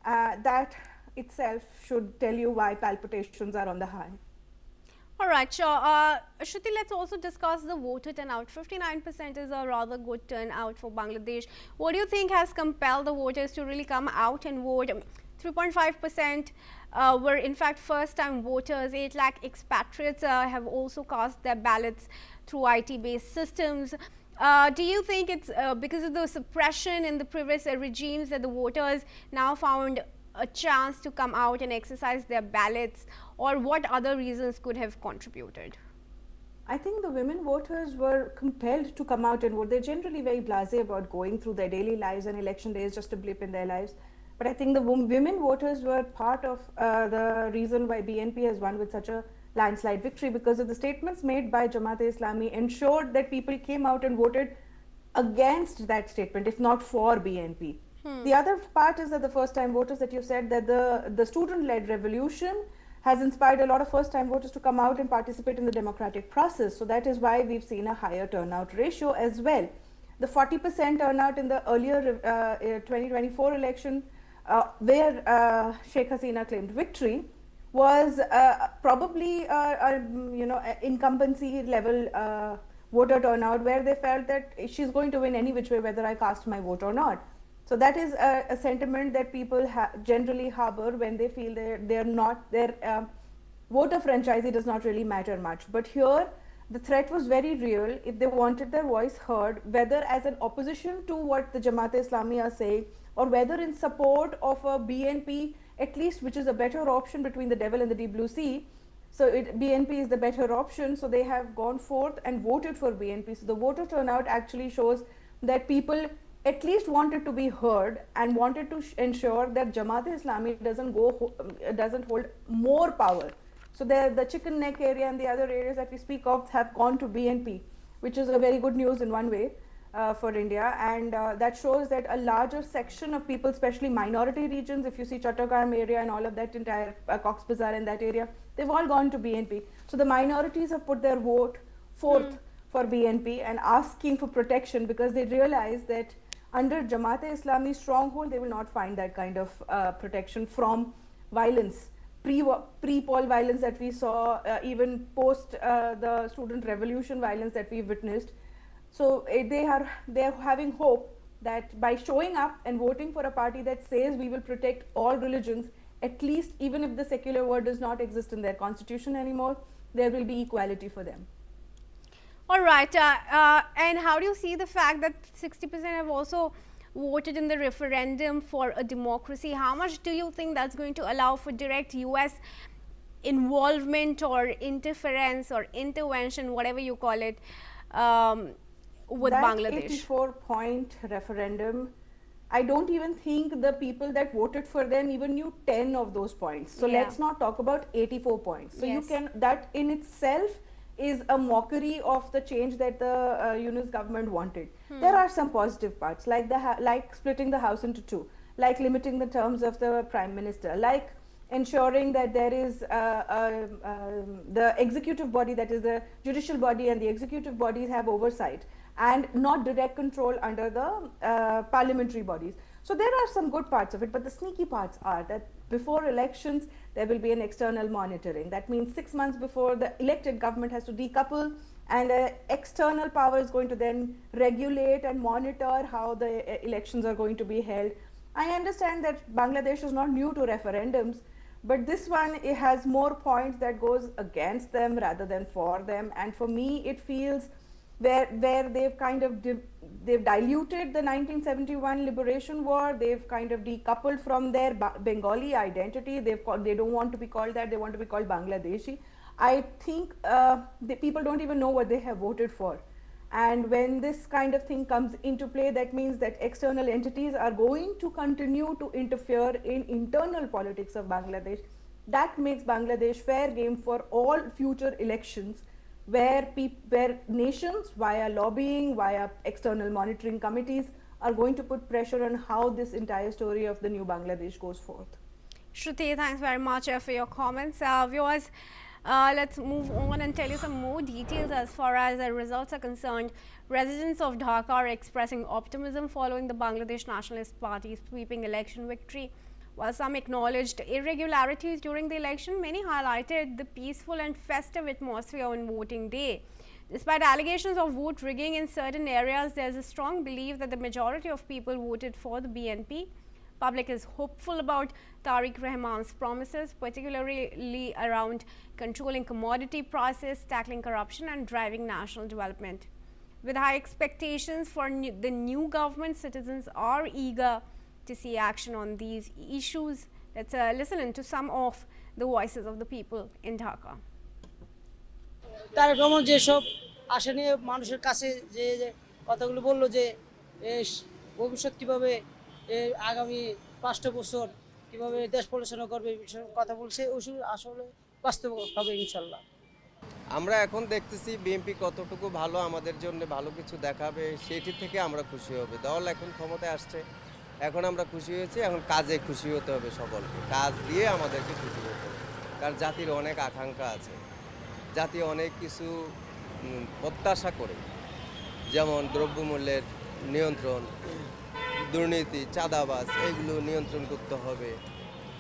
S10: That itself should tell you why palpitations are on the high.
S2: All right, sure. Shruti, let's also discuss the voter turnout. 59% is a rather good turnout for Bangladesh. What do you think has compelled the voters to really come out and vote? 3.5% were in fact first-time voters. 8 lakh expatriates have also cast their ballots through IT-based systems. Do you think it's because of the suppression in the previous regimes that the voters now found a chance to come out and exercise their ballots, or what other reasons could have contributed?
S10: I think the women voters were compelled to come out and vote. They're generally very blasé about going through their daily lives, and election day is just a blip in their lives. But I think the women voters were part of the reason why BNP has won with such a landslide victory, because of the statements made by Jamaat-e-Islami ensured that people came out and voted against that statement, if not for BNP. The other part is that the first-time voters that you said, that the student-led revolution has inspired a lot of first-time voters to come out and participate in the democratic process. So that is why we've seen a higher turnout ratio as well. The 40% turnout in the earlier 2024 election, where Sheikh Hasina claimed victory, was probably incumbency level voter turnout, where they felt that she's going to win any which way, whether I cast my vote or not. So that is a sentiment that people generally harbor when they feel their voter franchisee does not really matter much. But here, the threat was very real. If they wanted their voice heard, whether as an opposition to what the Jamaat-e-Islami are saying, or whether in support of a BNP, at least, which is a better option between the devil and the deep blue sea. So BNP is the better option, so they have gone forth and voted for BNP. So the voter turnout actually shows that people at least wanted to be heard and wanted to ensure that Jamaat-e-Islami doesn't hold more power. So the chicken neck area and the other areas that we speak of have gone to BNP, which is a very good news in one way for India, and that shows that a larger section of people, especially minority regions, if you see Chattogram area and all of that entire Cox's Bazar and that area, they've all gone to BNP. So the minorities have put their vote forth for BNP and asking for protection, because they realize that under Jamaat-e-Islami stronghold, they will not find that kind of protection from violence, pre-poll violence that we saw, even post the student revolution violence that we witnessed. So they are having hope that by showing up and voting for a party that says we will protect all religions, at least even if the secular word does not exist in their constitution anymore, there will be equality for them.
S2: All right, and how do you see the fact that 60% have also voted in the referendum for a democracy? How much do you think that's going to allow for direct US involvement or interference or intervention, whatever you call it, with
S10: that
S2: Bangladesh?
S10: 84-point referendum, I don't even think the people that voted for them even knew 10 of those points. So let's not talk about 84 points. So you can, that in itself is a mockery of the change that the Yunus government wanted. There are some positive parts, like like splitting the house into two, like limiting the terms of the prime minister, like ensuring that there is the executive body, that is the judicial body and the executive bodies, have oversight and not direct control under the parliamentary bodies. So there are some good parts of it, but the sneaky parts are that before elections there will be an external monitoring. That means 6 months before, the elected government has to decouple, and external power is going to then regulate and monitor how the elections are going to be held. I understand that Bangladesh is not new to referendums, but this one, it has more points that goes against them rather than for them, and for me it feels where they've kind of they've diluted the 1971 liberation war. They've kind of decoupled from their Bengali identity. They don't want to be called that. They want to be called Bangladeshi. I think the people don't even know what they have voted for. And when this kind of thing comes into play, that means that external entities are going to continue to interfere in internal politics of Bangladesh. That makes Bangladesh fair game for all future elections, where nations, via lobbying, via external monitoring committees, are going to put pressure on how this entire story of the new Bangladesh goes forth.
S2: Shruti, thanks very much for your comments. Viewers, let's move on and tell you some more details as far as the results are concerned. Residents of Dhaka are expressing optimism following the Bangladesh Nationalist Party's sweeping election victory. While some acknowledged irregularities during the election, many highlighted the peaceful and festive atmosphere on voting day. Despite allegations of vote rigging in certain areas, there is a strong belief that the majority of people voted for the BNP. Public is hopeful about Tariq Rahman's promises, particularly around controlling commodity prices, tackling corruption and driving national development. With high expectations for the new government, citizens are eager to see action on these issues. Let's listen to some of the voices of the people in Dhaka.
S12: Tarique Rahman যেসব আশা নিয়ে মানুষের কাছে যে কথাগুলো বললো যে ভবিষ্যৎ কিভাবে আগামী 5টা বছর কিভাবে দেশ পরিচালনা করবে কথা বলছে, ওইসব আসলে বাস্তব হবে ইনশাআল্লাহ।
S22: আমরা এখন দেখতেছি বিএনপি কতটুকু ভালো, আমাদের জন্য ভালো কিছু দেখাবে, সেটি থেকে আমরা খুশি হব। দল এখন ক্ষমতায় আসছে, এখন আমরা খুশি হয়েছি, এখন কাজে খুশি হতে হবে সকলকে। কাজ দিয়ে আমাদেরকে খুশি হতে হবে, কারণ জাতির অনেক আকাঙ্ক্ষা আছে, জাতি অনেক কিছু প্রত্যাশা করে, যেমন দ্রব্যমূল্যের নিয়ন্ত্রণ, দুর্নীতি, চাঁদাবাজ, এগুলো নিয়ন্ত্রণ করতে হবে,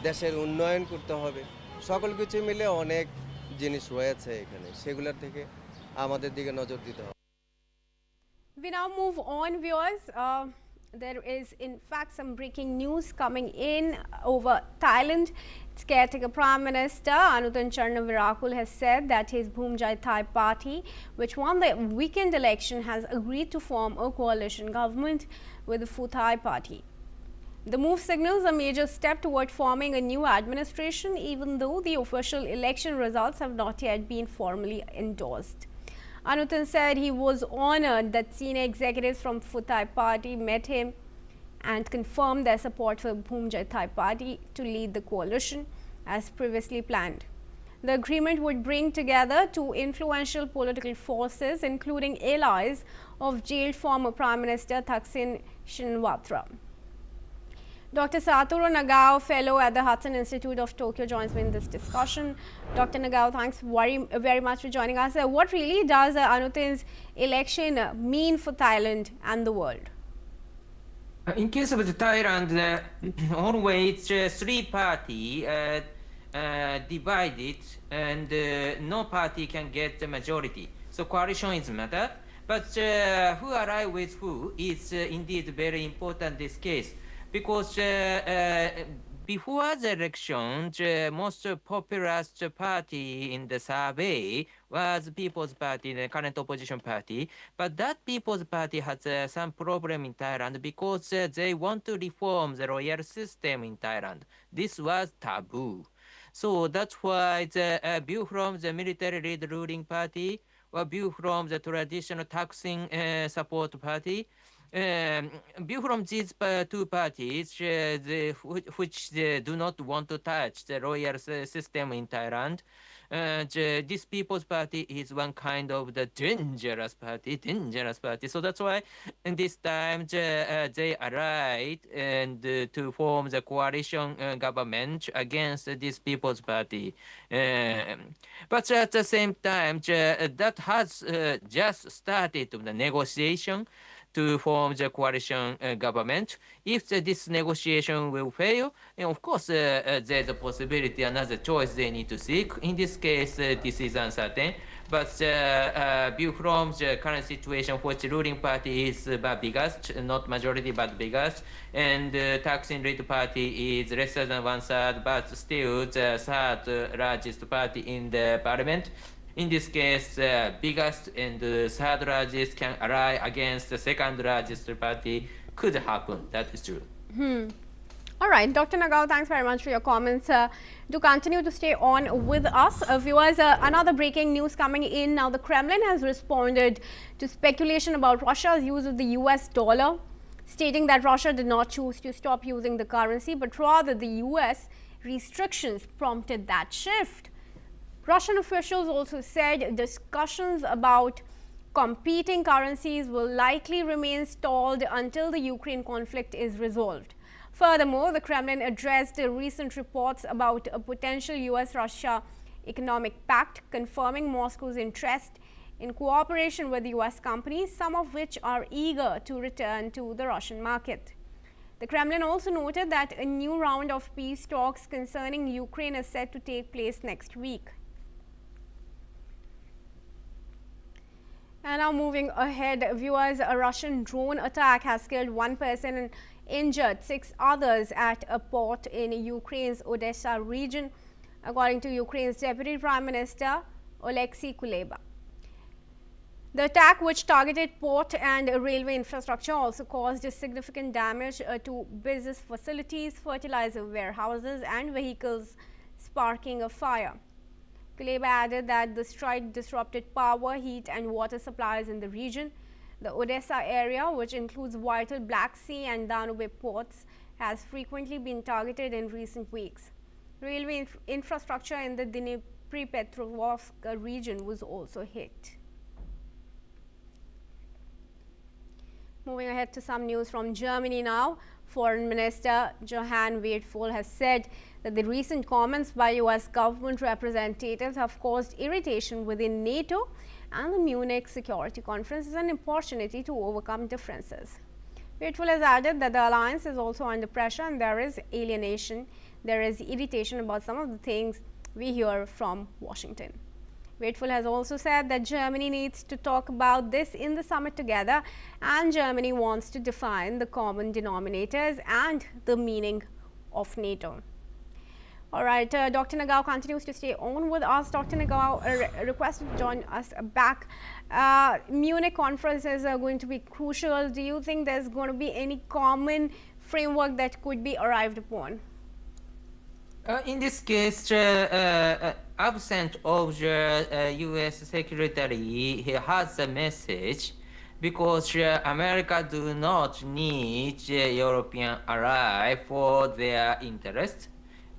S22: দেশের উন্নয়ন করতে হবে। সকল কিছু মিলে অনেক জিনিস রয়েছে এখানে, সেগুলোর থেকে আমাদের দিকে নজর দিতে হবে।
S2: We now move on, viewers. There is in fact some breaking news coming in over Thailand. Its caretaker Prime Minister Anutin Charnvirakul has said that his Bhumjai Thai party, which won the weekend election, has agreed to form a coalition government with the Phu Thai party. The move signals a major step toward forming a new administration, even though the official election results have not yet been formally endorsed. Anutin said he was honored that senior executives from Phu Thai party met him and confirmed their support for Bhumjai Thai party to lead the coalition as previously planned. The agreement would bring together two influential political forces, including allies of jailed former Prime Minister Thaksin Shinawatra. Dr. Satoru Nagao, fellow at the Hudson Institute of Tokyo, joins me in this discussion. Dr. Nagao, thanks very much for joining us. What really does Anutin's election mean for Thailand and the world?
S23: In case of Thailand, always three party divided, and no party can get the majority. So coalition is matter, but who ally with who is indeed very important in this case. Because before the election, the most popular party in the survey was People's Party, the current opposition party. But that People's Party has some problem in Thailand because they want to reform the royal system in Thailand. This was taboo. So that's why the view from the military ruling party or view from the traditional taxing support party, view from these two parties, which do not want to touch the royal system in Thailand, this People's Party is one kind of the dangerous party. So that's why this time they allied and to form the coalition government against this People's Party. But at the same time, that has just started the negotiation to form the coalition government. If this negotiation will fail, of course, there's a possibility, another choice they need to seek. In this case, this is uncertain. But view from the current situation, which the ruling party is the biggest, not majority, but biggest, and the taxing rate party is less than 1/3, but still the third largest party in the parliament. In this case, the biggest and the third largest can ally against the second largest party. Could happen. That is true.
S2: All right, Dr. Nagao, thanks very much for your comments. Do continue to stay on with us. Viewers, another breaking news coming in now. The Kremlin has responded to speculation about Russia's use of the US dollar, stating that Russia did not choose to stop using the currency, but rather the US restrictions prompted that shift. Russian officials also said discussions about competing currencies will likely remain stalled until the Ukraine conflict is resolved. Furthermore, the Kremlin addressed recent reports about a potential US-Russia economic pact, confirming Moscow's interest in cooperation with US companies, some of which are eager to return to the Russian market. The Kremlin also noted that a new round of peace talks concerning Ukraine is set to take place next week. And now moving ahead, viewers, a Russian drone attack has killed one person and injured 6 others at a port in Ukraine's Odessa region, according to Ukraine's Deputy Prime Minister Oleksiy Kuleba. The attack, which targeted port and railway infrastructure, also caused significant damage to business facilities, fertilizer warehouses and vehicles, sparking a fire. Kuleba added that the strike disrupted power, heat and water supplies in the region. The Odessa area, which includes vital Black Sea and Danube ports, has frequently been targeted in recent weeks. Railway infrastructure in the Dnipropetrovsk region was also hit. Moving ahead to some news from Germany now. Foreign Minister Johann Wadephul has said that the recent comments by US government representatives have caused irritation within NATO, and the Munich Security Conference is an opportunity to overcome differences. Wadephul has added that the alliance is also under pressure and there is alienation, there is irritation about some of the things we hear from Washington. Wadephul has also said that Germany needs to talk about this in the summit together, and Germany wants to define the common denominators and the meaning of NATO. All right, Dr. Nagao continues to stay on with us. Dr. Nagao requested to join us back. Munich conference is going to be crucial. Do you think there's going to be any common framework that could be arrived upon?
S23: In this case, absent of the U.S. Secretary, he has a message because America do not need European ally for their interest,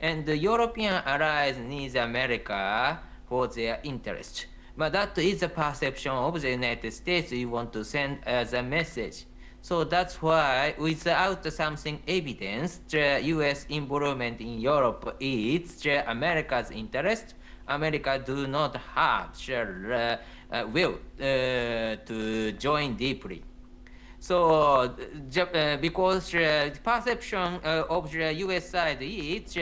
S23: and the European allies need America for their interest. But that is the perception of the United States we want to send as a message. So that's why, without something evidence, the U.S. involvement in Europe is America's interest. America do not have will to join deeply. So because the perception of the U.S. side is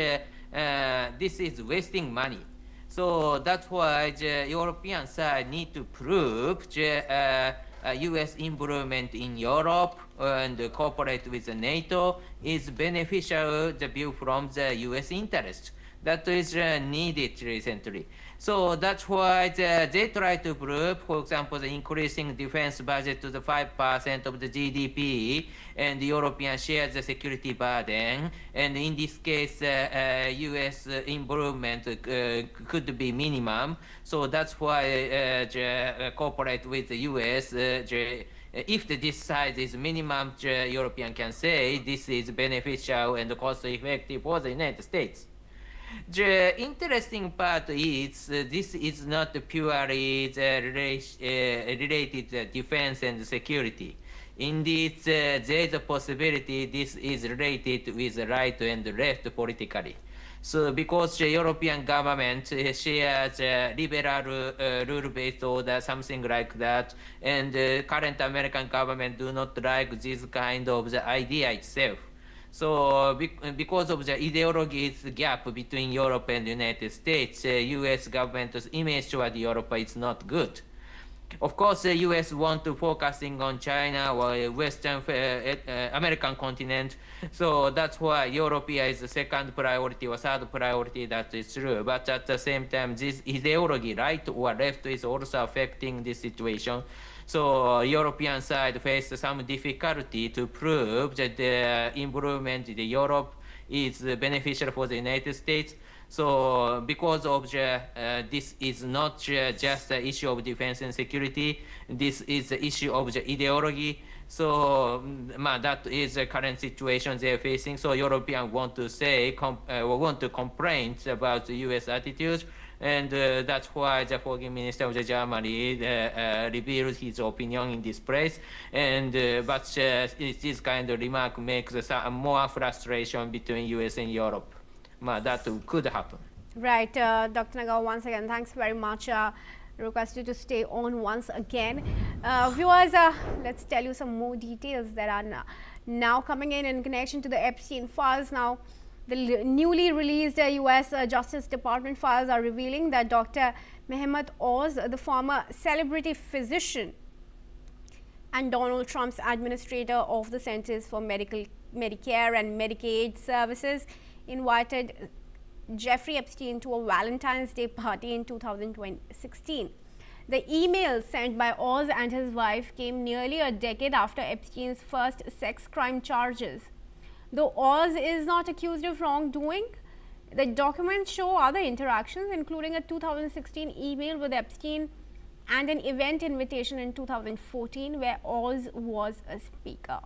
S23: this is wasting money. So that's why the European side need to prove the U.S. involvement in Europe and cooperate with NATO is beneficial, the view from the U.S. interest. That is needed recently. So that's why they try to prove, for example, the increasing defense budget to the 5% of the GDP, and the European shares the security burden. And in this case, U.S. involvement could be minimum. So that's why cooperate with the U.S. If this size is minimum, European can say this is beneficial and cost effective for the United States. The interesting part is this is not purely related to defense and security. Indeed, there is a possibility this is related with right and left politically. So because the European government shares liberal rule-based order, something like that, and the current American government do not like this kind of the idea itself. So because of the ideologies gap between Europe and the United States, U.S. government's image toward Europe is not good. Of course, the U.S. want to focusing on China or Western American continent, so that's why Europe is the second priority or third priority. That is true. But at the same time, this ideology, right or left, is also affecting this situation. So European side faced some difficulty to prove that the improvement in Europe is beneficial for the United States. So because of the, this is not just the issue of defense and security, this is the issue of the ideology. So that is the current situation they're facing. So Europeans want to say, want to complain about the U.S. attitude. And that's why the foreign minister of Germany revealed his opinion in this place. And but this kind of remark makes more frustration between U.S. and Europe. That could happen.
S2: Right, Dr. Nagao, once again, thanks very much. Request you to stay on once again. Viewers, let's tell you some more details that are now coming in connection to the Epstein files. Now, the newly released U.S. Justice Department files are revealing that Dr. Mehmet Oz, the former celebrity physician and Donald Trump's administrator of the Centers for Medicare and Medicaid Services, invited Jeffrey Epstein to a Valentine's Day party in 2016. The email sent by Oz and his wife came nearly a decade after Epstein's first sex crime charges. Though Oz is not accused of wrongdoing, the documents show other interactions, including a 2016 email with Epstein and an event invitation in 2014 where Oz was a speaker.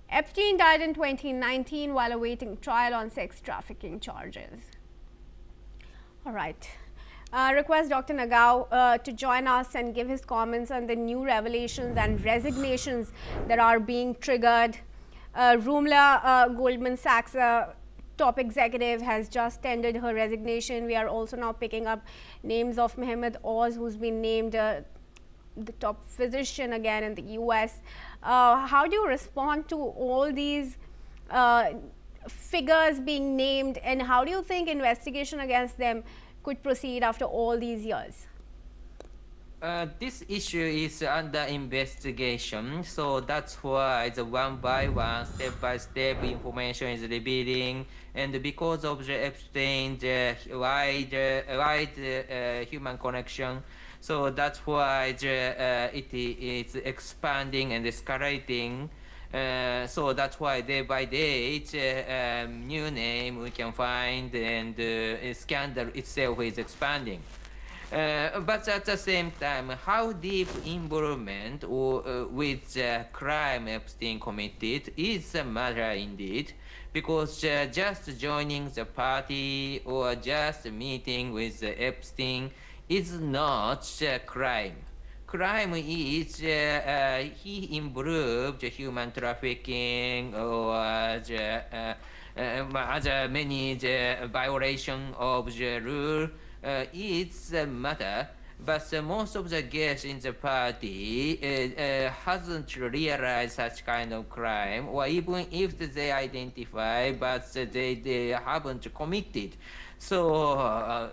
S2: Epstein died in 2019 while awaiting trial on sex trafficking charges. All right. Request Dr. Nagao to join us and give his comments on the new revelations and resignations that are being triggered. Rumla, Goldman Sachs top executive, has just tendered her resignation. We are also now picking up names of Mehmet Oz, who's been named the top physician again in the US. How do you respond to all these figures being named, and how do you think investigation against them could proceed after all these years?
S23: This issue is under investigation, so that's why the one by one, step by step information is revealing. And because of the Epstein, the wide human connection, so that's why it is expanding and escalating. So that's why day by day, new name we can find, and scandal itself is expanding. But at the same time, how deep involvement with the crime Epstein committed is a matter indeed, because just joining the party or just meeting with Epstein is not a crime. Crime is he involved human trafficking or other many violation of the rule. It's a matter, but most of the guests in the party hasn't realized such kind of crime, or even if they identify, but they haven't committed. So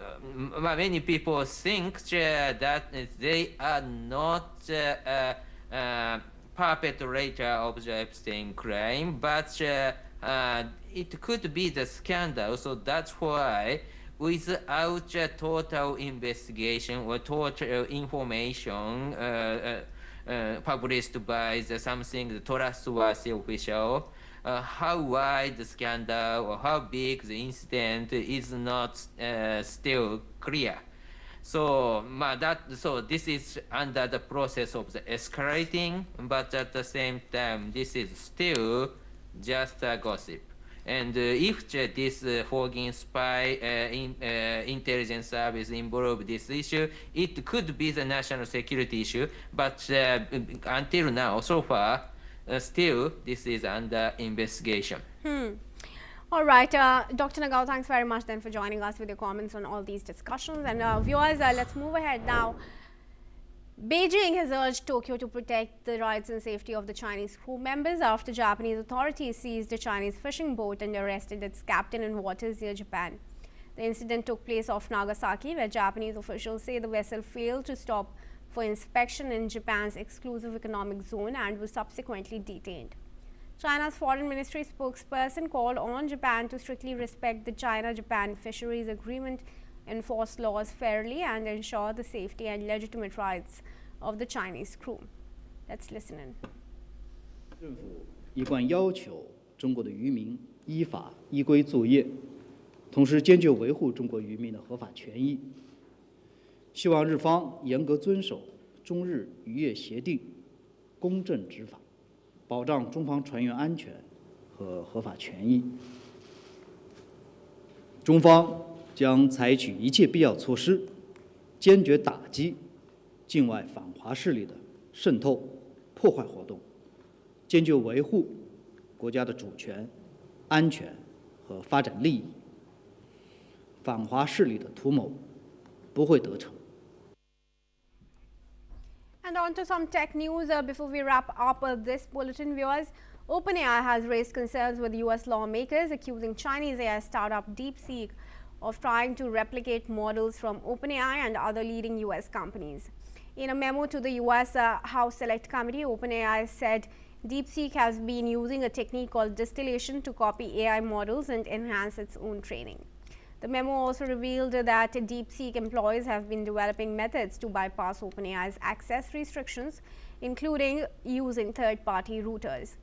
S23: many people think that they are not perpetrator of the Epstein crime, but it could be the scandal. So that's why, without a total investigation or total information published by something trustworthy official, how wide the scandal or how big the incident is not still clear. So this is under the process of the escalating, but at the same time, this is still just a gossip. And if this foreign spy intelligence service involved this issue, it could be the national security issue. But until now, so far, still this is under investigation.
S2: All right, Dr. Nagao, thanks very much then for joining us with your comments on all these discussions. And viewers, let's move ahead now. Beijing has urged Tokyo to protect the rights and safety of the Chinese crew members after Japanese authorities seized a Chinese fishing boat and arrested its captain in waters near Japan. The incident took place off Nagasaki, where Japanese officials say the vessel failed to stop for inspection in Japan's exclusive economic zone and was subsequently detained. China's foreign ministry spokesperson called on Japan to strictly respect the China-Japan Fisheries Agreement, enforce laws fairly, and ensure the safety and legitimate rights of the Chinese crew. Let's listen in.
S1: 政府一贯要求中国的渔民依法依规作业，同时坚决维护中国渔民的合法权益。希望日方严格遵守中日渔业协定，公正执法，保障中方船员安全和合法权益。中方将采取一切必要措施，坚决打击境外反华势力的渗透、破坏活动，坚决维护国家的主权、安全和发展利益。反华势力的图谋不会得逞。
S2: And on to some tech news before we wrap up this bulletin, viewers. OpenAI has raised concerns with US lawmakers accusing Chinese AI startup DeepSeek of trying to replicate models from OpenAI and other leading US companies. In a memo to the US House Select Committee, OpenAI said DeepSeek has been using a technique called distillation to copy AI models and enhance its own training. The memo also revealed that DeepSeek employees have been developing methods to bypass OpenAI's access restrictions, including using third-party routers.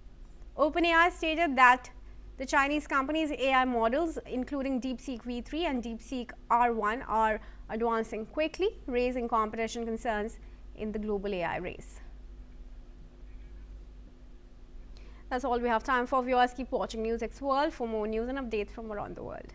S2: OpenAI stated that the Chinese company's AI models, including DeepSeek V3 and DeepSeek R1, are advancing quickly, raising competition concerns in the global AI race. That's all we have time for, viewers. Keep watching NewsX World for more news and updates from around the world.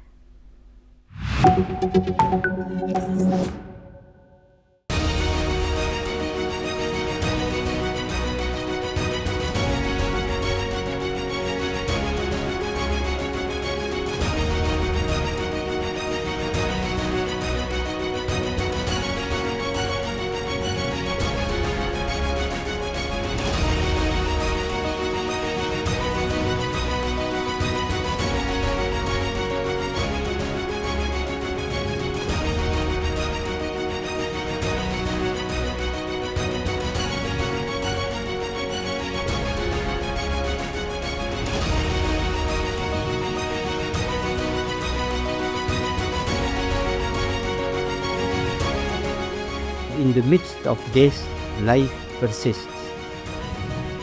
S9: In the midst of death, life persists.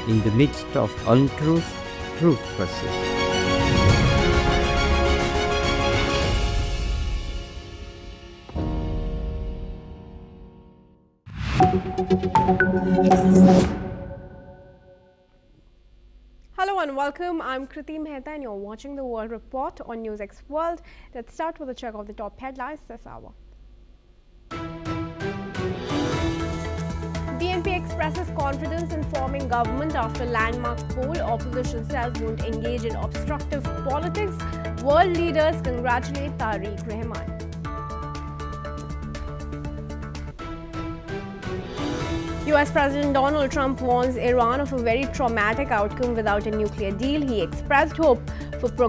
S9: In the midst of untruth, truth persists.
S2: Hello and welcome. I'm Kriti Mehta and you're watching the World Report on NewsX World. Let's start with a check of the top headlines this hour. BNP expresses confidence in forming government after landmark poll. Opposition says won't engage in obstructive politics. World leaders congratulate Tariq Rahman. US President Donald Trump warns Iran of a very traumatic outcome without a nuclear deal. He expressed hope for progress